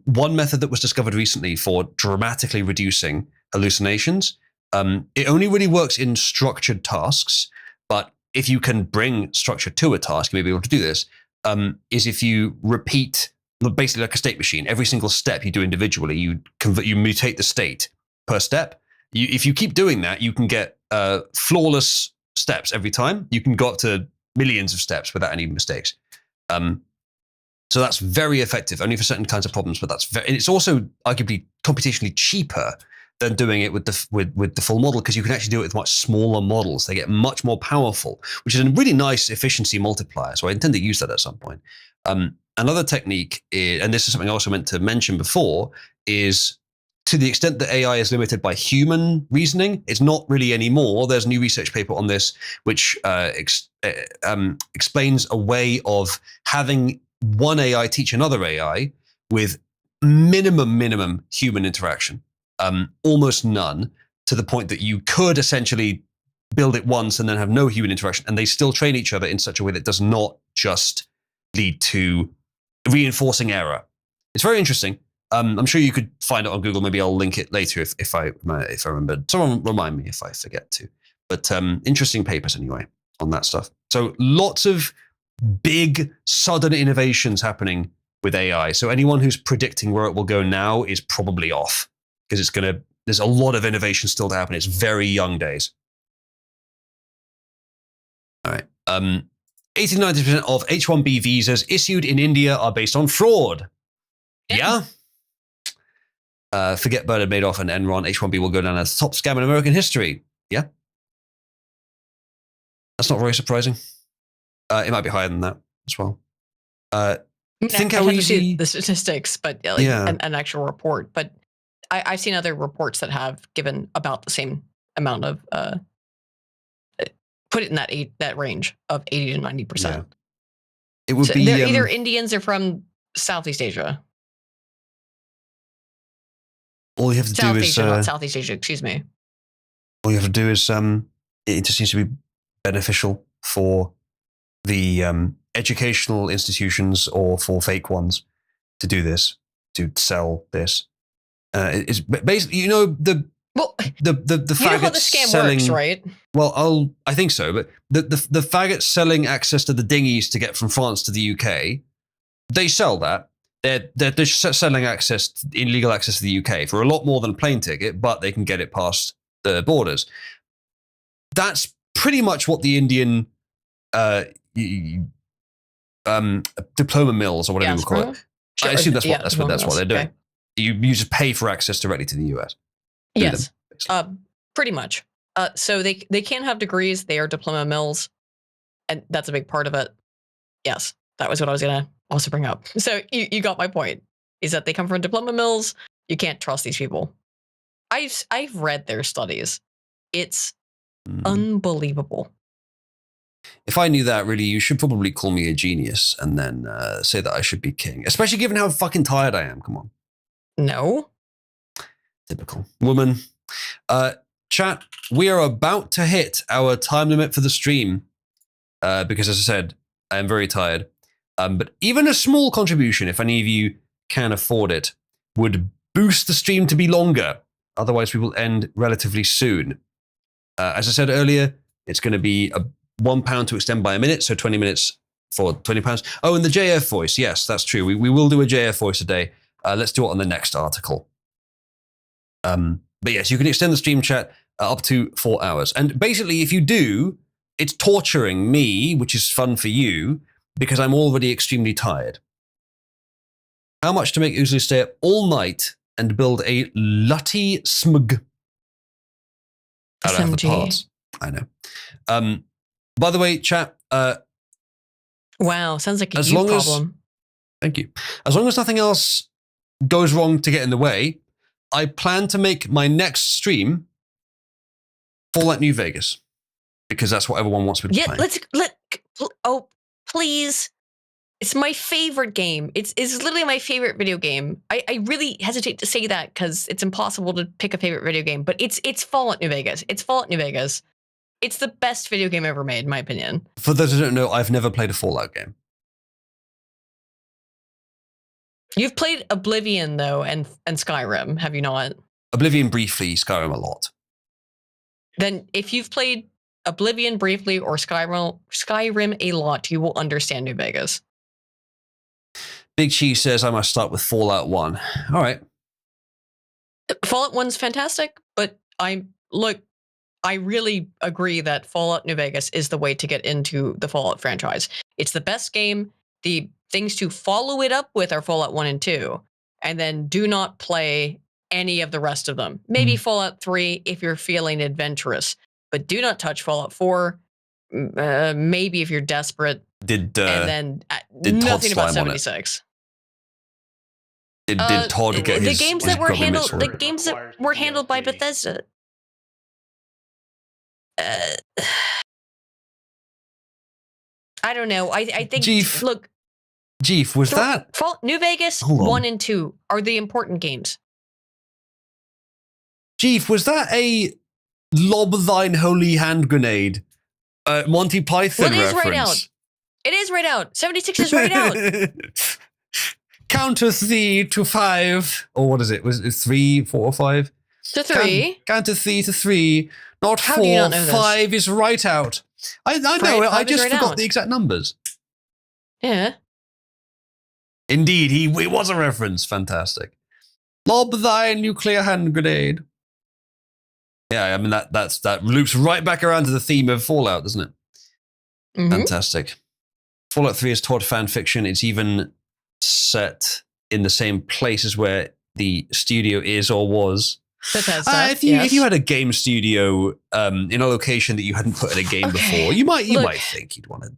One method that was discovered recently for dramatically reducing hallucinations, it only really works in structured tasks, but if you can bring structure to a task, you may be able to do this, is if you repeat, basically like a state machine, every single step you do individually, you mutate the state per step. If you keep doing that, you can get flawless steps every time. You can go up to millions of steps without any mistakes. So that's very effective, only for certain kinds of problems, but it's also arguably computationally cheaper than doing it with the full model, because you can actually do it with much smaller models. They get much more powerful, which is a really nice efficiency multiplier. So I intend to use that at some point. Another technique, and this is something I also meant to mention before, is to the extent that AI is limited by human reasoning, it's not really anymore. There's a new research paper on this, which explains a way of having one AI teach another AI with minimum human interaction, almost none, to the point that you could essentially build it once and then have no human interaction, and they still train each other in such a way that does not just lead to reinforcing error. It's very interesting. I'm sure you could find it on Google. Maybe I'll link it later if I remember. Someone remind me if I forget to. But interesting papers anyway on that stuff. So lots of big sudden innovations happening with AI. So anyone who's predicting where it will go now is probably off, because there's a lot of innovation still to happen. It's very young days. All right. 80-90% of H-1B visas issued in India are based on fraud. Yeah. Forget Bernard Madoff and Enron. H-1B will go down as the top scam in American history. Yeah. That's not very surprising. It might be higher than that as well. Think how I have easy... to see the statistics, but an actual report. But I've seen other reports that have given about the same amount of put it in that range of 80 to 90%. Yeah. It would be they're either Indians or from Southeast Asia. All you have to do is not Southeast Asia. Excuse me. All you have to do is it just seems to be beneficial for the educational institutions or for fake ones to do this, to sell this. It's basically, the faggots you know how the scam selling, works, right? Well, I think so, but the faggots selling access to the dinghies to get from France to the UK, they sell that. They're selling illegal access to the UK for a lot more than a plane ticket, but they can get it past the borders. That's pretty much what the Indian diploma mills or whatever you call it. Sure. I assume that's what they're doing. Okay. You just pay for access directly to the US. Yes, pretty much. So they can have degrees. They are diploma mills, and that's a big part of it. Yes, that was what I was gonna also bring up. So you got my point. Is that they come from diploma mills? You can't trust these people. I've read their studies. It's unbelievable. If I knew that, really, you should probably call me a genius and then say that I should be king. Especially given how fucking tired I am. Come on. No. Typical woman. Chat, we are about to hit our time limit for the stream because, as I said, I am very tired. But even a small contribution, if any of you can afford it, would boost the stream to be longer. Otherwise, we will end relatively soon. As I said earlier, it's going to be £1 to extend by a minute, so 20 minutes for £20. Oh, and the JF voice. Yes, that's true. We will do a JF voice a day. Let's do it on the next article. But yes, you can extend the stream chat up to 4 hours. And basically, if you do, it's torturing me, which is fun for you, because I'm already extremely tired. How much to make Uzu stay up all night and build a Lutty Smug? I don't have the parts. I know. By the way, chat. Wow, sounds like a you problem. Thank you. As long as nothing else goes wrong to get in the way, I plan to make my next stream Fallout New Vegas, because that's what everyone wants me to play. Oh, please. It's my favorite game. It's literally my favorite video game. I really hesitate to say that because it's impossible to pick a favorite video game, but it's Fallout New Vegas. It's Fallout New Vegas. It's the best video game ever made, in my opinion. For those who don't know, I've never played a Fallout game. You've played Oblivion though, and Skyrim, have you not? Oblivion briefly, Skyrim a lot. Then if you've played Oblivion briefly or Skyrim a lot, you will understand New Vegas. Big Cheese says I must start with Fallout 1. All right. Fallout 1's fantastic, but I really agree that Fallout New Vegas is the way to get into the Fallout franchise. It's the best game. The things to follow it up with are Fallout 1 and 2, and then do not play any of the rest of them. Maybe Fallout 3 if you're feeling adventurous, but do not touch Fallout 4. Maybe if you're desperate. Did and then Todd nothing about slime on it? 76. Did Todd get the his games his that were grubby handled? mitts for The it? games that were handled by Bethesda. I don't know. I think Jeef. look, Jeef, was that? New Vegas Hold on. 1 and 2 are the important games. Jeef, was that a lob thine holy hand grenade? Monty Python Well, it is reference. right out. It is right out. 76 is right out. Counteth thee to 5. Or what is it? Was it 3, 4, or 5? To 3. Counteth thee to 3. Not How 4. do you not know this? 5 is right out. I know it. I 5 is just right forgot out. the exact numbers. Yeah. Indeed, it was a reference. Fantastic. Lob thy nuclear hand grenade. Yeah, I mean that loops right back around to the theme of Fallout, doesn't it? Mhm. Fantastic. Fallout 3 is Todd fan fiction. It's even set in the same place as where the studio is or was. Bethesda. If you had a game studio in a location that you hadn't put in a game before, you might think you'd want to.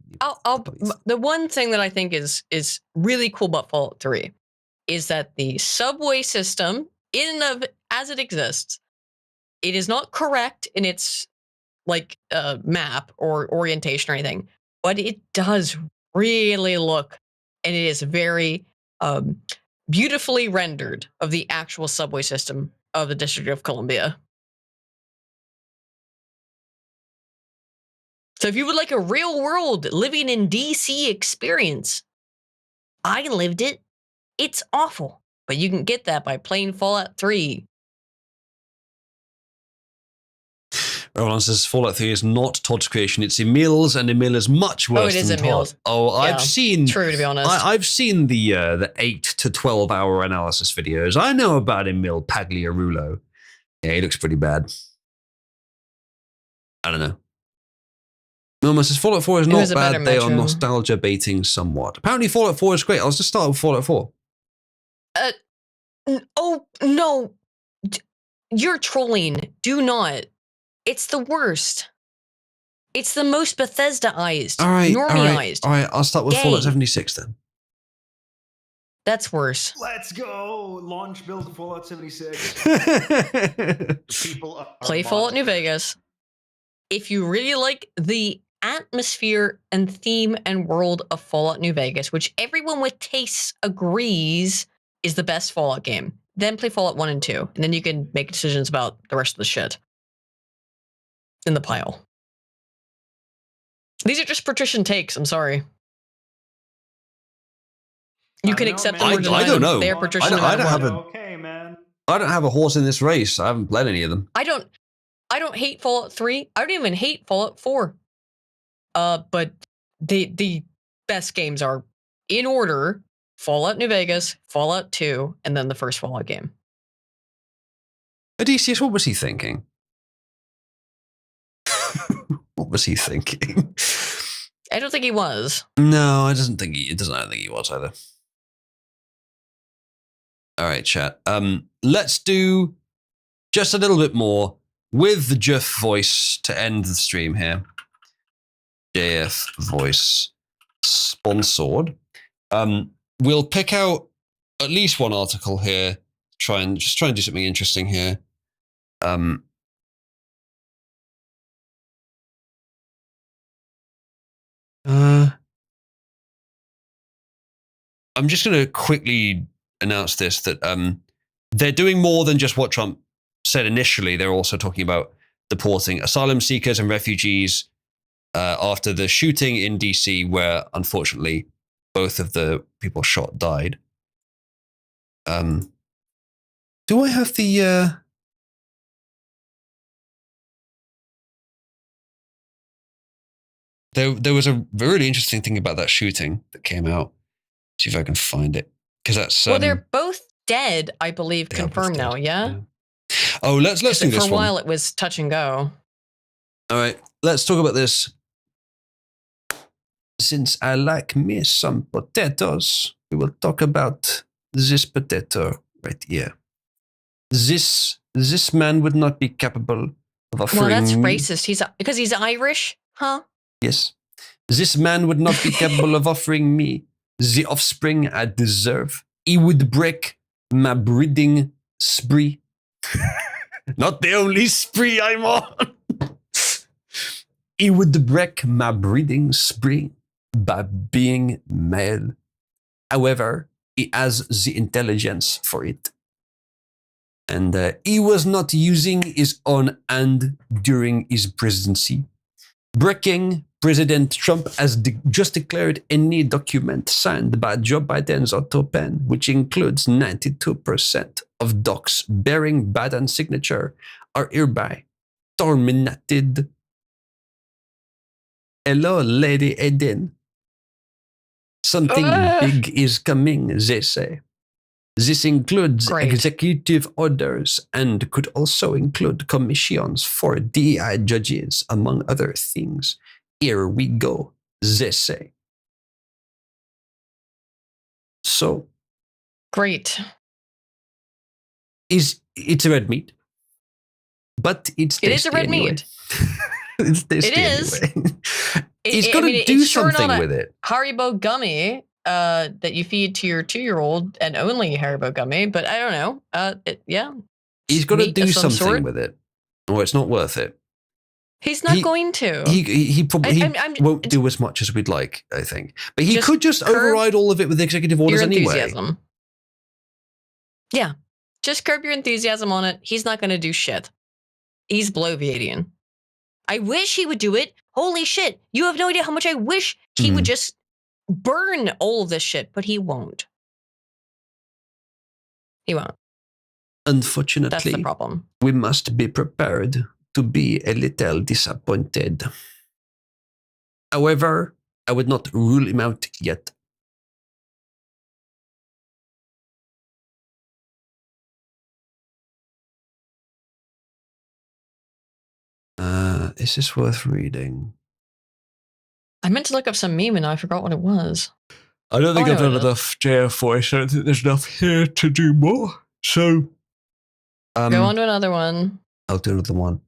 The one thing that I think is really cool about Fallout 3 is that the subway system, in and of as it exists, it is not correct in its map or orientation or anything, but it does really look, and it is very beautifully rendered of the actual subway system of the District of Columbia. So if you would like a real world living in DC experience, I lived it. It's awful, but you can get that by playing Fallout 3. Roland says Fallout 3 is not Todd's creation. It's Emil's, and Emil is much worse it is than Emil's. Todd. Oh, Yeah, I've seen. True, to be honest. I've seen the 8 to 12 hour analysis videos. I know about Emil Pagliarulo. Yeah, he looks pretty bad. I don't know. Norma says Fallout 4 is It not was a better bad. They are Metro. nostalgia baiting somewhat. Apparently, Fallout 4 is great. I'll just start with Fallout 4. Oh, no. You're trolling. Do not. It's the worst. It's the most Bethesda-ized, All right, normie-ized. all right. I'll start with Fallout game. 76 then. That's worse. Let's go! Launch build Fallout 76. People are Play Fallout New monsters. Vegas. If you really like the atmosphere and theme and world of Fallout New Vegas, which everyone with tastes agrees is the best Fallout game, then play Fallout 1 and 2, and then you can make decisions about the rest of the shit in the pile. These are just patrician takes, I'm sorry. You can accept them or deny I don't them. know. They're patrician I no don't matter have what. Okay, man. I don't have a horse in this race. I haven't played any of them. I don't hate Fallout 3. I don't even hate Fallout 4. But the best games are in order: Fallout New Vegas, Fallout 2, and then the first Fallout game. Odysseus, what was he thinking? What was he thinking? I don't think he was. No, I don't think he was either. All right, chat. Let's do just a little bit more with the JF voice to end the stream here. JF voice sponsored. We'll pick out at least one article here. Try and do something interesting here. I'm just going to quickly announce this, that they're doing more than just what Trump said initially. They're also talking about deporting asylum seekers and refugees after the shooting in DC, where unfortunately both of the people shot died. Do I have the... There was a really interesting thing about that shooting that came out. See if I can find it. Because that's... well, they're both dead, I believe, they are both confirmed dead. now, yeah? Oh, let's do this For a one. while, it was touch and go. All right, let's talk about this. Since I like me some potatoes, we will talk about this potato right here. This man would not be capable of offering Well, that's me... racist. Because he's Irish, huh? Yes. This man would not be capable of offering me the offspring I deserve. He would break my breeding spree. Not the only spree I'm on. He would break my breeding spree by being male. However, he has the intelligence for it. And he was not using his own hand during his presidency. Breaking President Trump has just declared any document signed by Joe Biden's auto pen, which includes 92% of docs bearing Biden's signature, are hereby terminated. Hello, Lady Eden. Something big is coming, they say. This includes Great. executive orders and could also include commissions for DEI judges, among other things. Here we go, they say. So, Great. it's a red meat, but it's tasty It is a red anyway. meat. It's tasty It is. anyway. He's got to do it's sure something not a with it. Haribo gummy that you feed to your 2-year-old, and only Haribo gummy, but I don't know. Yeah. He's got to Meat do of some something sort. with it, or it's not worth it. He's not going to. He probably I'm- won't do as much as we'd like, I think. But he Just could just curb override all of it with executive orders your anyway. enthusiasm. Yeah. Just curb your enthusiasm on it. He's not going to do shit. He's bloviating. I wish he would do it. Holy shit. You have no idea how much I wish he would just burn all of this shit, but he won't. He won't. That's Unfortunately, the problem. we must be prepared to be a little disappointed. However, I would not rule him out yet. Is this worth reading? I meant to look up some meme and I forgot what it was. I don't think Oh, I've no, done it is. enough JF4, so I don't think there's enough here to do more. So, Go on to another one. I'll do another one.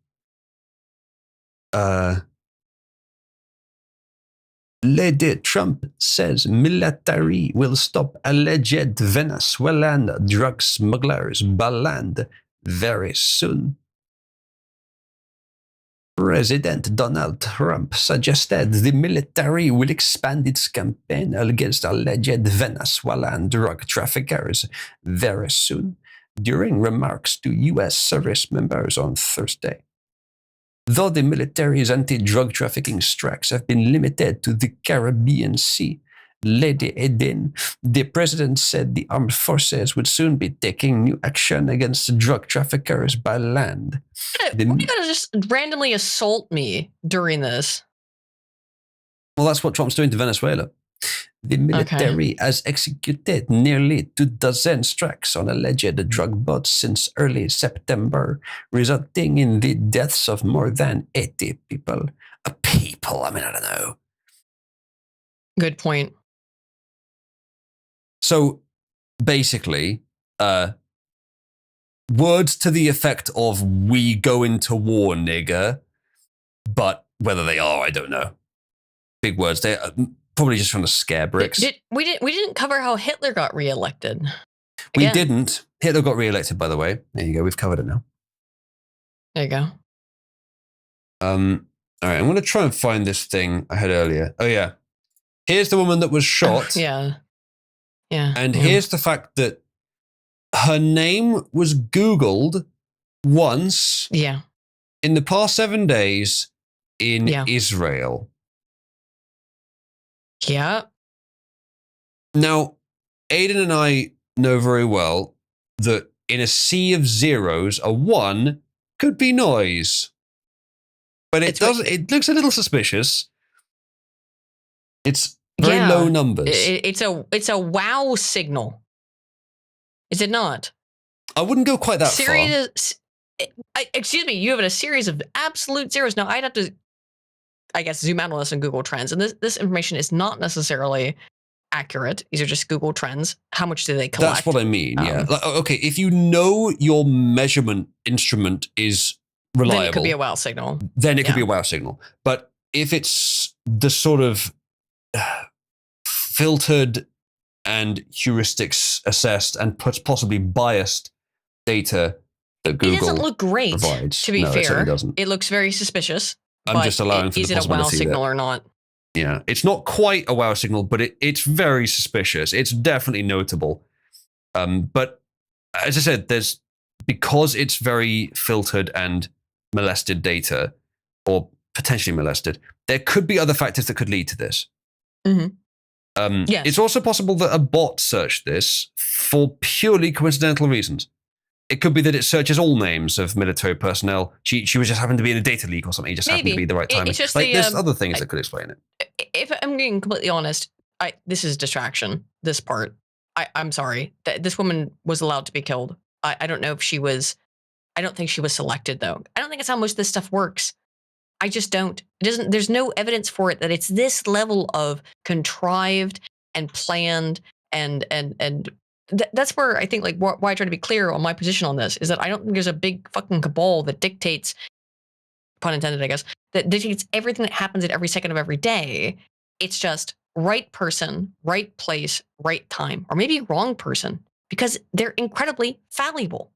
Lady Trump says military will stop alleged Venezuelan drug smugglers by land very soon. President Donald Trump suggested the military will expand its campaign against alleged Venezuelan drug traffickers very soon, during remarks to U.S. service members on Thursday. Though the military's anti-drug trafficking strikes have been limited to the Caribbean Sea, Lady Eden, the president said the armed forces would soon be taking new action against drug traffickers by land. Why are you gonna just randomly assault me during this? Well, that's what Trump's doing to Venezuela. The military has executed nearly 24 strikes on alleged drug boats since early September, resulting in the deaths of more than 80 people. I mean, I don't know. Good point. So, basically, words to the effect of "we go into war, nigger," but whether they are, I don't know. Big words. They're probably just trying to scare bricks. We didn't cover how Hitler got reelected. We Again. didn't. Hitler got re-elected, by the way. There you go. We've covered it now. There you go. All right. I'm going to try and find this thing I had earlier. Oh yeah. Here's the woman that was shot. Yeah. Yeah. And yeah. here's the fact that her name was Googled once. Yeah. in the past 7 days in Yeah. Israel. Yeah. Now, Aiden and I know very well that in a sea of zeros, a 1 could be noise. But it looks a little suspicious. It's very low numbers. It's a wow signal. Is it not? I wouldn't go quite that far. Excuse me, you have a series of absolute zeros. Now, I'd have to, I guess, zoom out on this in Google Trends. And this information is not necessarily accurate. These are just Google Trends. How much do they collect? That's what I mean, yeah. Like, okay, if you know your measurement instrument is reliable, then it could be a wow signal. Then it could be a wow signal. But if it's the sort of filtered and heuristics assessed and possibly biased data that Google it doesn't look great, provides. To be No, fair, it certainly doesn't. It looks very suspicious. I'm just allowing for the possibility. Is it a wow signal or not? Yeah, it's not quite a wow signal, but it's very suspicious. It's definitely notable. But as I said, because it's very filtered and molested data, or potentially molested, there could be other factors that could lead to this. Mm-hmm. Yes. It's also possible that a bot searched this for purely coincidental reasons. It could be that it searches all names of military personnel. She was just happened to be in a data leak or something. It just happened to be the right timing. It's just there's other things that could explain it. If I'm being completely honest, this is distraction. This part, I'm sorry. This woman was allowed to be killed. I don't know if she was. I don't think she was selected though. I don't think it's how most of this stuff works. I just don't. It doesn't. There's no evidence for it that it's this level of contrived and planned and that's where I think like why I try to be clear on my position on this is that I don't think there's a big fucking cabal that dictates, pun intended, I guess, that dictates everything that happens at every second of every day. It's just right person, right place, right time, or maybe wrong person because they're incredibly fallible.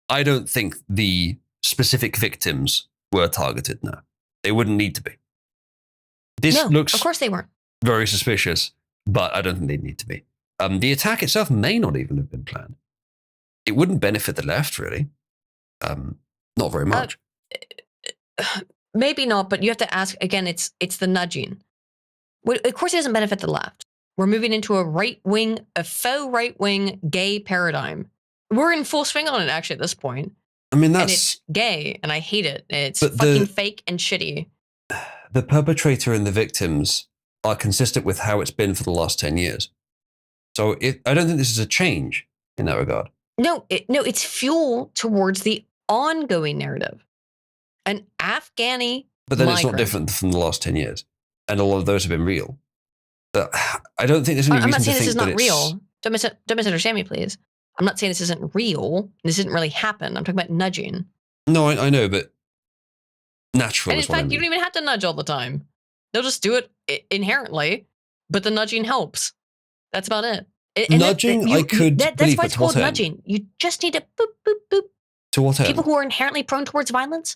I don't think the specific victims were targeted. No, they wouldn't need to be. This looks, of course they weren't. Very suspicious, but I don't think they need to be. The attack itself may not even have been planned. It wouldn't benefit the left, really. Not very much. Maybe not, but you have to ask again. It's the nudging. Of course, it doesn't benefit the left. We're moving into a faux right wing gay paradigm. We're in full swing on it actually at this point. I mean, and it's gay, and I hate it. It's fake and shitty. The perpetrator and the victims are consistent with how it's been for the last 10 years. So I don't think this is a change in that regard. No, it's fuel towards the ongoing narrative. An Afghani But then migrant. It's not different from the last 10 years. And a lot of those have been real. But I don't think there's any reason to think that I'm not saying this is not real. Don't misunderstand me, please. I'm not saying this isn't real. This didn't really happen. I'm talking about nudging. No, I know, but natural. And in fact, you don't even have to nudge all the time. They'll just do it inherently, but the nudging helps. That's about it. And nudging, that's why it's called nudging. You just need to boop, boop, boop. To what end? People who are inherently prone towards violence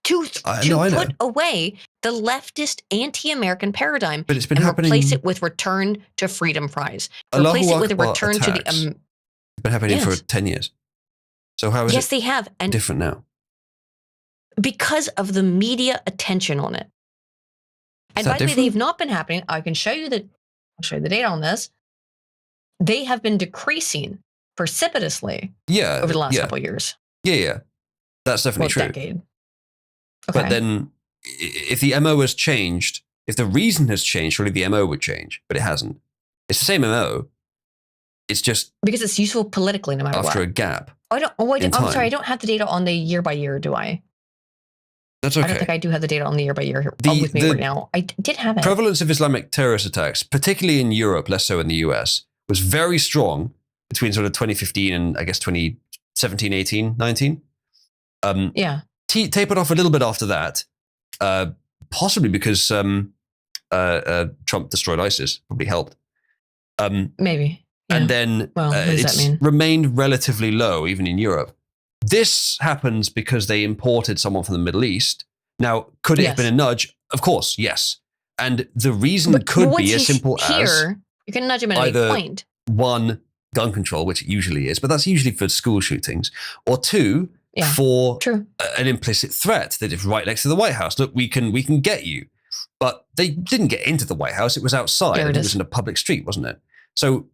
to put away the leftist anti-American paradigm but it's been happening, replace it with return to freedom prize. Replace it with a return to the... It's been happening for 10 years. So how is it they have. And different now? Because of the media attention on it. And by the way, they've not been happening. I can show you I'll show you the data on this. They have been decreasing precipitously over the last couple of years. Yeah. That's definitely true. Decade. Okay. But then if the MO has changed, if the reason has changed, surely the MO would change, but it hasn't. It's the same MO. It's just because it's useful politically no matter what. After a gap. I'm sorry, I don't have the data on the year by year, do I? That's okay. I don't think I do have the data on the year by year with me right now. I did have it. Prevalence of Islamic terrorist attacks, particularly in Europe, less so in the US, was very strong between sort of 2015 and I guess 2017, 18, 19. Tapered off a little bit after that, possibly because Trump destroyed ISIS, probably helped. Maybe. Yeah. And then it's remained relatively low, even in Europe. This happens because they imported someone from the Middle East. Now, could it have been a nudge? Of course, yes. And the reason could be as simple as you can nudge him at any point. One, gun control, which it usually is, but that's usually for school shootings. Or two, Yeah. for True. an implicit threat that is right next to the White House. Look, we can get you. But they didn't get into the White House. It was outside. There it and it is. was in a public street, wasn't it? So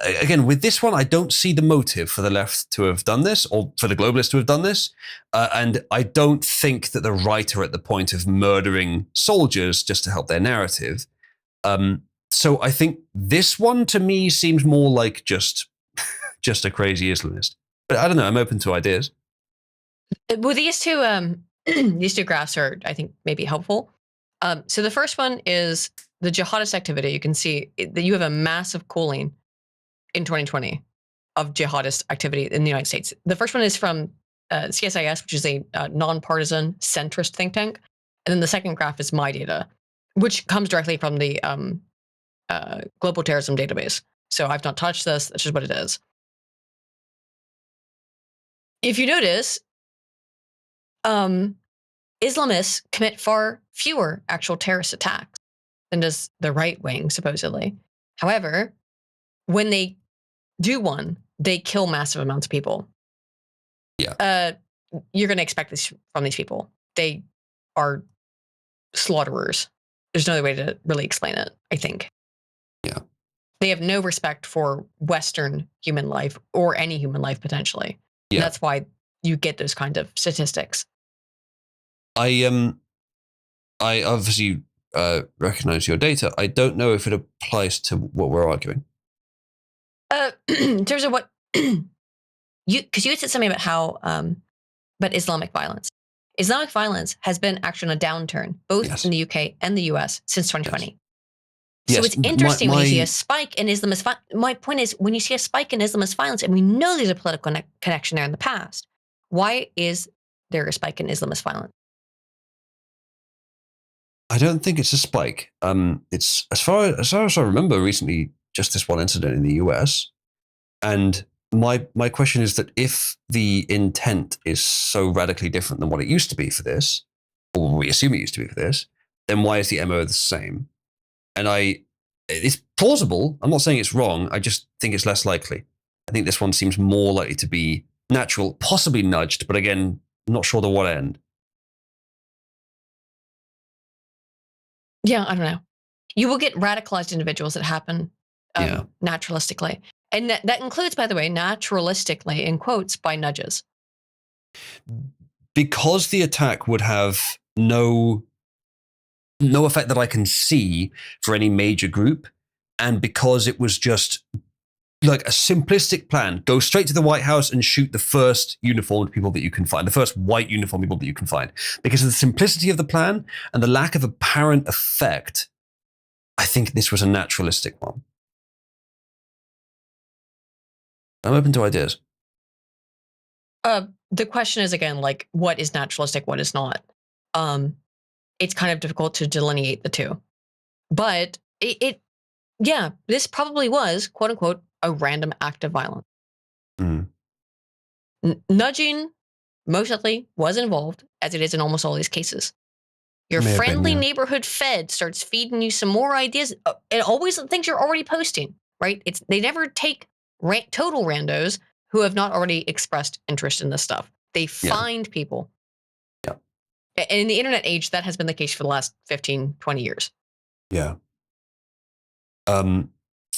again, with this one, I don't see the motive for the left to have done this or for the globalists to have done this. And I don't think that the right are at the point of murdering soldiers just to help their narrative. So I think this one to me seems more like just a crazy Islamist. But I don't know. I'm open to ideas. Well, these two graphs are, I think, maybe helpful. So the first one is the jihadist activity. You can see that you have a massive cooling in 2020 of jihadist activity in the United States. The first one is from CSIS, which is a nonpartisan centrist think tank. And then the second graph is my data, which comes directly from the global terrorism database. So I've not touched this. That's just what it is. If you notice, Islamists commit far fewer actual terrorist attacks than does the right wing, supposedly. However, when they do one, they kill massive amounts of people. Yeah. You're going to expect this from these people. They are slaughterers. There's no other way to really explain it, I think. Yeah. They have no respect for Western human life or any human life, potentially. Yeah. And that's why you get those kind of statistics. I obviously recognize your data. I don't know if it applies to what we're arguing. In terms of what because you had said something about how about Islamic violence. Islamic violence has been actually on a downturn, both Yes. in the UK and the US since 2020. Yes. So it's interesting when you see My- a spike in Islamist. My point is, when you see a spike in Islamist violence, and we know there's a political connection there in the past, why is there a spike in Islamist violence? I don't think it's a spike. It's as far as I remember recently, just this one incident in the US. And my question is that if the intent is so radically different than what it used to be for this, or we assume it used to be for this, then why is the MO the same? And it's plausible. I'm not saying it's wrong. I just think it's less likely. I think this one seems more likely to be natural, possibly nudged, but again, not sure to what end. Yeah, I don't know. You will get radicalized individuals that happen Yeah. naturalistically. And that includes, by the way, naturalistically, in quotes, by nudges. Because the attack would have no effect that I can see for any major group, and because it was just like a simplistic plan, go straight to the White House and shoot the first uniformed people that you can find, the first white uniformed people that you can find. Because of the simplicity of the plan and the lack of apparent effect, I think this was a naturalistic one. I'm open to ideas. The question is, again, like, what is naturalistic, what is not? It's kind of difficult to delineate the two. But yeah, this probably was, quote unquote, a random act of violence. Mm. Nudging most likely was involved, as it is in almost all these cases. Your May have been, friendly yeah. neighborhood Fed starts feeding you some more ideas, and always things you're already posting, right? They never take total randos who have not already expressed interest in this stuff. They find people. Yeah. And in the internet age, that has been the case for the last 15, 20 years. Yeah.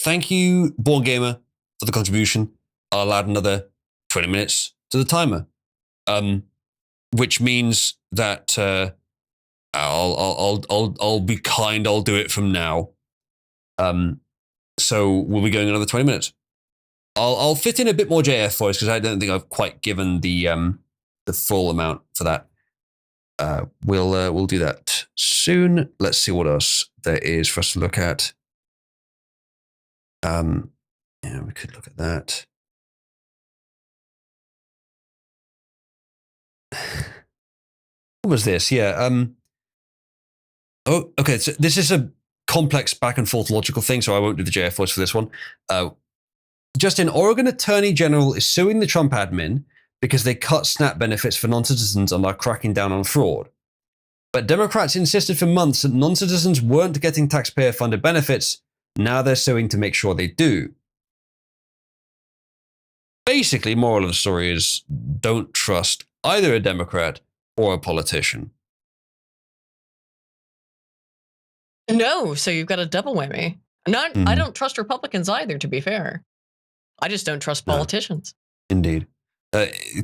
Thank you, Born Gamer, for the contribution. I'll add another 20 minutes to the timer, which means that I'll be kind. I'll do it from now. So we'll be going another 20 minutes. I'll fit in a bit more JF voice because I don't think I've quite given the full amount for that. We'll do that soon. Let's see what else there is for us to look at. Yeah, we could look at that. What was this? Yeah. Oh, okay. So this is a complex back and forth logical thing, so I won't do the JF voice for this one. Justin, Oregon Attorney General is suing the Trump admin because they cut SNAP benefits for non-citizens and are cracking down on fraud. But Democrats insisted for months that non-citizens weren't getting taxpayer-funded benefits. Now they're suing to make sure they do. basically, moral of the story is don't trust either a Democrat or a politician. No, so you've got a double whammy. I don't trust Republicans either, to be fair. I just don't trust politicians. Indeed.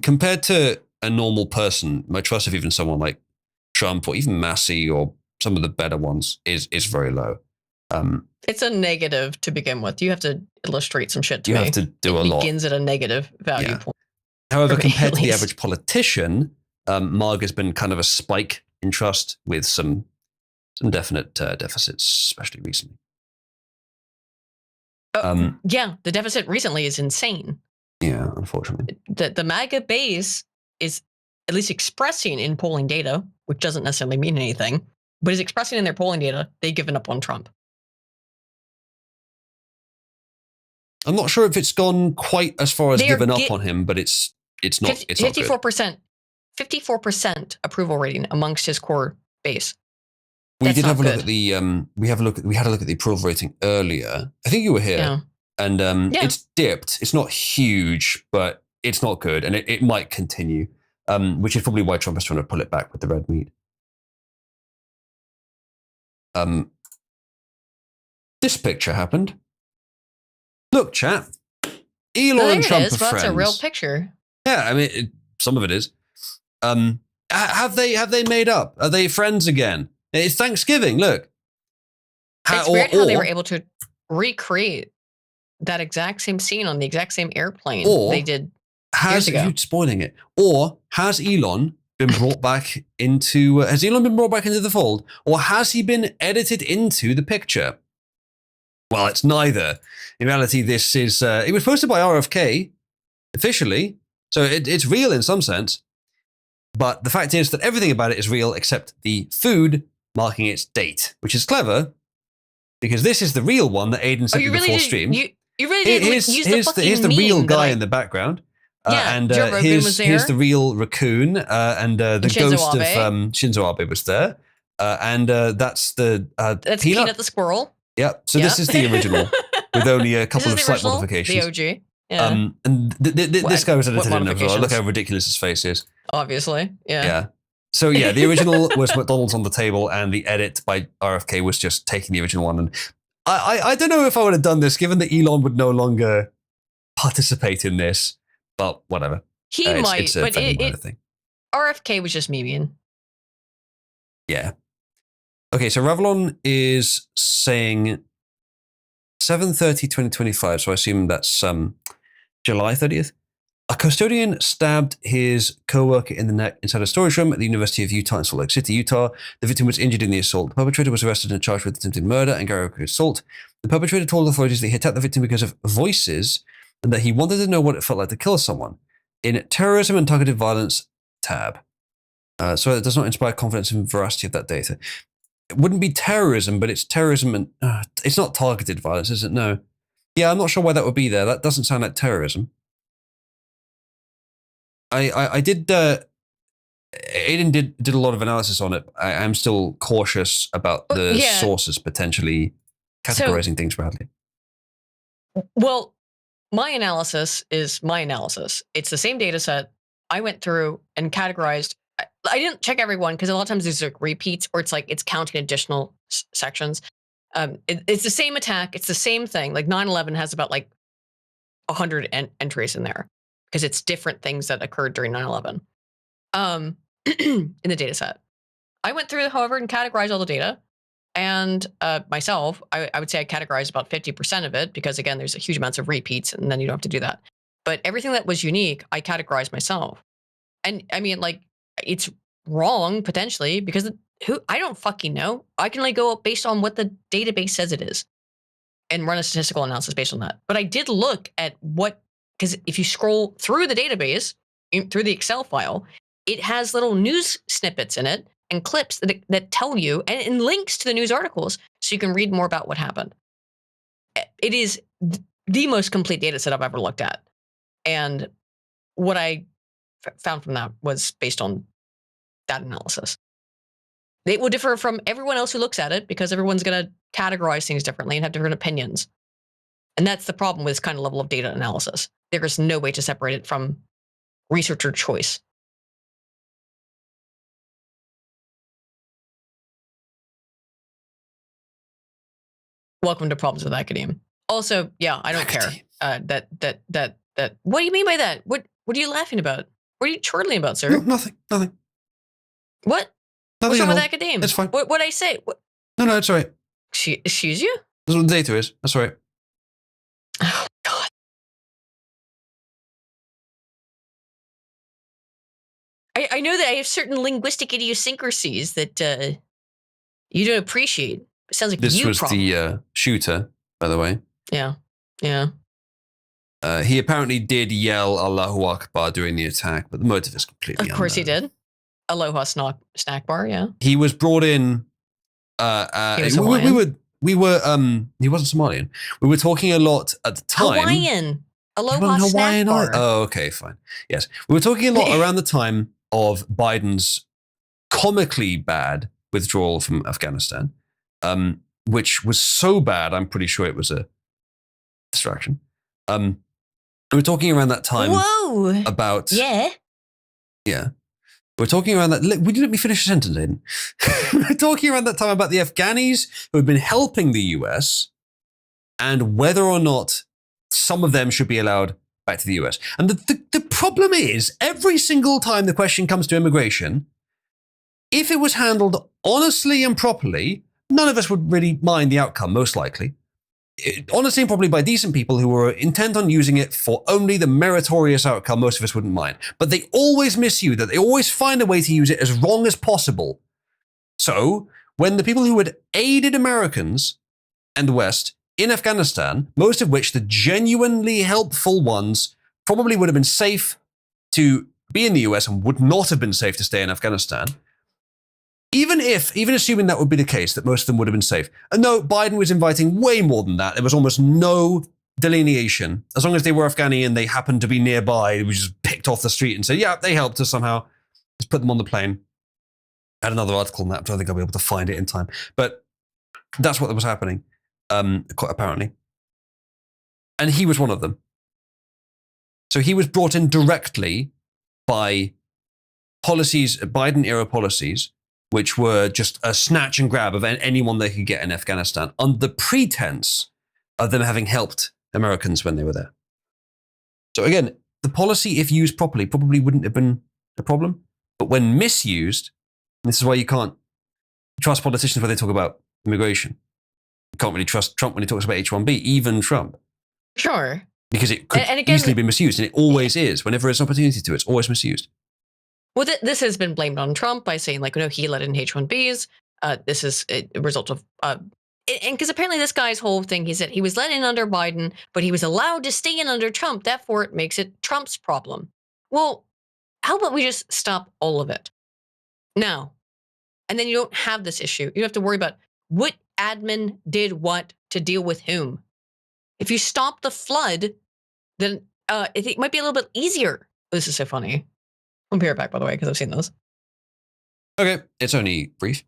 Compared to a normal person, my trust of even someone like Trump or even Massey or some of the better ones is very low. It's a negative to begin with. You have to illustrate some shit to you me. have to do a lot. It begins at a negative value point. However, for me, compared at to the least. average politician, Marg has been kind of a spike in trust with some definite deficits, especially recently. Yeah, the deficit recently is insane. Yeah, unfortunately. The MAGA base is at least expressing in polling data, which doesn't necessarily mean anything, but is expressing in their polling data they've given up on Trump. I'm not sure if it's gone quite as far as They are given up on him, but it's not 54%. 54% approval rating amongst his core base. We That's did have a not look at the we had a look at the approval rating earlier. I think you were here. Yeah. And Yeah. it's dipped. It's not huge, but it's not good. And it might continue, which is probably why Trump is trying to pull it back with the red meat. This picture happened. Look, chat. Elon There and it Trump is. are Well, friends. that's a real picture. Yeah, I mean, some of it is. Have they made up? Are they friends again? It's Thanksgiving. Look. It's weird how they were able to recreate that exact same scene on the exact same airplane they did years ago. You're spoiling it. Or has Elon been brought back into? Has Elon been brought back into the fold, or has he been edited into the picture? Well, it's neither. In reality, this is. It was posted by RFK officially, so it's real in some sense. But the fact is that everything about it is real except the food marking its date, which is clever because this is the real one that Aiden sent me before stream. You really did use the fucking here's the real meme guy in the background. Yeah, and Joe Rogan was there. here's the real raccoon, and the Shinzo ghost Abe. of Shinzo Abe was there. And that's the That's Peanut the squirrel. Yeah, so this is the original with only a couple of slight original, modifications. The OG. Yeah. And this guy was edited in as well. Look modifications? how ridiculous his face is. Obviously. Yeah. Yeah. So yeah, the original was McDonald's on the table, and the edit by RFK was just taking the original one. And I don't know if I would have done this, given that Elon would no longer participate in this. But whatever. He might, it's a but very minor thing. RFK was just memeing. Yeah. Okay, so Revlon is saying 7/30/2025, so I assume that's July 30th. A custodian stabbed his co-worker in the neck inside a storage room at the University of Utah in Salt Lake City, Utah. The victim was injured in the assault. The perpetrator was arrested and charged with attempted murder and aggravated assault. The perpetrator told authorities that he attacked the victim because of voices and that he wanted to know what it felt like to kill someone. In Terrorism and Targeted Violence tab. So it does not inspire confidence in the veracity of that data. It wouldn't be terrorism, but it's terrorism and it's not targeted violence, is it? No. Yeah, I'm not sure why that would be there. That doesn't sound like terrorism. I did. Aiden did a lot of analysis on it. I'm still cautious about the sources potentially categorizing things badly. Well, my analysis is my analysis. It's the same data set. I went through and categorized. I didn't check everyone because a lot of times there's like repeats or it's like it's counting additional sections. It's the same attack. It's the same thing. Like 9/11 has about like 100 entries in there because it's different things that occurred during 9/11 in the data set. I went through, however, and categorized all the data. And myself, I would say I categorized about 50% of it because, again, there's a huge amounts of repeats and then you don't have to do that. But everything that was unique, I categorized myself. And I mean, like, it's wrong potentially because I don't fucking know. I can only go based on what the database says it is and run a statistical analysis based on that. But I did look at because if you scroll through the database, through the Excel file, it has little news snippets in it and clips that tell you and links to the news articles so you can read more about what happened. It is the most complete data set I've ever looked at. And what I found from that was based on that analysis. It will differ from everyone else who looks at it because everyone's going to categorize things differently and have different opinions. And that's the problem with this kind of level of data analysis. there is no way to separate it from researcher choice. Welcome to Problems with Academia. Also, yeah, I don't care. That. What do you mean by that? What are you laughing about? What are you chortling about, sir? No, nothing. What? Nothing What's wrong with at all. academia? It's fine. What I say? What? No, it's all right. Excuse you? That's what the data is. That's all right. Oh, God. I know that I have certain linguistic idiosyncrasies that you don't appreciate. It sounds like This you was probably. the shooter, by the way. Yeah. He apparently did yell Allahu Akbar during the attack, but the motive is completely Of course he unknown. did. Aloha snack bar, yeah. He was brought in. He was he Hawaiian. wasn't Somalian. We were talking a lot at the time. Hawaiian. He Aloha wasn't snack Hawaiian bar. either? Oh, okay, fine. Yes. We were talking a lot around the time of Biden's comically bad withdrawal from Afghanistan, which was so bad, I'm pretty sure it was a distraction. We were talking around that time Whoa. about... Yeah. Yeah. We're talking around that... Would you let me finish the sentence, Aiden? We're talking around that time about the Afghanis who had been helping the US and whether or not some of them should be allowed back to the US. And the problem is, every single time the question comes to immigration, if it was handled honestly and properly, none of us would really mind the outcome, most likely. Honestly and properly by decent people who were intent on using it for only the meritorious outcome, most of us wouldn't mind. But they always misuse it. They always find a way to use it as wrong as possible. So, when the people who had aided Americans and the West in Afghanistan, most of which the genuinely helpful ones probably would have been safe to be in the US and would not have been safe to stay in Afghanistan, even assuming that would be the case, that most of them would have been safe. And no, Biden was inviting way more than that. There was almost no delineation. As long as they were Afghani and they happened to be nearby, we just picked off the street and said, yeah, they helped us somehow. Let's put them on the plane. I had another article on that, but I don't think I'll be able to find it in time. But that's what was happening, quite apparently. And he was one of them. So he was brought in directly by policies, Biden-era policies, which were just a snatch and grab of anyone they could get in Afghanistan under the pretense of them having helped Americans when they were there. So again, the policy, if used properly, probably wouldn't have been a problem. But when misused, and this is why you can't trust politicians when they talk about immigration. You can't really trust Trump when he talks about H-1B, even Trump. Sure. Because it could And again, easily be misused, and it always is. Whenever there's an opportunity to, it's always misused. Well, this has been blamed on Trump by saying, like, no, he let in H-1Bs. This is a result of... and because apparently this guy's whole thing, he said he was let in under Biden, but he was allowed to stay in under Trump. Therefore, it makes it Trump's problem. Well, how about we just stop all of it now? And then you don't have this issue. You don't have to worry about what admin did what to deal with whom. If you stop the flood, then it might be a little bit easier. This is so funny. I'll be right back, by the way, because I've seen those. Okay, it's only brief.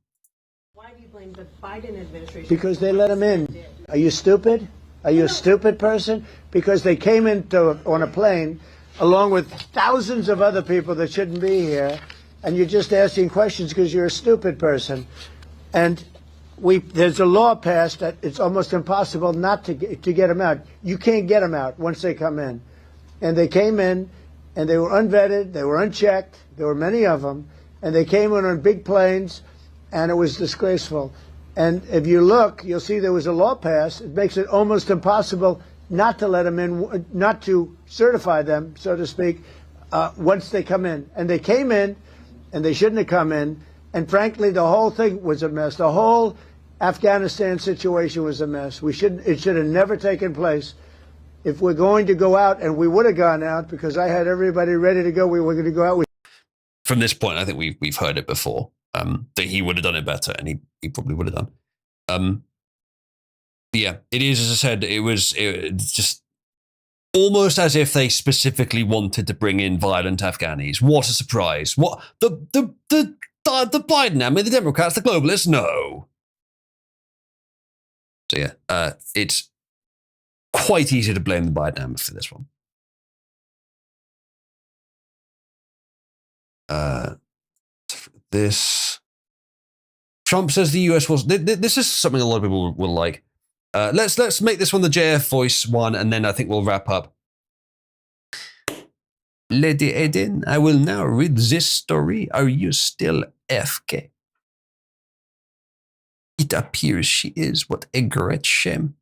Why do you blame the Biden administration? Because they let them in. Are you stupid? Are you a stupid person? Because they came on a plane along with thousands of other people that shouldn't be here, and you're just asking questions because you're a stupid person. And there's a law passed that it's almost impossible not to get them out. You can't get them out once they come in. And they came in, and they were unvetted, they were unchecked, there were many of them, and they came in on big planes, and it was disgraceful. And if you look, you'll see there was a law passed. It makes it almost impossible not to let them in, not to certify them, so to speak, once they come in. And they came in, and they shouldn't have come in. And frankly, the whole thing was a mess. The whole Afghanistan situation was a mess. It should have never taken place. If we're going to go out, and we would have gone out because I had everybody ready to go, we were going to go out. From this point, I think we've heard it before, that he would have done it better, and he probably would have done. Yeah, it is, as I said, it's just almost as if they specifically wanted to bring in violent Afghanis. What a surprise. What, the Biden, I mean, the Democrats, the globalists, no. So yeah, it's quite easy to blame the Biden for this one. This. Trump says the US was. This is something a lot of people will like. Let's make this one the JF voice one, and then I think we'll wrap up. Lady Eden, I will now read this story. Are you still FK? It appears she is. What a great shame.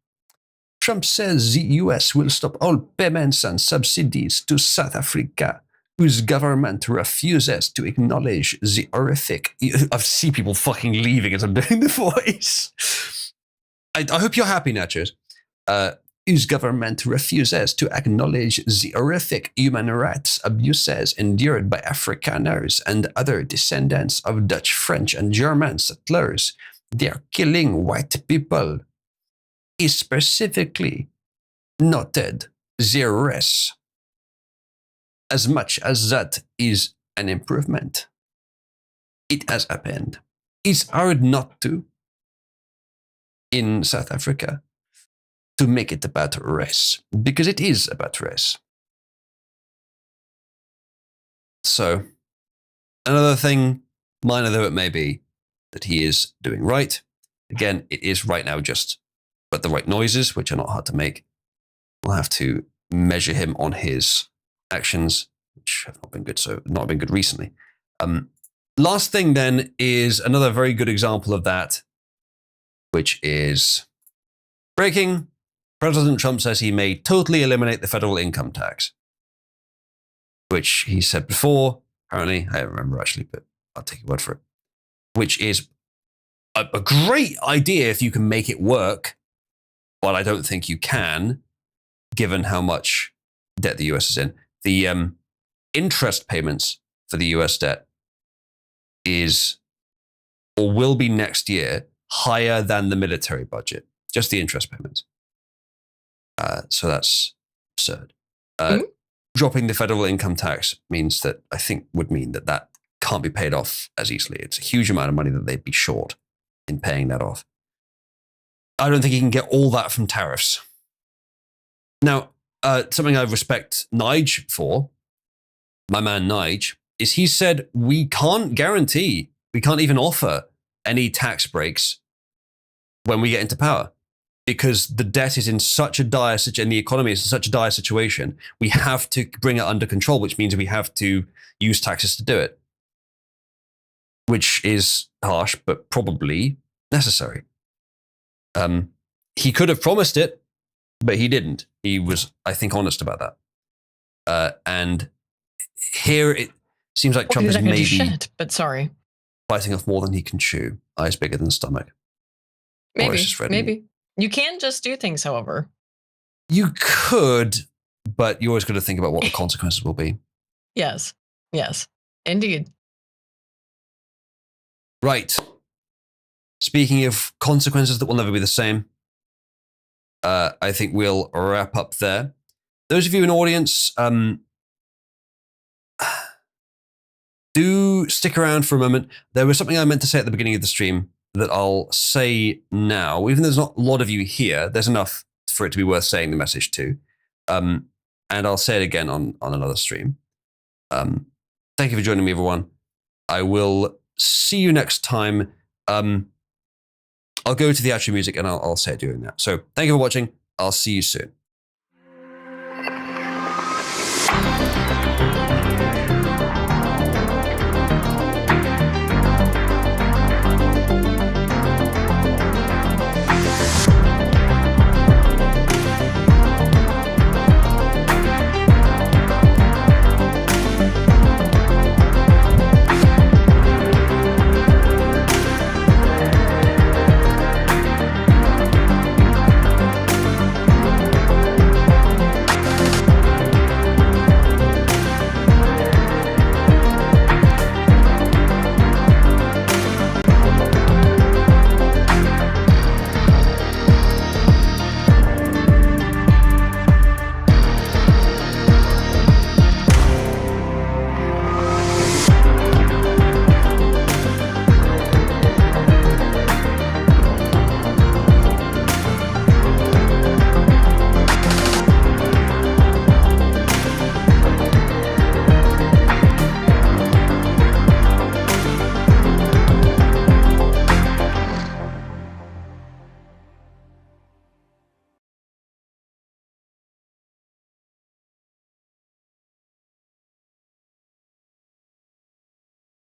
Trump says the US will stop all payments and subsidies to South Africa, whose government refuses to acknowledge the horrific. I see people fucking leaving as I'm doing the voice. I hope you're happy, Nachos. Whose government refuses to acknowledge the horrific human rights abuses endured by Afrikaners and other descendants of Dutch, French, and German settlers. They are killing white people. He specifically noted their race. As much as that is an improvement, it has happened. It's hard not to in South Africa to make it about race, because it is about race. So, another thing, minor though it may be, that he is doing right. Again, it is right now just but the right noises, which are not hard to make. We'll have to measure him on his actions, which have not been good recently. Last thing then is another very good example of that, which is breaking. President Trump says he may totally eliminate the federal income tax, which he said before. Apparently, I don't remember actually, but I'll take your word for it. Which is a great idea if you can make it work, but I don't think you can, given how much debt the US is in. The interest payments for the US debt is, or will be next year, higher than the military budget, just the interest payments. So that's absurd. Dropping the federal income tax means that, I think, would mean that that can't be paid off as easily. It's a huge amount of money that they'd be short in paying that off. I don't think he can get all that from tariffs. Now, something I respect Nige for, my man Nige, is he said we can't guarantee, we can't even offer any tax breaks when we get into power, because the debt is in such a dire situation, and the economy is in such a dire situation. We have to bring it under control, which means we have to use taxes to do it, which is harsh, but probably necessary. He could have promised it, but he didn't. He was, I think, honest about that. And here it seems like Trump is maybe biting off more than he can chew. Eyes bigger than stomach. Maybe. You can just do things, however. You could, but you always got to think about what the consequences will be. Yes, indeed. Right. Speaking of consequences that will never be the same, I think we'll wrap up there. Those of you in audience, do stick around for a moment. There was something I meant to say at the beginning of the stream that I'll say now. Even though there's not a lot of you here, there's enough for it to be worth saying the message to. And I'll say it again on another stream. Thank you for joining me, everyone. I will see you next time. I'll go to the outro music and I'll say it during that. So thank you for watching. I'll see you soon.